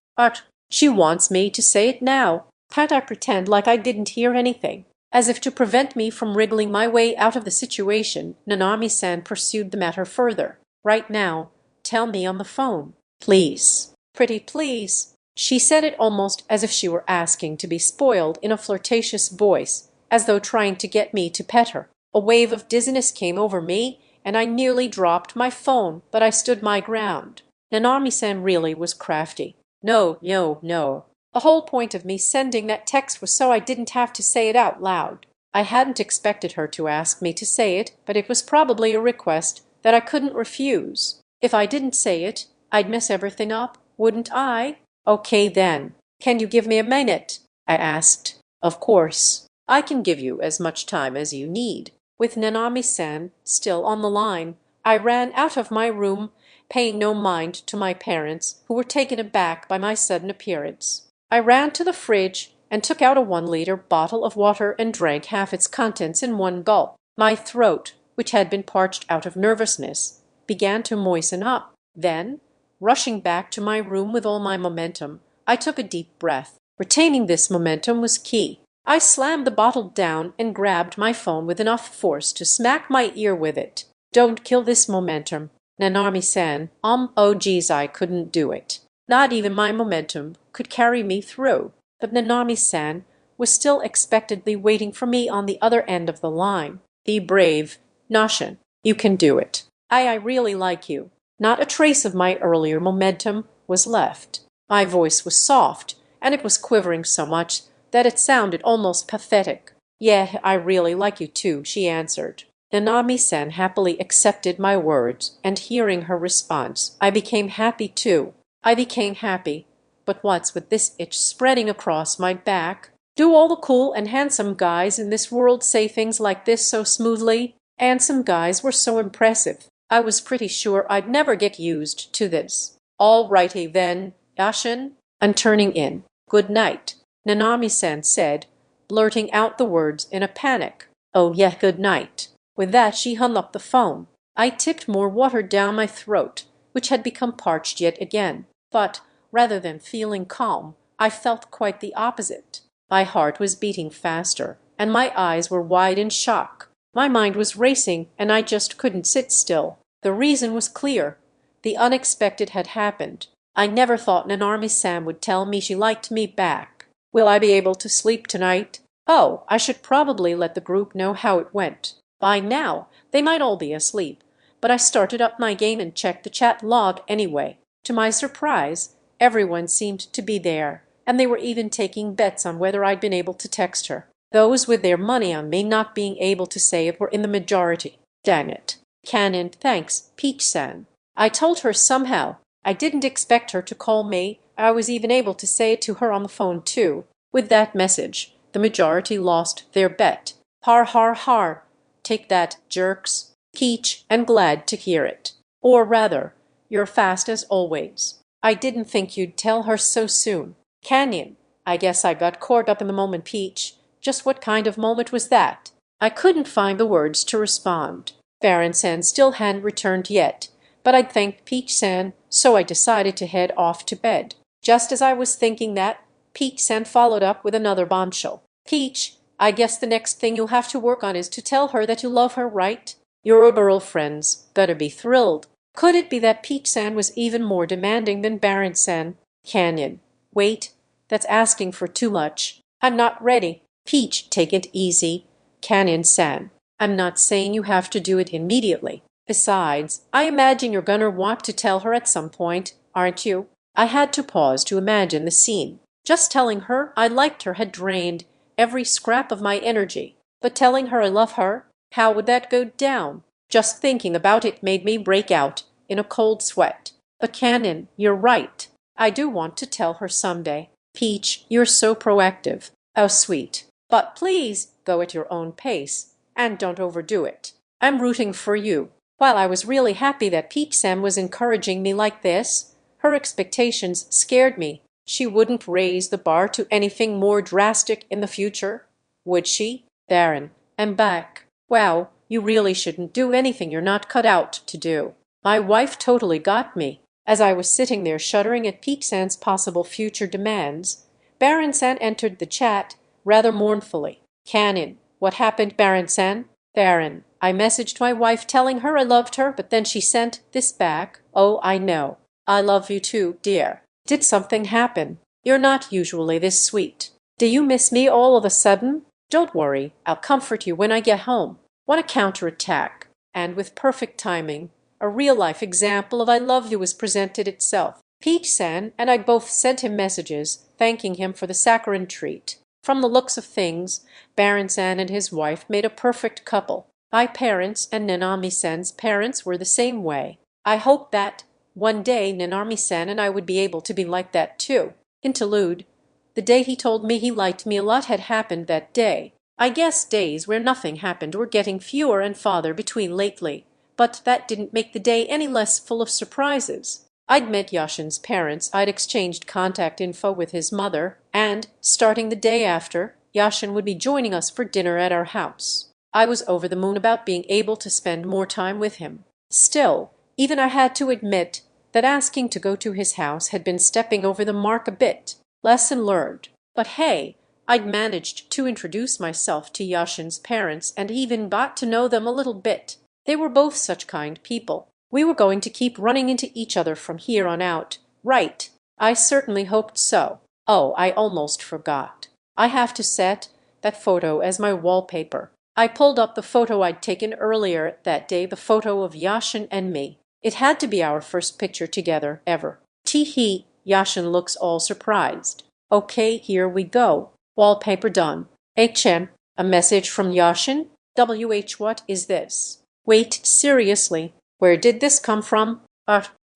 She wants me to say it now. Can't I pretend like I didn't hear anything? As if to prevent me from wriggling my way out of the situation, Nanami-san pursued the matter further. "Right now, tell me on the phone. Please. Pretty please." She said it almost as if she were asking to be spoiled in a flirtatious voice, as though trying to get me to pet her. A wave of dizziness came over me, and I nearly dropped my phone, but I stood my ground. Nanami-san really was crafty. No, no, no. The whole point of me sending that text was so I didn't have to say it out loud. I hadn't expected her to ask me to say it, but it was probably a request that I couldn't refuse. If I didn't say it, I'd mess everything up, wouldn't I? "Okay then. Can you give me a minute?" I asked. "Of course. I can give you as much time as you need." With Nanami-san still on the line, I ran out of my room, paying no mind to my parents, who were taken aback by my sudden appearance. I ran to the fridge and took out a 1-liter bottle of water and drank half its contents in one gulp. My throat, which had been parched out of nervousness, began to moisten up. Then, rushing back to my room with all my momentum, I took a deep breath. Retaining this momentum was key. I slammed the bottle down and grabbed my phone with enough force to smack my ear with it. "Don't kill this momentum, Nanami-san." Oh geez, I couldn't do it. Not even my momentum could carry me through. But Nanami-san was still expectantly waiting for me on the other end of the line. "Be brave, Nashin. You can do it. I really like you." Not a trace of my earlier momentum was left. My voice was soft, and it was quivering so much that it sounded almost pathetic. "Yeah, I really like you too," she answered. Nanami-san happily accepted my words, and hearing her response, I became happy too. I became happy, but what's with this itch spreading across my back? Do all the cool and handsome guys in this world say things like this so smoothly? Handsome guys were so impressive. I was pretty sure I'd never get used to this. "All righty then, Yashin." And turning in, "Good night," Nanami-san said, blurting out the words in a panic. "Oh yeah, good night." With that she hung up the phone. I tipped more water down my throat, which had become parched yet again. But rather than feeling calm, I felt quite the opposite. My heart was beating faster, and my eyes were wide in shock. My mind was racing, and I just couldn't sit still. The reason was clear. The unexpected had happened. I never thought Nanami-san would tell me she liked me back. Will I be able to sleep tonight? Oh, I should probably let the group know how it went. By now, they might all be asleep, but I started up my game and checked the chat log anyway. To my surprise, everyone seemed to be there, and they were even taking bets on whether I'd been able to text her. Those with their money on me not being able to say it were in the majority. Dang it. "Canon, thanks, Peach-san." I told her somehow. I didn't expect her to call me. I was even able to say it to her on the phone too. With that message, the majority lost their bet. Har har har. Take that, jerks. Peach, and glad to hear it. Or rather, you're fast as always. I didn't think you'd tell her so soon. Canyon, I guess I got caught up in the moment, Peach. Just what kind of moment was that? I couldn't find the words to respond. Baron-san still hadn't returned yet, but I'd thanked Peach-san, so I decided to head off to bed. Just as I was thinking that, Peach-san followed up with another bombshell. "Peach, I guess the next thing you'll have to work on is to tell her that you love her, right? Your girlfriend's gotta be thrilled." Could it be that Peach-san was even more demanding than Baron-san? Canyon. Wait, that's asking for too much. I'm not ready. Peach, take it easy. Canyon-san. I'm not saying you have to do it immediately. Besides, I imagine you're gonna want to tell her at some point, aren't you? I had to pause to imagine the scene. Just telling her I liked her had drained every scrap of my energy. But telling her I love her, how would that go down? Just thinking about it made me break out in a cold sweat. But Canyon, you're right. I do want to tell her someday. Peach, you're so proactive. Oh, sweet. But please, go at your own pace. And don't overdo it. I'm rooting for you. While I was really happy that Peach-san was encouraging me like this, her expectations scared me. She wouldn't raise the bar to anything more drastic in the future, would she? Baron, I'm back. Wow, you really shouldn't do anything you're not cut out to do. My wife totally got me. As I was sitting there shuddering at Peach-san's possible future demands, Baron-san entered the chat rather mournfully. Canon, What happened, Baron-san? Baron, I messaged my wife telling her I loved her, but then she sent this back. Oh, I know. I love you too, dear. Did something happen? You're not usually this sweet. Do you miss me all of a sudden? Don't worry, I'll comfort you when I get home. Want a counterattack? And with perfect timing, a real-life example of I love you was presented itself. Peach-san and I both sent him messages, thanking him for the saccharine treat. From the looks of things, Baron-san and his wife made a perfect couple. My parents and Nanami-san's parents were the same way. I hoped that one day Nanami-san and I would be able to be like that too. Interlude. The day he told me he liked me, a lot had happened that day. I guess days where nothing happened were getting fewer and farther between lately, but that didn't make the day any less full of surprises. I'd met Yashin's parents, I'd exchanged contact info with his mother, and, starting the day after, Yashin would be joining us for dinner at our house. I was over the moon about being able to spend more time with him. Still, even I had to admit that asking to go to his house had been stepping over the mark a bit. Lesson learned. But hey, I'd managed to introduce myself to Yashin's parents and even got to know them a little bit. They were both such kind people. We were going to keep running into each other from here on out, right? I certainly hoped so. Oh, I almost forgot. I have to set that photo as my wallpaper. I pulled up the photo I'd taken earlier that day, the photo of Yashin and me. It had to be our first picture together, ever. Tee-hee, Yashin looks all surprised. Okay, here we go. Wallpaper done. HM, a message from Yashin? WH, what is this? Wait, seriously, where did this come from?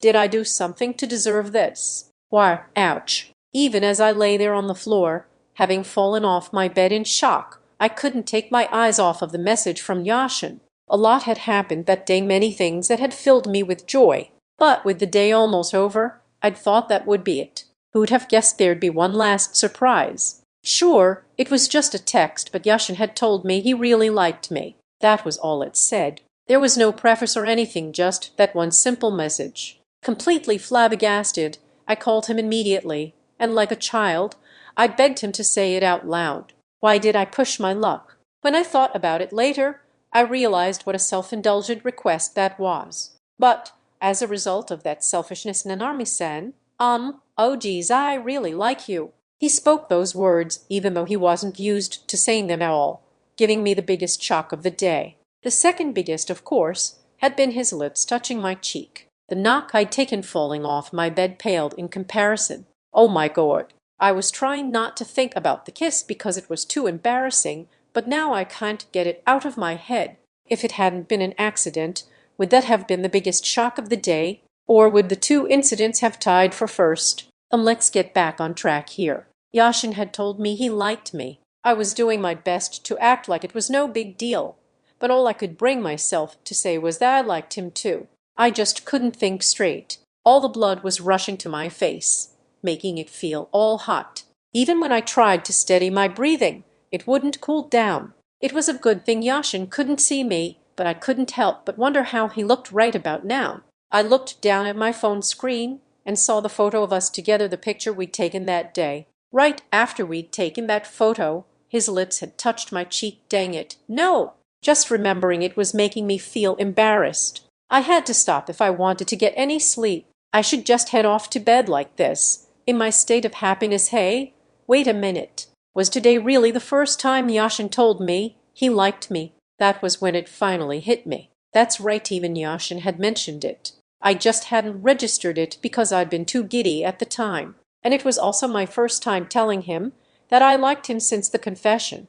Did I do something to deserve this? Why, ouch. Even as I lay there on the floor, having fallen off my bed in shock, I couldn't take my eyes off of the message from Yashin. A lot had happened that day, many things that had filled me with joy. But with the day almost over, I'd thought that would be it. Who'd have guessed there'd be one last surprise? Sure, it was just a text, but Yashin had told me he really liked me. That was all it said. There was no preface or anything, just that one simple message. Completely flabbergasted, I called him immediately, and like a child, I begged him to say it out loud. Why did I push my luck? When I thought about it later, I realized what a self-indulgent request that was. But as a result of that selfishness, Nanami-san, oh geez, I really like you. He spoke those words, even though he wasn't used to saying them at all, giving me the biggest shock of the day. The second biggest, of course, had been his lips touching my cheek. The knock I'd taken falling off my bed paled in comparison. Oh my God. I was trying not to think about the kiss because it was too embarrassing, but now I can't get it out of my head. If it hadn't been an accident, would that have been the biggest shock of the day? Or would the two incidents have tied for first? Let's get back on track here. Yashin had told me he liked me. I was doing my best to act like it was no big deal, but all I could bring myself to say was that I liked him too. I just couldn't think straight. All the blood was rushing to my face, making it feel all hot. Even when I tried to steady my breathing, it wouldn't cool down. It was a good thing Yashin couldn't see me, but I couldn't help but wonder how he looked right about now. I looked down at my phone screen and saw the photo of us together, the picture we'd taken that day. Right after we'd taken that photo, his lips had touched my cheek. Dang it. No! Just remembering it was making me feel embarrassed. I had to stop if I wanted to get any sleep. I should just head off to bed like this, in my state of happiness. Hey, wait a minute. Was today really the first time Yashin told me he liked me? That was when it finally hit me. That's right, even Yashin had mentioned it. I just hadn't registered it because I'd been too giddy at the time. And it was also my first time telling him that I liked him since the confession.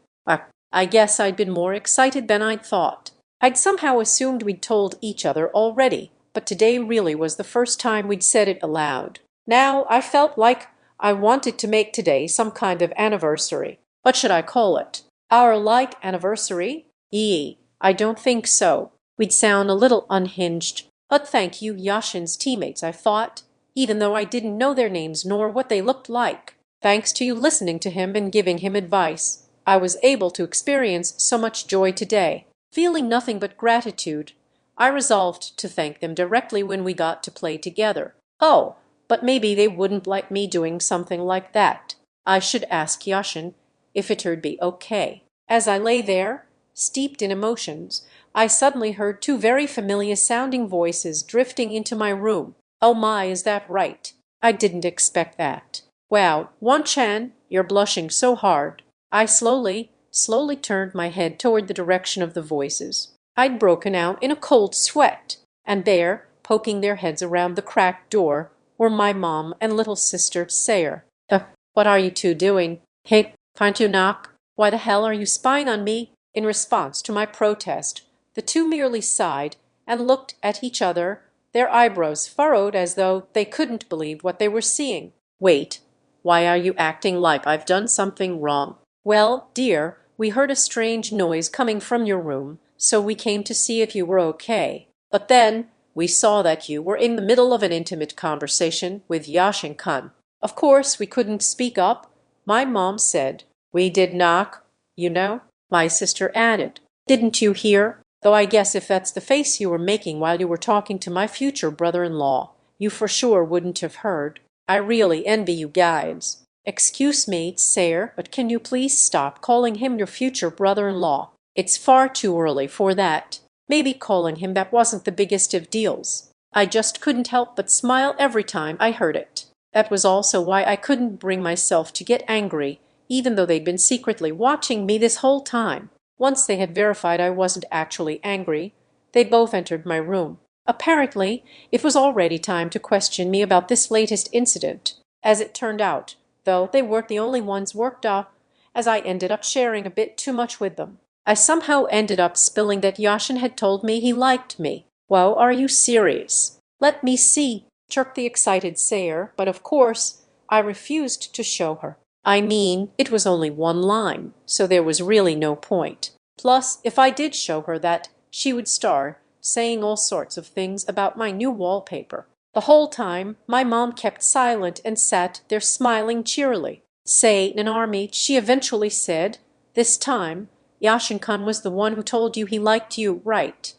I guess I'd been more excited than I'd thought. I'd somehow assumed we'd told each other already, but today really was the first time we'd said it aloud. Now I felt like I wanted to make today some kind of anniversary. What should I call it? Our like anniversary? I don't think so. We'd sound a little unhinged. But thank you, Yashin's teammates, I thought, even though I didn't know their names nor what they looked like. Thanks to you listening to him and giving him advice, I was able to experience so much joy today. Feeling nothing but gratitude, I resolved to thank them directly when we got to play together. Oh, but maybe they wouldn't like me doing something like that. I should ask Yashin if it'd be okay. As I lay there, Steeped in emotions, I suddenly heard two very familiar-sounding voices drifting into my room. "Oh my, is that right? I didn't expect that. Wow, Wan-chan, you're blushing so hard." I slowly turned my head toward the direction of the voices. I'd broken out in a cold sweat, and there, poking their heads around the cracked door, were my mom and little sister Sayer. What are you two doing? Hey, can't you knock? Why the hell are you spying on me?" In response to my protest, the two merely sighed and looked at each other, their eyebrows furrowed as though they couldn't believe what they were seeing. "Wait, why are you acting like I've done something wrong?" "Well, dear, we heard a strange noise coming from your room, so we came to see if you were okay. But then we saw that you were in the middle of an intimate conversation with Yashin-kun. Of course, we couldn't speak up," my mom said. "We did knock, you know," my sister added. "Didn't you hear? Though I guess if that's the face you were making while you were talking to my future brother-in-law, you for sure wouldn't have heard. I really envy you guys." "Excuse me, Sayer, but can you please stop calling him your future brother-in-law? It's far too early for that. Maybe calling him that wasn't the biggest of deals." I just couldn't help but smile every time I heard it. That was also why I couldn't bring myself to get angry, even though they'd been secretly watching me this whole time. Once they had verified I wasn't actually angry, they both entered my room. Apparently, it was already time to question me about this latest incident. As it turned out, though, they weren't the only ones worked up, as I ended up sharing a bit too much with them. I somehow ended up spilling that Yashin had told me he liked me. "Whoa, are you serious?" "Let me see," chirped the excited Sayer, but of course I refused to show her. I mean, it was only one line, so there was really no point. Plus, if I did show her that, she would start saying all sorts of things about my new wallpaper. The whole time, my mom kept silent and sat there smiling cheerily. "Say, Nanami," she eventually said, "this time, Yashin-kun was the one who told you he liked you, right?"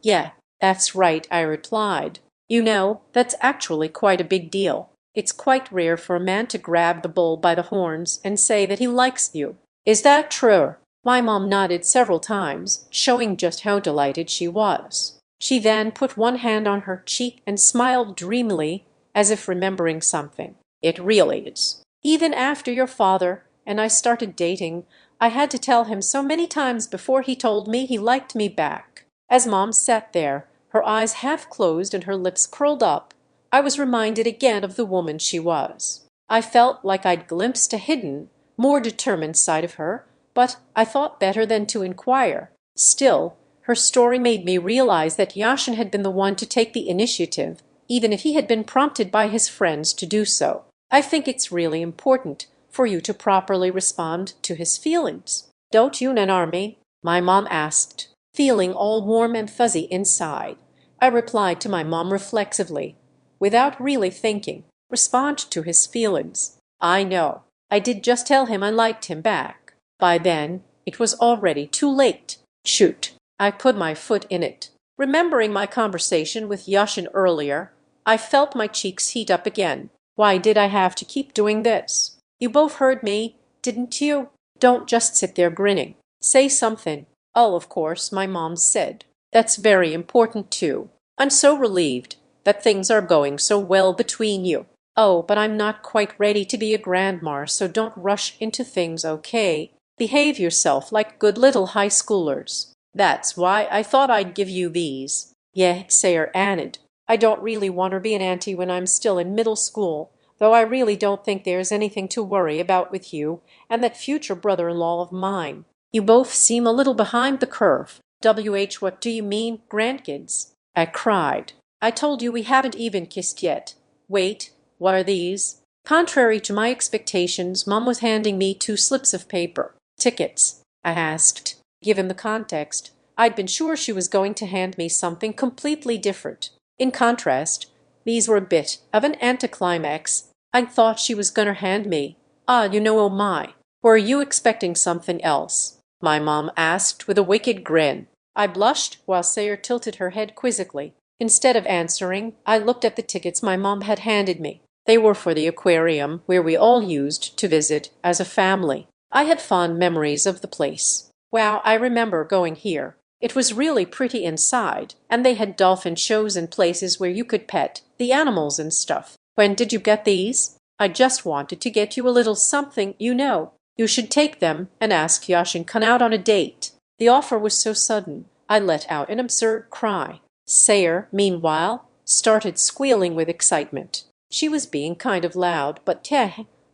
Yeah, that's right," I replied. "You know, that's actually quite a big deal. It's quite rare for a man to grab the bull by the horns and say that he likes you." "Is that true?" My mom nodded several times, showing just how delighted she was. She then put one hand on her cheek and smiled dreamily, as if remembering something. "It really is. Even after your father and I started dating, I had to tell him so many times before he told me he liked me back." As Mom sat there, her eyes half closed and her lips curled up, I was reminded again of the woman she was. I felt like I'd glimpsed a hidden, more determined side of her, but I thought better than to inquire. Still, her story made me realize that Yashin had been the one to take the initiative, even if he had been prompted by his friends to do so. I think it's really important for you to properly respond to his feelings. Don't you, Nanami? My mom asked, feeling all warm and fuzzy inside. I replied to my mom reflexively, without really thinking. Respond to his feelings. I know. I did just tell him I liked him back. By then, it was already too late. Shoot. I put my foot in it. Remembering my conversation with Yashin earlier, I felt my cheeks heat up again. Why did I have to keep doing this? You both heard me, didn't you? Don't just sit there grinning. Say something. "Oh, of course," my mom said. "That's very important too. I'm so relieved that things are going so well between you." "Oh, but I'm not quite ready to be a grandma, so don't rush into things, okay? Behave yourself like good little high schoolers." "That's why I thought I'd give you these." "Yeah," Sayer added. "I don't really want to be an auntie when I'm still in middle school, though I really don't think there's anything to worry about with you and that future brother-in-law of mine. You both seem a little behind the curve." What do you mean, grandkids?" I cried. "I told you we haven't even kissed yet. Wait, what are these?" Contrary to my expectations, Mom was handing me two slips of paper. "Tickets?" I asked. Given the context, I'd been sure she was going to hand me something completely different. In contrast, these were a bit of an anticlimax. I thought she was going to hand me, oh my. "Were you expecting something else?" my mom asked with a wicked grin. I blushed while Sayer tilted her head quizzically. Instead of answering, I looked at the tickets my mom had handed me. They were for the aquarium where we all used to visit as a family. I had fond memories of the place. Wow, I remember going here. It was really pretty inside, and they had dolphin shows and places where you could pet the animals and stuff. When did you get these? I just wanted to get you a little something, you know. You should take them and ask Yashin-kun out on a date. The offer was so sudden, I let out an absurd cry. Sayer, meanwhile, started squealing with excitement. She was being kind of loud, but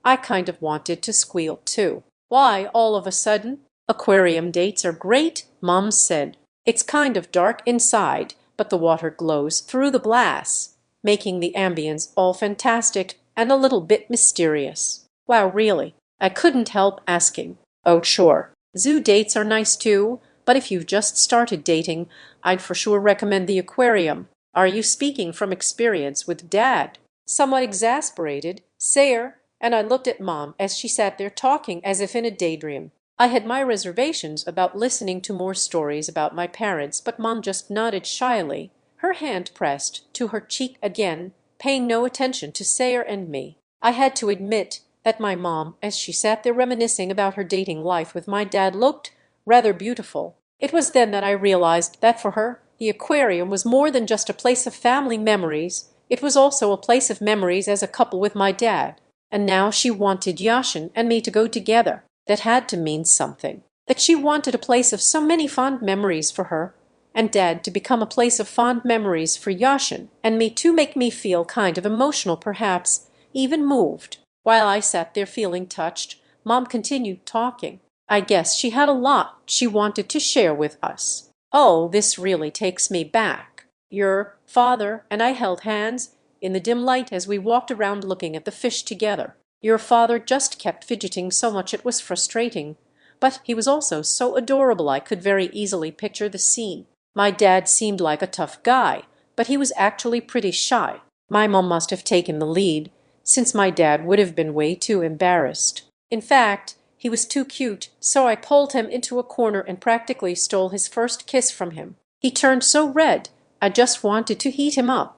I kind of wanted to squeal too. Why, all of a sudden? Aquarium dates are great, Mom said. It's kind of dark inside, but the water glows through the glass, making the ambience all fantastic and a little bit mysterious. Wow, really? I couldn't help asking. Oh, sure. Zoo dates are nice too, but if you've just started dating, I'd for sure recommend the aquarium. Are you speaking from experience with Dad? Somewhat exasperated, Sayer and I looked at Mom as she sat there talking as if in a daydream. I had my reservations about listening to more stories about my parents, but Mom just nodded shyly, her hand pressed to her cheek again, paying no attention to Sayer and me. I had to admit that my mom, as she sat there reminiscing about her dating life with my dad, looked rather beautiful. It was then that I realized that for her, the aquarium was more than just a place of family memories. It was also a place of memories as a couple with my dad. And now she wanted Yashin and me to go together. That had to mean something. That she wanted a place of so many fond memories for her, and Dad to become a place of fond memories for Yashin and me, to make me feel kind of emotional, perhaps even moved. While I sat there feeling touched, Mom continued talking. I guess she had a lot she wanted to share with us. Oh, this really takes me back. Your father and I held hands in the dim light as we walked around looking at the fish together. Your father just kept fidgeting so much it was frustrating, but he was also so adorable I could very easily picture the scene. My dad seemed like a tough guy, but he was actually pretty shy. My mom must have taken the lead, since my dad would have been way too embarrassed. In fact, he was too cute, so I pulled him into a corner and practically stole his first kiss from him. He turned so red, I just wanted to heat him up.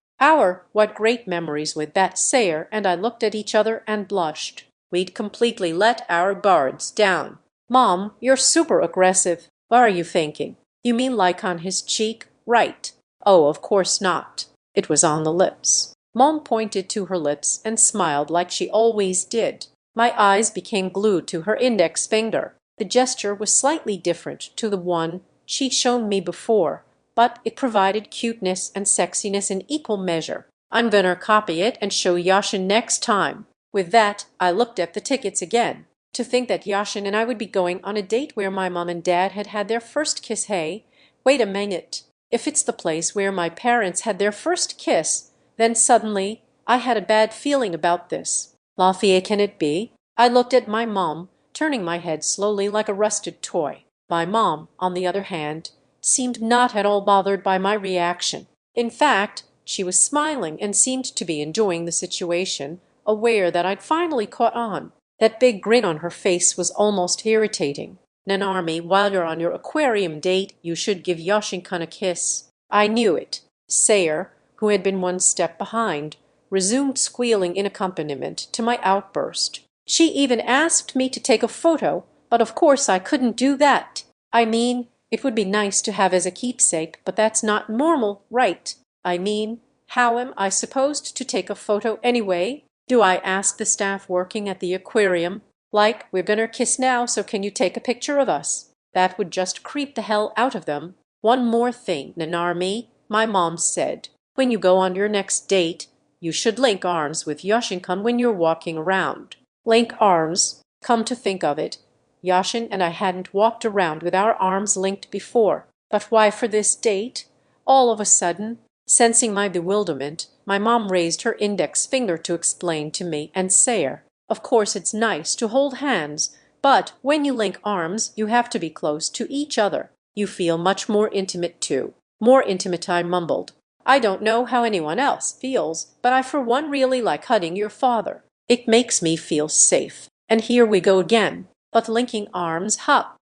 What great memories with that Sayer and I looked at each other and blushed. We'd completely let our guards down. Mom, you're super aggressive. What are you thinking? You mean like on his cheek? Right. Oh, of course not. It was on the lips. Mom pointed to her lips and smiled like she always did. My eyes became glued to her index finger. The gesture was slightly different to the one she'd shown me before, but it provided cuteness and sexiness in equal measure. I'm gonna copy it and show Yashin next time. With that, I looked at the tickets again. To think that Yashin and I would be going on a date where my mom and dad had had their first kiss. Hey, wait a minute. If it's the place where my parents had their first kiss, then suddenly I had a bad feeling about this. Lafayette, can it be? I looked at my mom, turning my head slowly like a rusted toy. My mom, on the other hand, seemed not at all bothered by my reaction. In fact, she was smiling and seemed to be enjoying the situation, aware that I'd finally caught on. That big grin on her face was almost irritating. Nanami, while you're on your aquarium date, you should give Yashin-kun a kiss. I knew it. Sayer, who had been one step behind, resumed squealing in accompaniment to my outburst. She even asked me to take a photo, but of course I couldn't do that. I mean, it would be nice to have as a keepsake, but that's not normal, right? I mean, how am I supposed to take a photo anyway? Do I ask the staff working at the aquarium, like, we're gonna kiss now, so can you take a picture of us? That would just creep the hell out of them. One more thing, Nanami, my mom said. When you go on your next date, you should link arms with Yashin-kun when you're walking around. Link arms? Come to think of it, Yashin and I hadn't walked around with our arms linked before. But why for this date? All of a sudden, sensing my bewilderment, my mom raised her index finger to explain to me and Sayer. Of course it's nice to hold hands, but when you link arms, you have to be close to each other. You feel much more intimate too. More intimate, I mumbled. I don't know how anyone else feels, but I for one really like hugging your father. It makes me feel safe. And here we go again. But linking arms,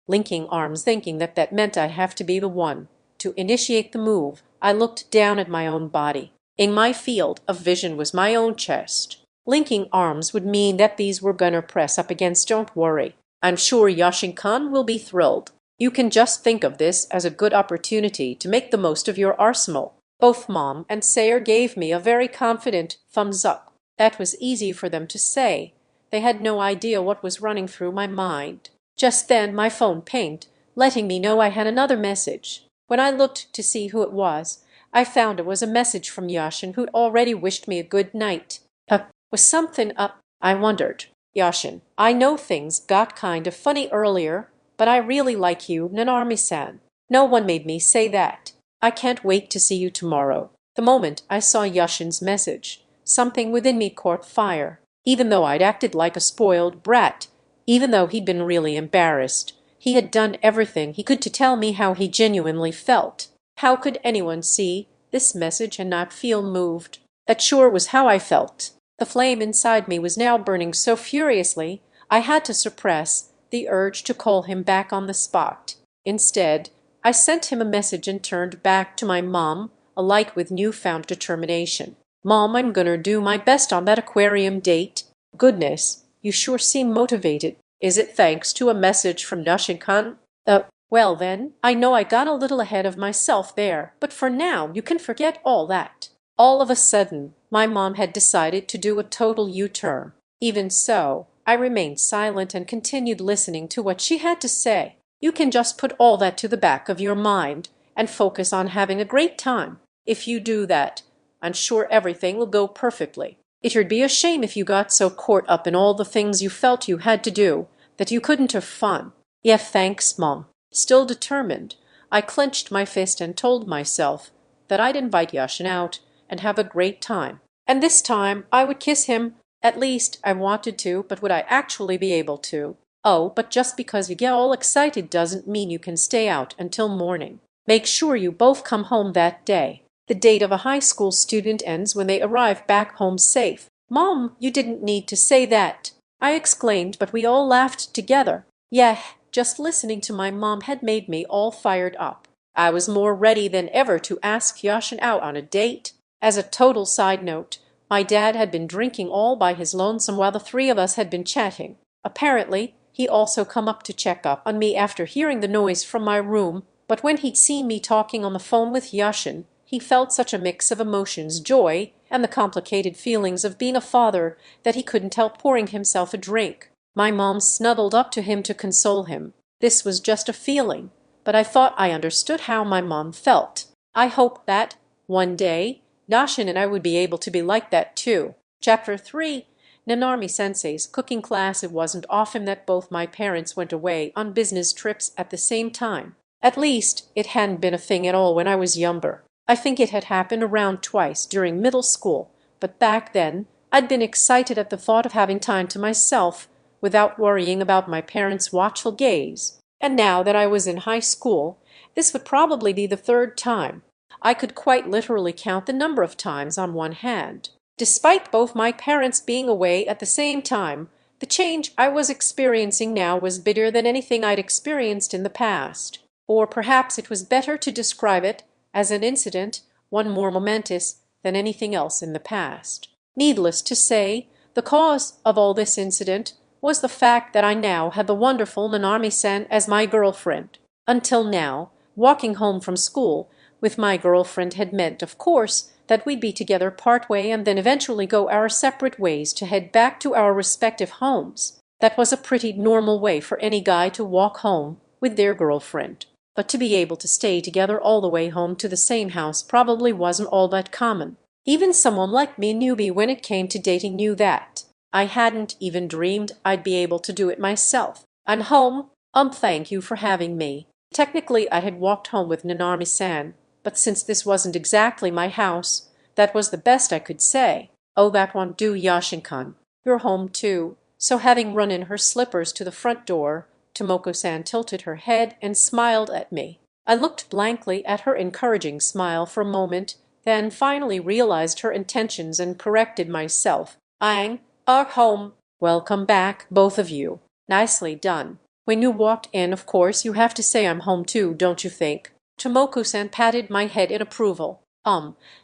linking arms, thinking that meant I'd have to be the one to initiate the move. I looked down at my own body. In my field of vision was my own chest. Linking arms would mean that these were gonna press up against. Don't worry. I'm sure Yashin-kun will be thrilled. You can just think of this as a good opportunity to make the most of your arsenal." Both Mom and Sayer gave me a very confident thumbs up. That was easy for them to say. They had no idea what was running through my mind. Just then my phone pinged, letting me know I had another message. When I looked to see who it was, I found it was a message from Yashin, who'd already wished me a good night. Was something up? I wondered. "Yashin, I know things got kind of funny earlier, but I really like you, Nanami-san. No one made me say that. I can't wait to see you tomorrow." The moment I saw Yashin's message, something within me caught fire. Even though I'd acted like a spoiled brat, even though he'd been really embarrassed, he had done everything he could to tell me how he genuinely felt. How could anyone see this message and not feel moved? That sure was how I felt. The flame inside me was now burning so furiously I had to suppress the urge to call him back on the spot. Instead, I sent him a message and turned back to my mom, alike with newfound determination. "Mom, I'm gonna do my best on that aquarium date." "Goodness, you sure seem motivated. Is it thanks to a message from Yashin-kun?" Well then, I know I got a little ahead of myself there, but for now you can forget all that." All of a sudden, my mom had decided to do a total U-turn. Even so, I remained silent and continued listening to what she had to say. "You can just put all that to the back of your mind and focus on having a great time. If you do that, I'm sure everything will go perfectly. It'd be a shame if you got so caught up in all the things you felt you had to do that you couldn't have fun." "Yeah, thanks, Mom." Still determined, I clenched my fist and told myself that I'd invite Yashin out and have a great time. And this time I would kiss him. At least I wanted to, but would I actually be able to? Oh, but just because you get all excited doesn't mean you can stay out until morning. Make sure you both come home that day. The date of a high school student ends when they arrive back home safe. "Mom, you didn't need to say that," I exclaimed, but we all laughed together. Yeah, just listening to my mom had made me all fired up. I was more ready than ever to ask Yashin out on a date. As a total side note, my dad had been drinking all by his lonesome while the three of us had been chatting. Apparently, he also come up to check up on me after hearing the noise from my room, but when he'd seen me talking on the phone with Yashin, he felt such a mix of emotions, joy, and the complicated feelings of being a father that he couldn't help pouring himself a drink. My mom snuggled up to him to console him. This was just a feeling, but I thought I understood how my mom felt. I hoped that, one day, Yashin and I would be able to be like that too. Chapter 3. Nanami-sensei's cooking class. It wasn't often that both my parents went away on business trips at the same time. At least, it hadn't been a thing at all when I was younger. I think it had happened around twice during middle school, but back then I'd been excited at the thought of having time to myself without worrying about my parents' watchful gaze. And now that I was in high school, this would probably be the third time. I could quite literally count the number of times on one hand. Despite both my parents being away at the same time, the change I was experiencing now was bigger than anything I'd experienced in the past. Or perhaps it was better to describe it as an incident, one more momentous than anything else in the past. Needless to say, the cause of all this incident was the fact that I now had the wonderful Nanami-san as my girlfriend. Until now, walking home from school with my girlfriend had meant, of course, that we'd be together partway and then eventually go our separate ways to head back to our respective homes. That was a pretty normal way for any guy to walk home with their girlfriend. But to be able to stay together all the way home to the same house probably wasn't all that common. Even someone like me, newbie when it came to dating, knew that. I hadn't even dreamed I'd be able to do it myself. "I'm home. Thank you for having me." Technically, I had walked home with Nanami-san, but since this wasn't exactly my house, that was the best I could say. "Oh, that won't do, Yashin-kun. You're home too." So having run in her slippers to the front door, Tomoko-san tilted her head and smiled at me. I looked blankly at her encouraging smile for a moment, then finally realized her intentions and corrected myself. "I'm home." "Welcome back, both of you." "Nicely done. When you walked in, of course, you have to say I'm home too, don't you think?" Tomoko-san patted my head in approval.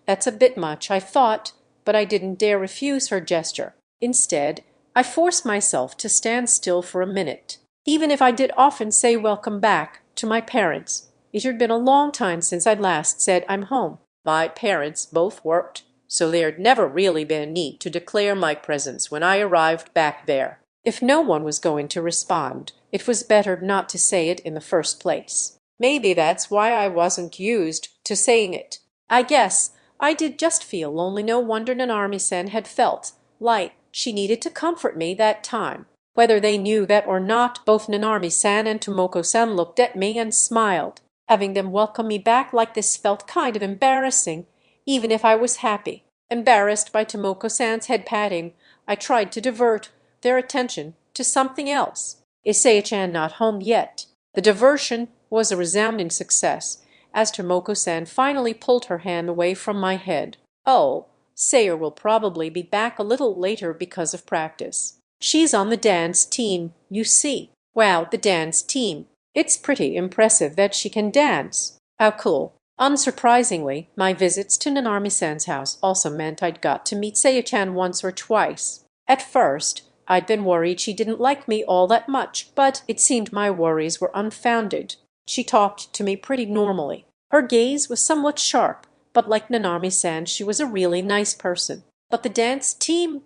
That's a bit much, I thought, but I didn't dare refuse her gesture. Instead, I forced myself to stand still for a minute. Even if I did often say welcome back to my parents. It had been a long time since I'd last said I'm home. My parents both worked, so there'd never really been a need to declare my presence when I arrived back there. If no one was going to respond, it was better not to say it in the first place. Maybe that's why I wasn't used to saying it. I guess I did just feel lonely. No wonder Nanami-sen had felt like she needed to comfort me that time. Whether they knew that or not, both Nanami-san and Tomoko-san looked at me and smiled. Having them welcome me back like this felt kind of embarrassing, even if I was happy. Embarrassed by Tomoko-san's head patting, I tried to divert their attention to something else. Is Saya-chan not home yet? The diversion was a resounding success, as Tomoko-san finally pulled her hand away from my head. Oh, Saya will probably be back a little later because of practice. She's on the dance team, you see. Wow, the dance team. It's pretty impressive that she can dance. How cool. Unsurprisingly, my visits to Nanami-san's house also meant I'd got to meet Saya-chan once or twice. At first, I'd been worried she didn't like me all that much, but it seemed my worries were unfounded. She talked to me pretty normally. Her gaze was somewhat sharp, but like Nanami-san, she was a really nice person. But the dance team?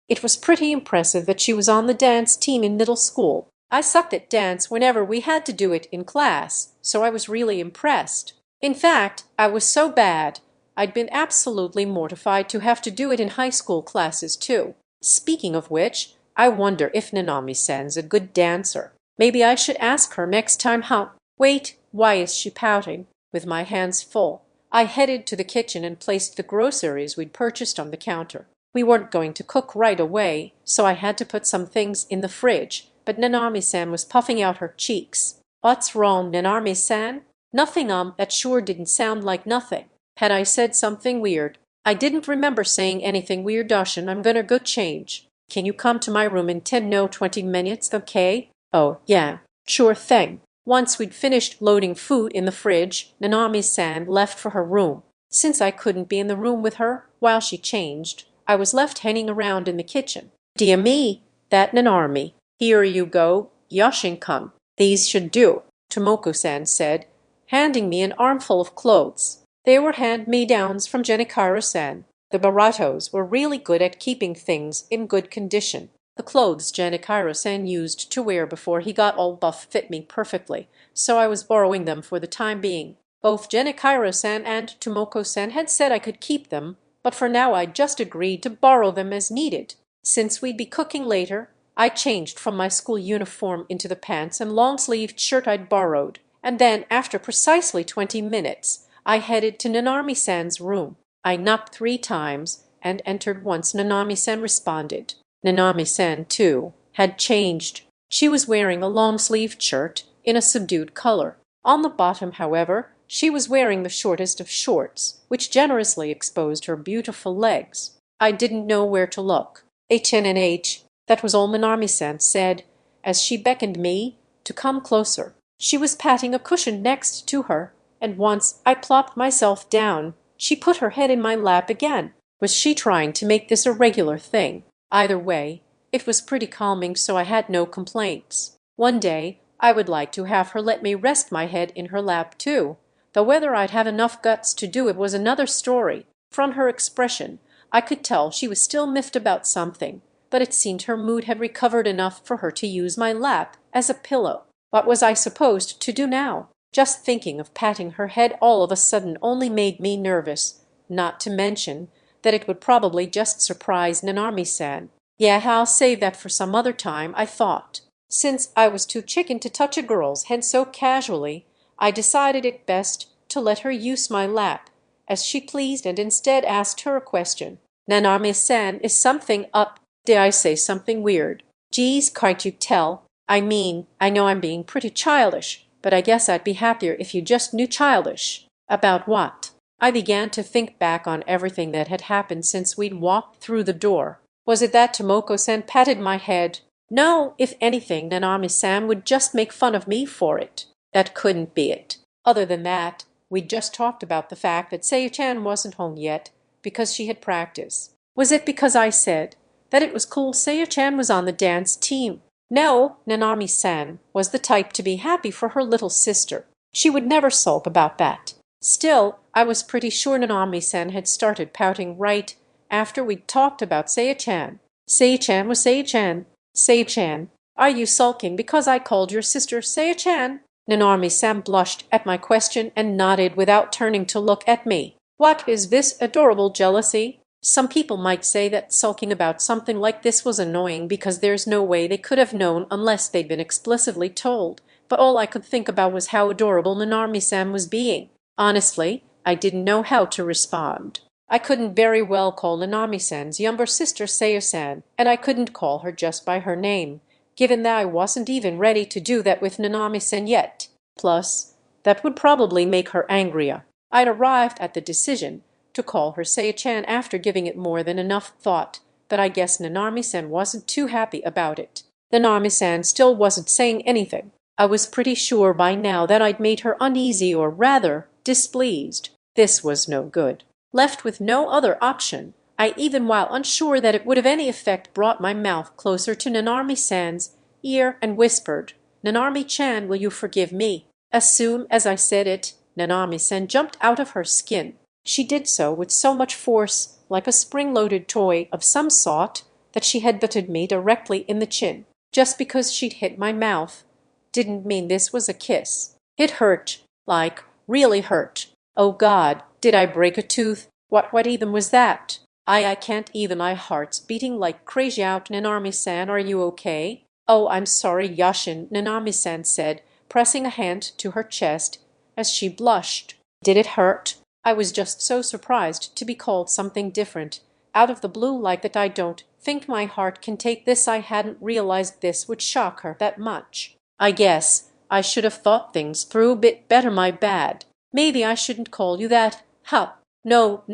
It was pretty impressive that she was on the dance team in middle school. I sucked at dance whenever we had to do it in class, so I was really impressed. In fact, I was so bad, I'd been absolutely mortified to have to do it in high school classes too. Speaking of which, I wonder if Nanami-san's a good dancer. Maybe I should ask her next time how. Wait, why is she pouting? With my hands full, I headed to the kitchen and placed the groceries we'd purchased on the counter. We weren't going to cook right away, so I had to put some things in the fridge, but Nanami-san was puffing out her cheeks. What's wrong, Nanami-san? Nothing, that sure didn't sound like nothing. Had I said something weird? I didn't remember saying anything weird, Dushin. I'm gonna go change. Can you come to my room in 20 minutes, okay? Oh, yeah, sure thing. Once we'd finished loading food in the fridge, Nanami-san left for her room. Since I couldn't be in the room with her while she changed, I was left hanging around in the kitchen. Dear me, that Nanami. Here you go, Yoshin-kun. These should do, Tomoko-san said, handing me an armful of clothes. They were hand-me-downs from Genichiro-san. The Baratos were really good at keeping things in good condition. The clothes Genichiro-san used to wear before he got all buff fit me perfectly, so I was borrowing them for the time being. Both Genichiro-san and Tomoko-san had said I could keep them, but for now I'd just agreed to borrow them as needed. Since we'd be cooking later, I changed from my school uniform into the pants and long-sleeved shirt I'd borrowed, and then, after precisely 20 minutes, I headed to Nanami-san's room. I knocked 3 times and entered once Nanami-san responded. Nanami-san, too, had changed. She was wearing a long-sleeved shirt in a subdued color. On the bottom, however, she was wearing the shortest of shorts, which generously exposed her beautiful legs. I didn't know where to look. HNNH, that was all Nanami-san said, as she beckoned me to come closer. She was patting a cushion next to her, and once I plopped myself down, she put her head in my lap again. Was she trying to make this a regular thing? Either way, it was pretty calming, so I had no complaints. One day, I would like to have her let me rest my head in her lap too, though whether I'd have enough guts to do it was another story. From her expression, I could tell she was still miffed about something, but it seemed her mood had recovered enough for her to use my lap as a pillow. What was I supposed to do now? Just thinking of patting her head all of a sudden only made me nervous, not to mention that it would probably just surprise Nanami-san. Yeah, I'll save that for some other time, I thought. Since I was too chicken to touch a girl's head so casually, I decided it best to let her use my lap, as she pleased, and instead asked her a question. Nanami-san, is something up? Did I say something weird? Geez, can't you tell? I mean, I know I'm being pretty childish, but I guess I'd be happier if you just knew. Childish. About what? I began to think back on everything that had happened since we'd walked through the door. Was it that Tomoko-san patted my head? No, if anything, Nanami-san would just make fun of me for it. That couldn't be it. Other than that, we'd just talked about the fact that Saya-chan wasn't home yet because she had practice. Was it because I said that it was cool Saya-chan was on the dance team? No, Nanami-san was the type to be happy for her little sister. She would never sulk about that. Still, I was pretty sure Nanami-san had started pouting right after we'd talked about Sei-chan. Sei-chan was Sei-chan. Sei-chan, are you sulking because I called your sister Sei-chan? Nanami-san blushed at my question and nodded without turning to look at me. What is this adorable jealousy? Some people might say that sulking about something like this was annoying because there's no way they could have known unless they'd been explicitly told, but all I could think about was how adorable Nanami-san was being. Honestly, I didn't know how to respond. I couldn't very well call Nanami-san's younger sister Sayo-san, and I couldn't call her just by her name, given that I wasn't even ready to do that with Nanami-san yet. Plus, that would probably make her angrier. I'd arrived at the decision to call her Sei-chan after giving it more than enough thought, but I guess Nanami-san wasn't too happy about it. Nanami-san still wasn't saying anything. I was pretty sure by now that I'd made her uneasy, or rather, displeased. This was no good. Left with no other option, I, even while unsure that it would have any effect, brought my mouth closer to Nanami-san's ear and whispered, "Nanami-chan, will you forgive me?" As soon as I said it, Nanami-san jumped out of her skin. She did so with so much force, like a spring-loaded toy of some sort, that she had butted me directly in the chin. Just because she'd hit my mouth didn't mean this was a kiss. It hurt, like really hurt. Oh God, did I break a tooth? What even was that? I can't even. My heart's beating like crazy out. Nanami-san, are you okay? Oh, I'm sorry, Yashin, Nanami-san said, pressing a hand to her chest as she blushed. Did it hurt? I was just so surprised to be called something different, out of the blue like that. I don't think my heart can take this. I hadn't realized this would shock her that much. I guess I should have thought things through a bit better. My bad. Maybe I shouldn't call you that. Huh. No,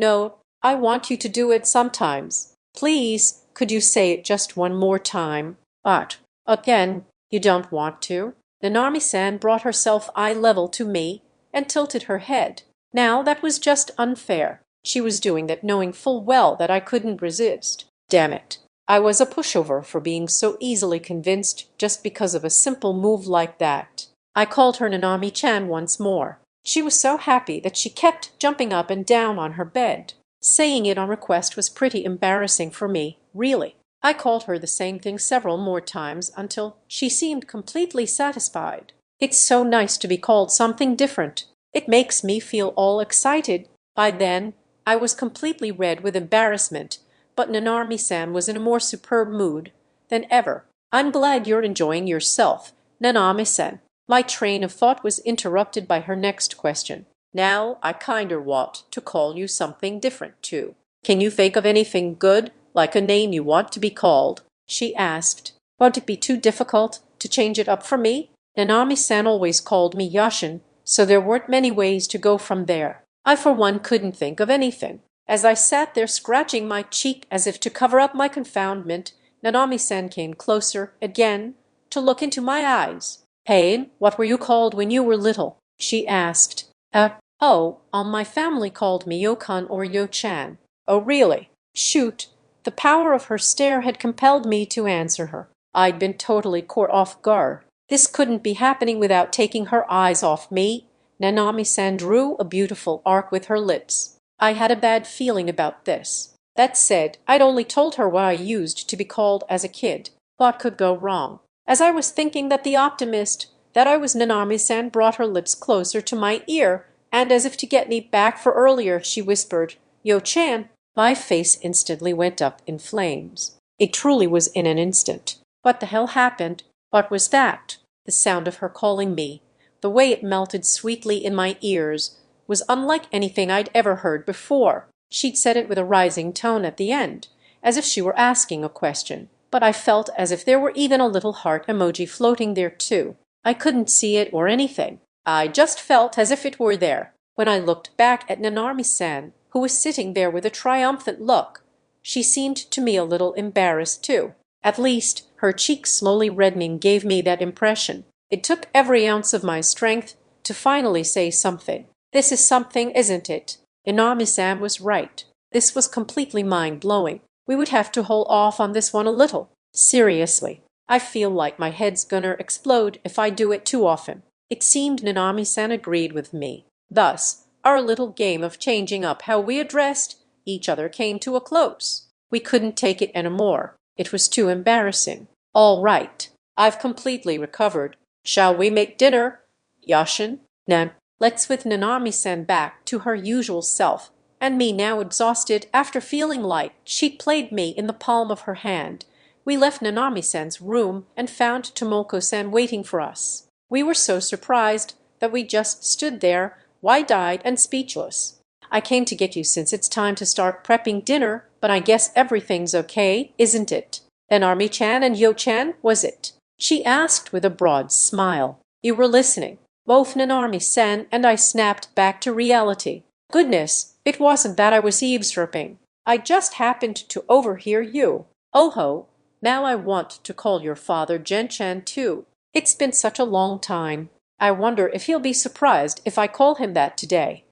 I want you to do it sometimes. Please, could you say it just one more time? But, again, you don't want to? Nanami-san brought herself eye level to me and tilted her head. Now that was just unfair. She was doing that knowing full well that I couldn't resist. Damn it. I was a pushover for being so easily convinced just because of a simple move like that. I called her Nanami-chan once more. She was so happy that she kept jumping up and down on her bed. Saying it on request was pretty embarrassing for me, really. I called her the same thing several more times until she seemed completely satisfied. It's so nice to be called something different. It makes me feel all excited. By then, I was completely red with embarrassment, but Nanami-san was in a more superb mood than ever. I'm glad you're enjoying yourself, Nanami-san. My train of thought was interrupted by her next question. Now I kinder want to call you something different too. Can you think of anything good, like a name you want to be called? She asked. Won't it be too difficult to change it up for me? Nanami-san always called me Yashin, so there weren't many ways to go from there. I for one couldn't think of anything. As I sat there scratching my cheek as if to cover up my confoundment, Nanami-san came closer again to look into my eyes. Hey, what were you called when you were little? She asked. My family called me Yokan or Yo-chan. Oh, really? Shoot. The power of her stare had compelled me to answer her. I'd been totally caught off guard. This couldn't be happening without taking her eyes off me. Nanami-san drew a beautiful arc with her lips. I had a bad feeling about this. That said, I'd only told her what I used to be called as a kid. What could go wrong? As I was thinking that I was Nanami-san brought her lips closer to my ear, and as if to get me back for earlier, she whispered, Yo-chan. My face instantly went up in flames. It truly was in an instant. What the hell happened? What was that? The sound of her calling me, the way it melted sweetly in my ears, was unlike anything I'd ever heard before. She'd said it with a rising tone at the end, as if she were asking a question, but I felt as if there were even a little heart emoji floating there too. I couldn't see it or anything. I just felt as if it were there. When I looked back at Nanami-san, who was sitting there with a triumphant look, she seemed to me a little embarrassed too. At least, her cheeks slowly reddening gave me that impression. It took every ounce of my strength to finally say something. This is something, isn't it? Nanami-san was right. This was completely mind-blowing. We would have to hold off on this one a little. Seriously. I feel like my head's gonna explode if I do it too often." It seemed Nanami-san agreed with me. Thus, our little game of changing up how we addressed each other came to a close. We couldn't take it anymore. It was too embarrassing. "All right. I've completely recovered. Shall we make dinner? Yashin, Nan, let's," with Nanami-san back to her usual self, and me now exhausted after feeling like she'd played me in the palm of her hand. We left Nanami-san's room and found Tomoko-san waiting for us. We were so surprised that we just stood there, wide-eyed and speechless. "I came to get you since it's time to start prepping dinner, but I guess everything's okay, isn't it? Nanami-chan and Yo-chan, was it?" she asked with a broad smile. "You were listening." Both Nanami-san and I snapped back to reality. "Goodness, it wasn't that I was eavesdropping. I just happened to overhear you. Oh ho, now I want to call your father Gen-chan too. It's been such a long time. I wonder if he'll be surprised if I call him that today."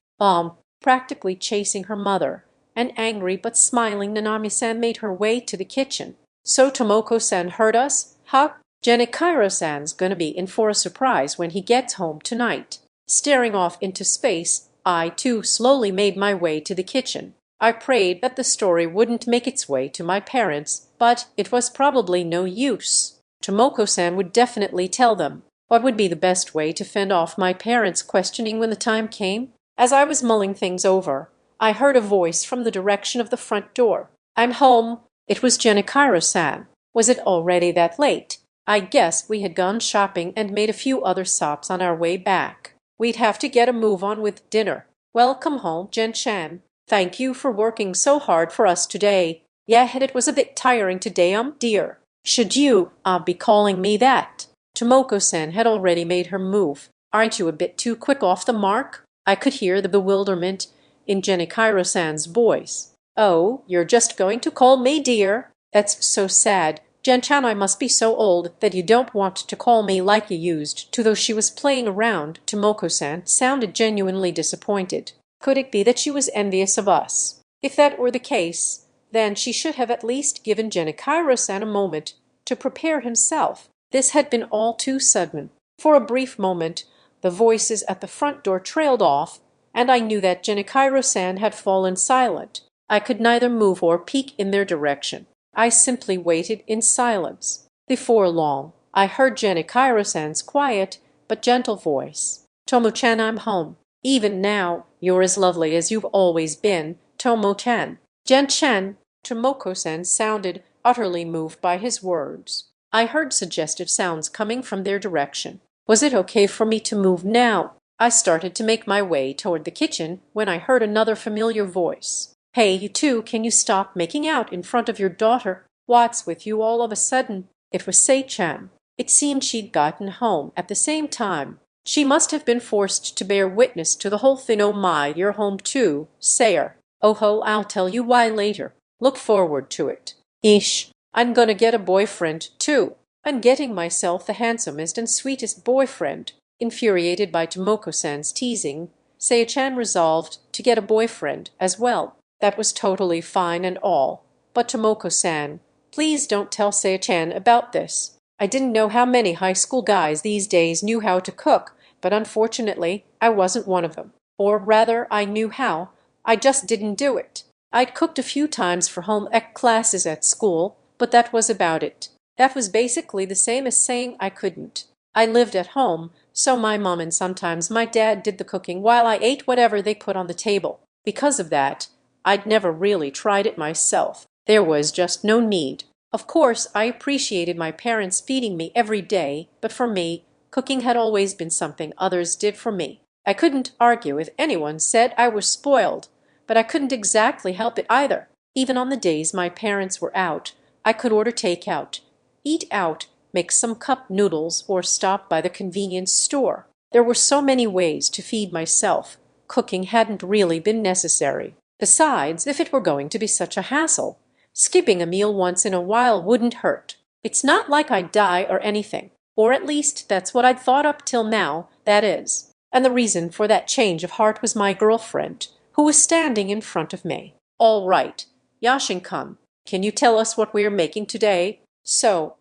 Practically chasing her mother, an angry but smiling Nanami-san made her way to the kitchen. "So Tomoko-san heard us, huh? Genichiro-san's gonna be in for a surprise when he gets home tonight." Staring off into space, I too slowly made my way to the kitchen. I prayed that the story wouldn't make its way to my parents, but it was probably no use. Tomoko-san would definitely tell them. What would be the best way to fend off my parents' questioning when the time came? As I was mulling things over, I heard a voice from the direction of the front door. "I'm home." It was Genichiro-san. Was it already that late? I guess we had gone shopping and made a few other stops on our way back. We'd have to get a move on with dinner. "Welcome home, Gen-chan. Thank you for working so hard for us today. Yeah, it was a bit tiring today, dear." "Should you, be calling me that?" Tomoko-san had already made her move. "Aren't you a bit too quick off the mark?" I could hear the bewilderment in Genichiro-san's voice. "Oh, you're just going to call me dear? That's so sad. Gen-chan, I must be so old that you don't want to call me like you used to." Though she was playing around, Tomoko-san sounded genuinely disappointed. Could it be that she was envious of us? If that were the case, then she should have at least given Genichiro-san a moment to prepare himself. This had been all too sudden. For a brief moment, the voices at the front door trailed off, and I knew that Genichiro-san had fallen silent. I could neither move or peek in their direction. I simply waited in silence. Before long, I heard Genichiro-san's quiet but gentle voice. "Tomo-chan, I'm home. Even now, you're as lovely as you've always been, Tomo-chan." "Gen-chan," Tomoko-san sounded utterly moved by his words. I heard suggestive sounds coming from their direction. Was it okay for me to move now? I started to make my way toward the kitchen when I heard another familiar voice. "Hey, you two, can you stop making out in front of your daughter? What's with you all of a sudden?" It was Sei-chan. It seemed she'd gotten home at the same time. She must have been forced to bear witness to the whole thing. "Oh my, you're home too, Sayer. Oh ho, I'll tell you why later. Look forward to it." "Ish, I'm gonna get a boyfriend too. I'm getting myself the handsomest and sweetest boyfriend." Infuriated by Tomoko-san's teasing, Sei-chan resolved to get a boyfriend as well. That was totally fine and all. But Tomoko-san, please don't tell Sei-chan about this. I didn't know how many high school guys these days knew how to cook, but unfortunately I wasn't one of them. Or rather, I knew how. I just didn't do it. I'd cooked a few times for home ec classes at school, but that was about it. That was basically the same as saying I couldn't. I lived at home, so my mom and sometimes my dad did the cooking while I ate whatever they put on the table. Because of that, I'd never really tried it myself. There was just no need. Of course, I appreciated my parents feeding me every day, but for me, cooking had always been something others did for me. I couldn't argue if anyone said I was spoiled, but I couldn't exactly help it either. Even on the days my parents were out, I could order takeout, eat out, make some cup noodles, or stop by the convenience store. There were so many ways to feed myself. Cooking hadn't really been necessary. Besides, if it were going to be such a hassle, skipping a meal once in a while wouldn't hurt. It's not like I'd die or anything. Or at least that's what I'd thought up till now, that is. And the reason for that change of heart was my girlfriend, who was standing in front of me. "All right, Yashin-kun, can you tell us what we're making today?" "So,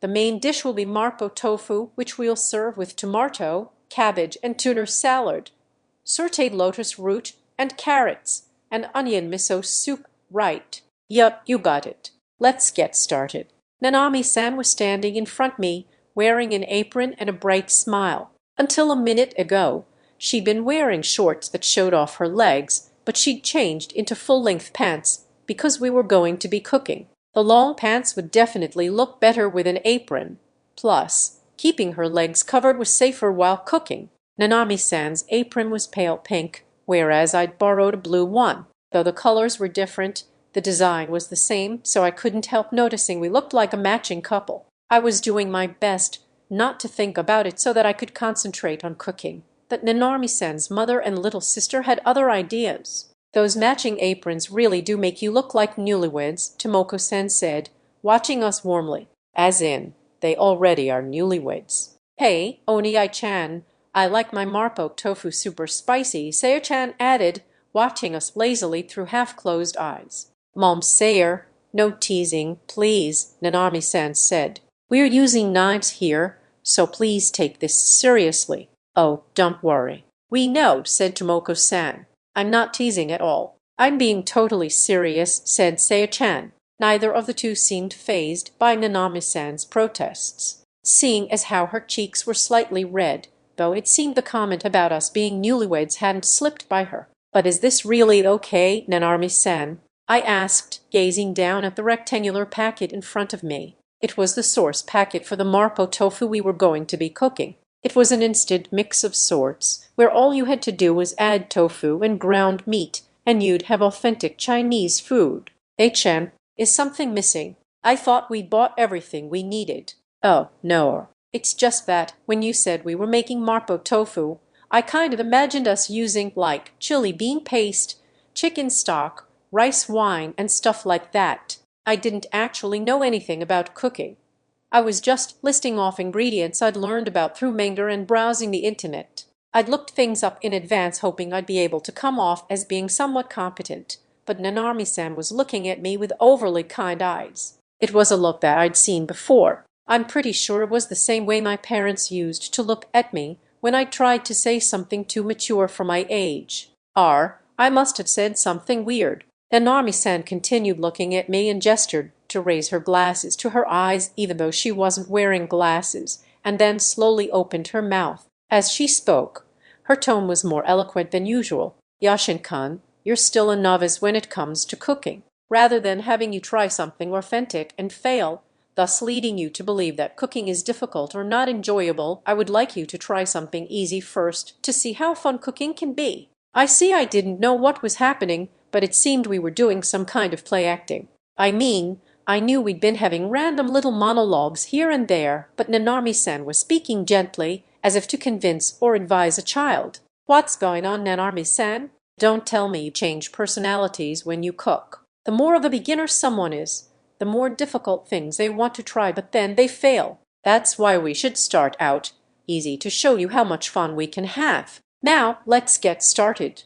The main dish will be marpo tofu, which we'll serve with tomato, cabbage, and tuna salad, sautéed lotus root, and carrots, and onion miso soup. Right. Yup, you got it. Let's get started. Nanami-san was standing in front of me, wearing an apron and a bright smile. Until a minute ago, she'd been wearing shorts that showed off her legs, but she'd changed into full-length pants because we were going to be cooking. The long pants would definitely look better with an apron. Plus, keeping her legs covered was safer while cooking. Nanami-san's apron was pale pink, whereas I'd borrowed a blue one. Though the colors were different, the design was the same, so I couldn't help noticing we looked like a matching couple. I was doing my best not to think about it so that I could concentrate on cooking. But Nanami-san's mother and little sister had other ideas. Those matching aprons really do make you look like newlyweds, Tomoko-san said, watching us warmly. As in, they already are newlyweds. Hey, Onii-chan, I like my marpo tofu super spicy, Sayo-chan added, watching us lazily through half-closed eyes. Mom Sayer, no teasing, please, Nanami-san said. We're using knives here, so please take this seriously. Oh, don't worry. We know, said Tomoko-san. I'm not teasing at all. I'm being totally serious, said Sayo-chan. Neither of the two seemed fazed by Nanami-san's protests, seeing as how her cheeks were slightly red, though it seemed the comment about us being newlyweds hadn't slipped by her. But is this really okay, Nanami-san? I asked, gazing down at the rectangular packet in front of me. It was the source packet for the marpo tofu we were going to be cooking. It was an instant mix of sorts, where all you had to do was add tofu and ground meat, and you'd have authentic Chinese food. Chan, is something missing? I thought we'd bought everything we needed. Oh, no. It's just that, when you said we were making marpo tofu, I kind of imagined us using, like, chili bean paste, chicken stock, rice wine, and stuff like that. I didn't actually know anything about cooking. I was just listing off ingredients I'd learned about through manga and browsing the internet. I'd looked things up in advance hoping I'd be able to come off as being somewhat competent, but Nanami-san was looking at me with overly kind eyes. It was a look that I'd seen before. I'm pretty sure it was the same way my parents used to look at me when I tried to say something too mature for my age. I must have said something weird. Nanami-san continued looking at me and gestured to raise her glasses to her eyes even though she wasn't wearing glasses, and then slowly opened her mouth. As she spoke, her tone was more eloquent than usual. Yashin-kun, you're still a novice when it comes to cooking. Rather than having you try something authentic and fail, thus leading you to believe that cooking is difficult or not enjoyable, I would like you to try something easy first to see how fun cooking can be. I see I didn't know what was happening, but it seemed we were doing some kind of play acting. I mean, I knew we'd been having random little monologues here and there, but Nanami-san was speaking gently, as if to convince or advise a child. What's going on, Nanami-san? Don't tell me you change personalities when you cook. The more of a beginner someone is, the more difficult things they want to try, but then they fail. That's why we should start out easy to show you how much fun we can have. Now, let's get started.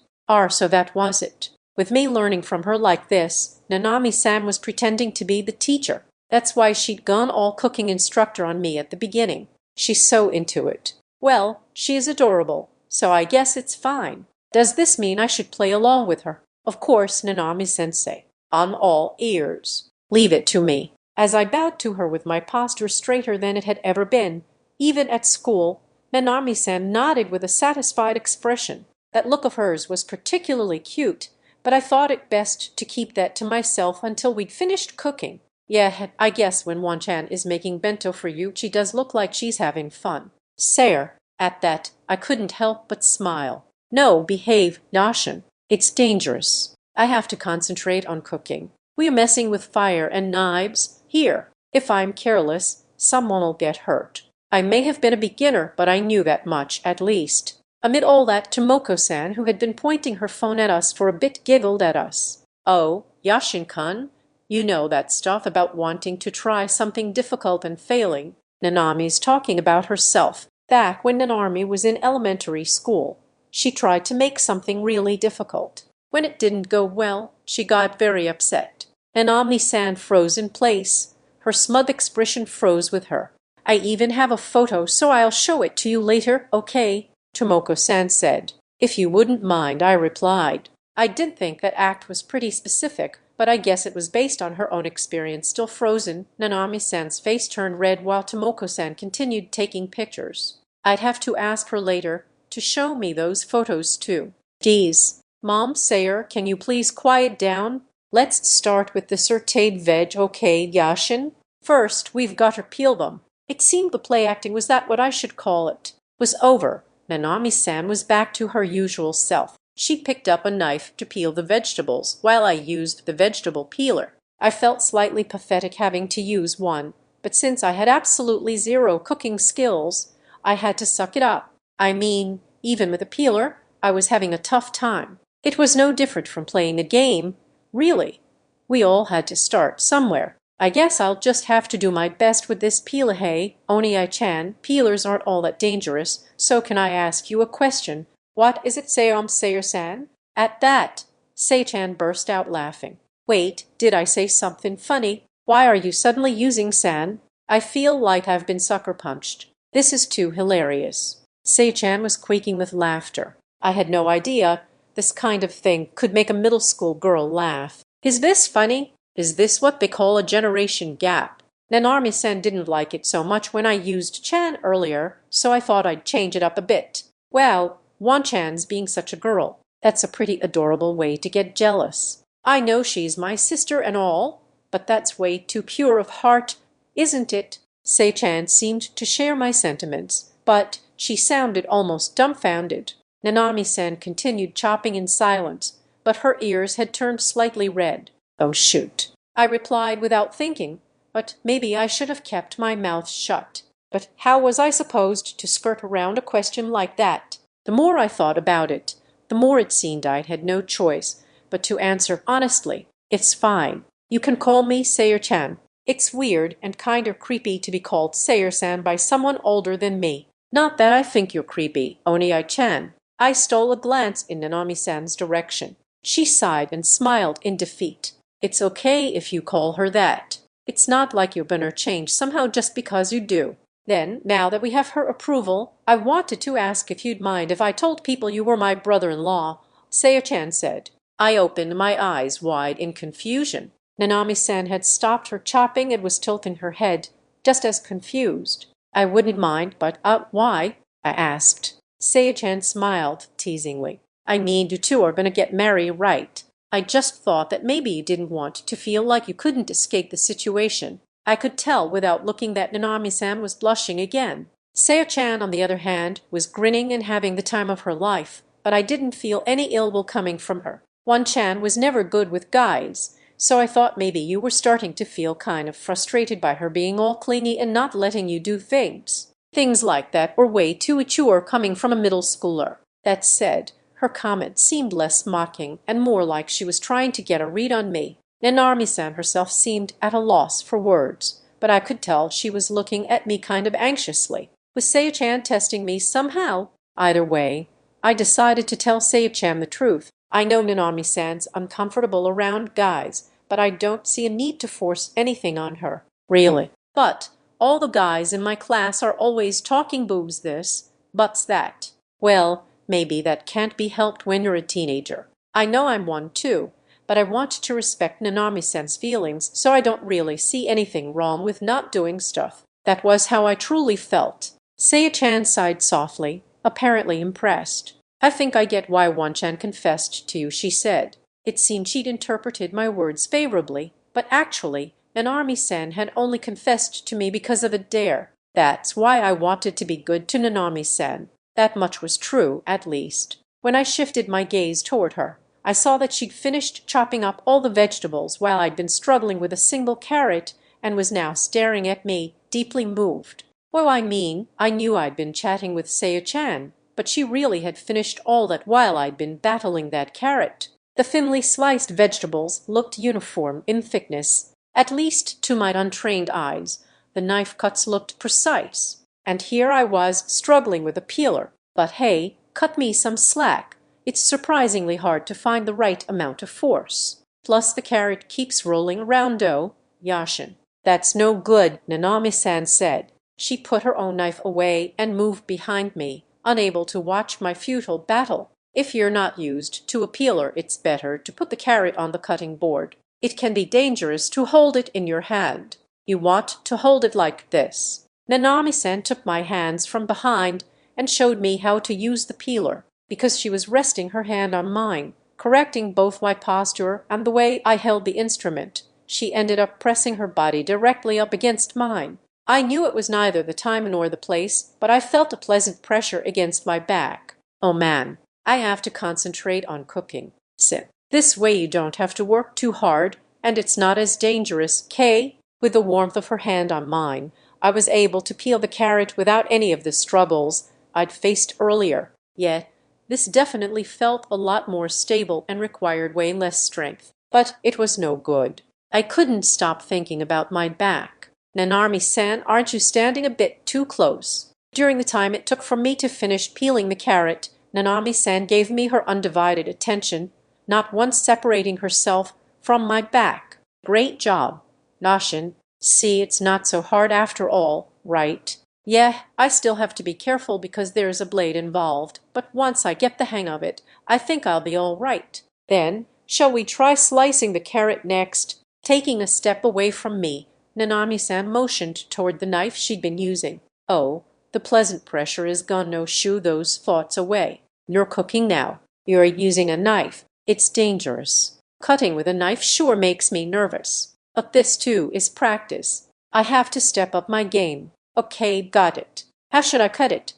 So that was it. With me learning from her like this, Nanami-san was pretending to be the teacher. That's why she'd gone all cooking instructor on me at the beginning. She's so into it. Well, she is adorable, so I guess it's fine. Does this mean I should play along with her? Of course, Nanami-sensei. I'm all ears. Leave it to me. As I bowed to her with my posture straighter than it had ever been, even at school, Nanami-san nodded with a satisfied expression. That look of hers was particularly cute, but I thought it best to keep that to myself until we'd finished cooking. Yeah, I guess when Wan-chan is making bento for you, she does look like she's having fun. Sayer, at that, I couldn't help but smile. No, behave, Yashin. It's dangerous. I have to concentrate on cooking. We are messing with fire and knives here. If I'm careless, someone will get hurt. I may have been a beginner, but I knew that much, at least. Amid all that, Tomoko-san, who had been pointing her phone at us for a bit, giggled at us. Oh, Yashin-kun, you know that stuff about wanting to try something difficult and failing. Nanami's talking about herself. Back when Nanami was in elementary school, she tried to make something really difficult. When it didn't go well, she got very upset. Nanami-san froze in place, Her smug expression froze with her. "I even have a photo, so I'll show it to you later, okay?" Tomoko-san said. "If you wouldn't mind," I replied. I did think that act was pretty specific, but I guess it was based on her own experience. Still frozen, Nanami-san's face turned red while Tomoko-san continued taking pictures. I'd have to ask her later to show me those photos too. Geez, Mom Sayer, can you please quiet down? Let's start with the sautéed veg, okay, Yashin? First, we've got to peel them. It seemed the play acting, was that what I should call it, was over. Nanami-san was back to her usual self. She picked up a knife to peel the vegetables while I used the vegetable peeler. I felt slightly pathetic having to use one, but since I had absolutely zero cooking skills, I had to suck it up. I mean, even with a peeler, I was having a tough time. It was no different from playing a game, really. We all had to start somewhere. I guess I'll just have to do my best with this peeler. Hey, Oni-chan, peelers aren't all that dangerous, so can I ask you a question? What is it, Sayer-san? At that, Sei-chan burst out laughing. Wait, did I say something funny? Why are you suddenly using san? I feel like I've been sucker punched. This is too hilarious. Sei-chan was quaking with laughter. I had no idea this kind of thing could make a middle school girl laugh. Is this funny? Is this what they call a generation gap? Nanami-san didn't like it so much when I used chan earlier, so I thought I'd change it up a bit. Well, Wan-chan's being such a girl. That's a pretty adorable way to get jealous. I know she's my sister and all, but that's way too pure of heart, isn't it? Sei-chan seemed to share my sentiments, but she sounded almost dumbfounded. Nanami-san continued chopping in silence, but her ears had turned slightly red. Oh shoot, I replied without thinking, but maybe I should have kept my mouth shut. But how was I supposed to skirt around a question like that? The more I thought about it, the more it seemed I had no choice but to answer honestly. It's fine. You can call me Sayer-chan. It's weird and kinda creepy to be called Sayer-san by someone older than me. Not that I think you're creepy, Oni-chan. I stole a glance in Nanami-san's direction. She sighed and smiled in defeat. It's okay if you call her that. It's not like you're gonna change somehow just because you do. Then, now that we have her approval, I wanted to ask if you'd mind if I told people you were my brother-in-law, Sayer-chan said. I opened my eyes wide in confusion. Nanami-san had stopped her chopping and was tilting her head, just as confused. I wouldn't mind, but, why? I asked. Sayer-chan smiled teasingly. I mean, you two are gonna get married, right? I just thought that maybe you didn't want to feel like you couldn't escape the situation. I could tell without looking that Nanami-san was blushing again. Sayer-chan, on the other hand, was grinning and having the time of her life, but I didn't feel any ill will coming from her. Wan-chan was never good with guys, so I thought maybe you were starting to feel kind of frustrated by her being all clingy and not letting you do things. Things like that were way too mature coming from a middle schooler. That said, her comment seemed less mocking and more like she was trying to get a read on me. Nanami-san herself seemed at a loss for words, but I could tell she was looking at me kind of anxiously. Was Sayer-chan testing me somehow? Either way, I decided to tell Sayer-chan the truth. I know Nanami-san's uncomfortable around guys, but I don't see a need to force anything on her. Really. But all the guys in my class are always talking boobs this, butts that. Well, maybe that can't be helped when you're a teenager. I know I'm one too, but I want to respect Nanami-san's feelings, so I don't really see anything wrong with not doing stuff. That was how I truly felt. Sayer-chan sighed softly, apparently impressed. I think I get why Wan-chan confessed to you, she said. It seemed she'd interpreted my words favorably, but actually, Nanami-san had only confessed to me because of a dare. That's why I wanted to be good to Nanami-san. That much was true, at least. When I shifted my gaze toward her, I saw that she'd finished chopping up all the vegetables while I'd been struggling with a single carrot and was now staring at me, deeply moved. Well, I mean, I knew I'd been chatting with Sayer-chan, but she really had finished all that while I'd been battling that carrot. The thinly sliced vegetables looked uniform in thickness, at least to my untrained eyes. The knife cuts looked precise. And here I was struggling with a peeler. But hey, cut me some slack. It's surprisingly hard to find the right amount of force. Plus the carrot keeps rolling around, Yashin. "That's no good," Nanami-san said. She put her own knife away and moved behind me, unable to watch my futile battle. "If you're not used to a peeler, it's better to put the carrot on the cutting board. It can be dangerous to hold it in your hand. You want to hold it like this." Nanami-san took my hands from behind and showed me how to use the peeler, because she was resting her hand on mine, correcting both my posture and the way I held the instrument. She ended up pressing her body directly up against mine. I knew it was neither the time nor the place, but I felt a pleasant pressure against my back. "Oh man, I have to concentrate on cooking. Sit. This way you don't have to work too hard, and it's not as dangerous, Kay." With the warmth of her hand on mine, I was able to peel the carrot without any of the struggles I'd faced earlier. Yet, this definitely felt a lot more stable and required way less strength. But it was no good. I couldn't stop thinking about my back. "Nanami-san, aren't you standing a bit too close?" During the time it took for me to finish peeling the carrot, Nanami-san gave me her undivided attention, not once separating herself from my back. "Great job, Nashin. See, it's not so hard after all, right?" "Yeah, I still have to be careful because there's a blade involved, but once I get the hang of it, I think I'll be all right." "Then, shall we try slicing the carrot next?" Taking a step away from me, Nanami-san motioned toward the knife she'd been using. "Oh, the pleasant pressure is gonna shoo those thoughts away. You're cooking now. You're using a knife. It's dangerous. Cutting with a knife sure makes me nervous. But this too is practice. I have to step up my game." "Okay, got it. How should I cut it?"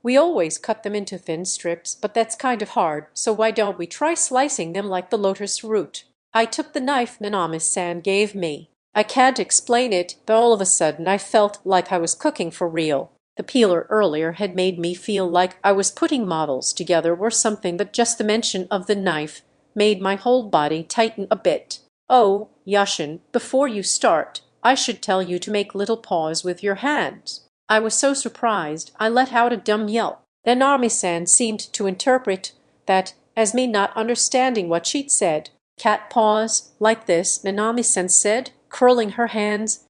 We always cut them into thin strips, but that's kind of hard, so why don't we try slicing them like the lotus root?" I took the knife Nanami-san gave me. I can't explain it, but all of a sudden I felt like I was cooking for real. The peeler earlier had made me feel like I was putting models together or something, but just the mention of the knife made my whole body tighten a bit. "Oh, Yashin, before you start, I should tell you to make little paws with your hands." I was so surprised I let out a dumb yelp. Nanami-san seemed to interpret that as me not understanding what she'd said. "Cat paws, like this," Nanami-san said, curling her hands.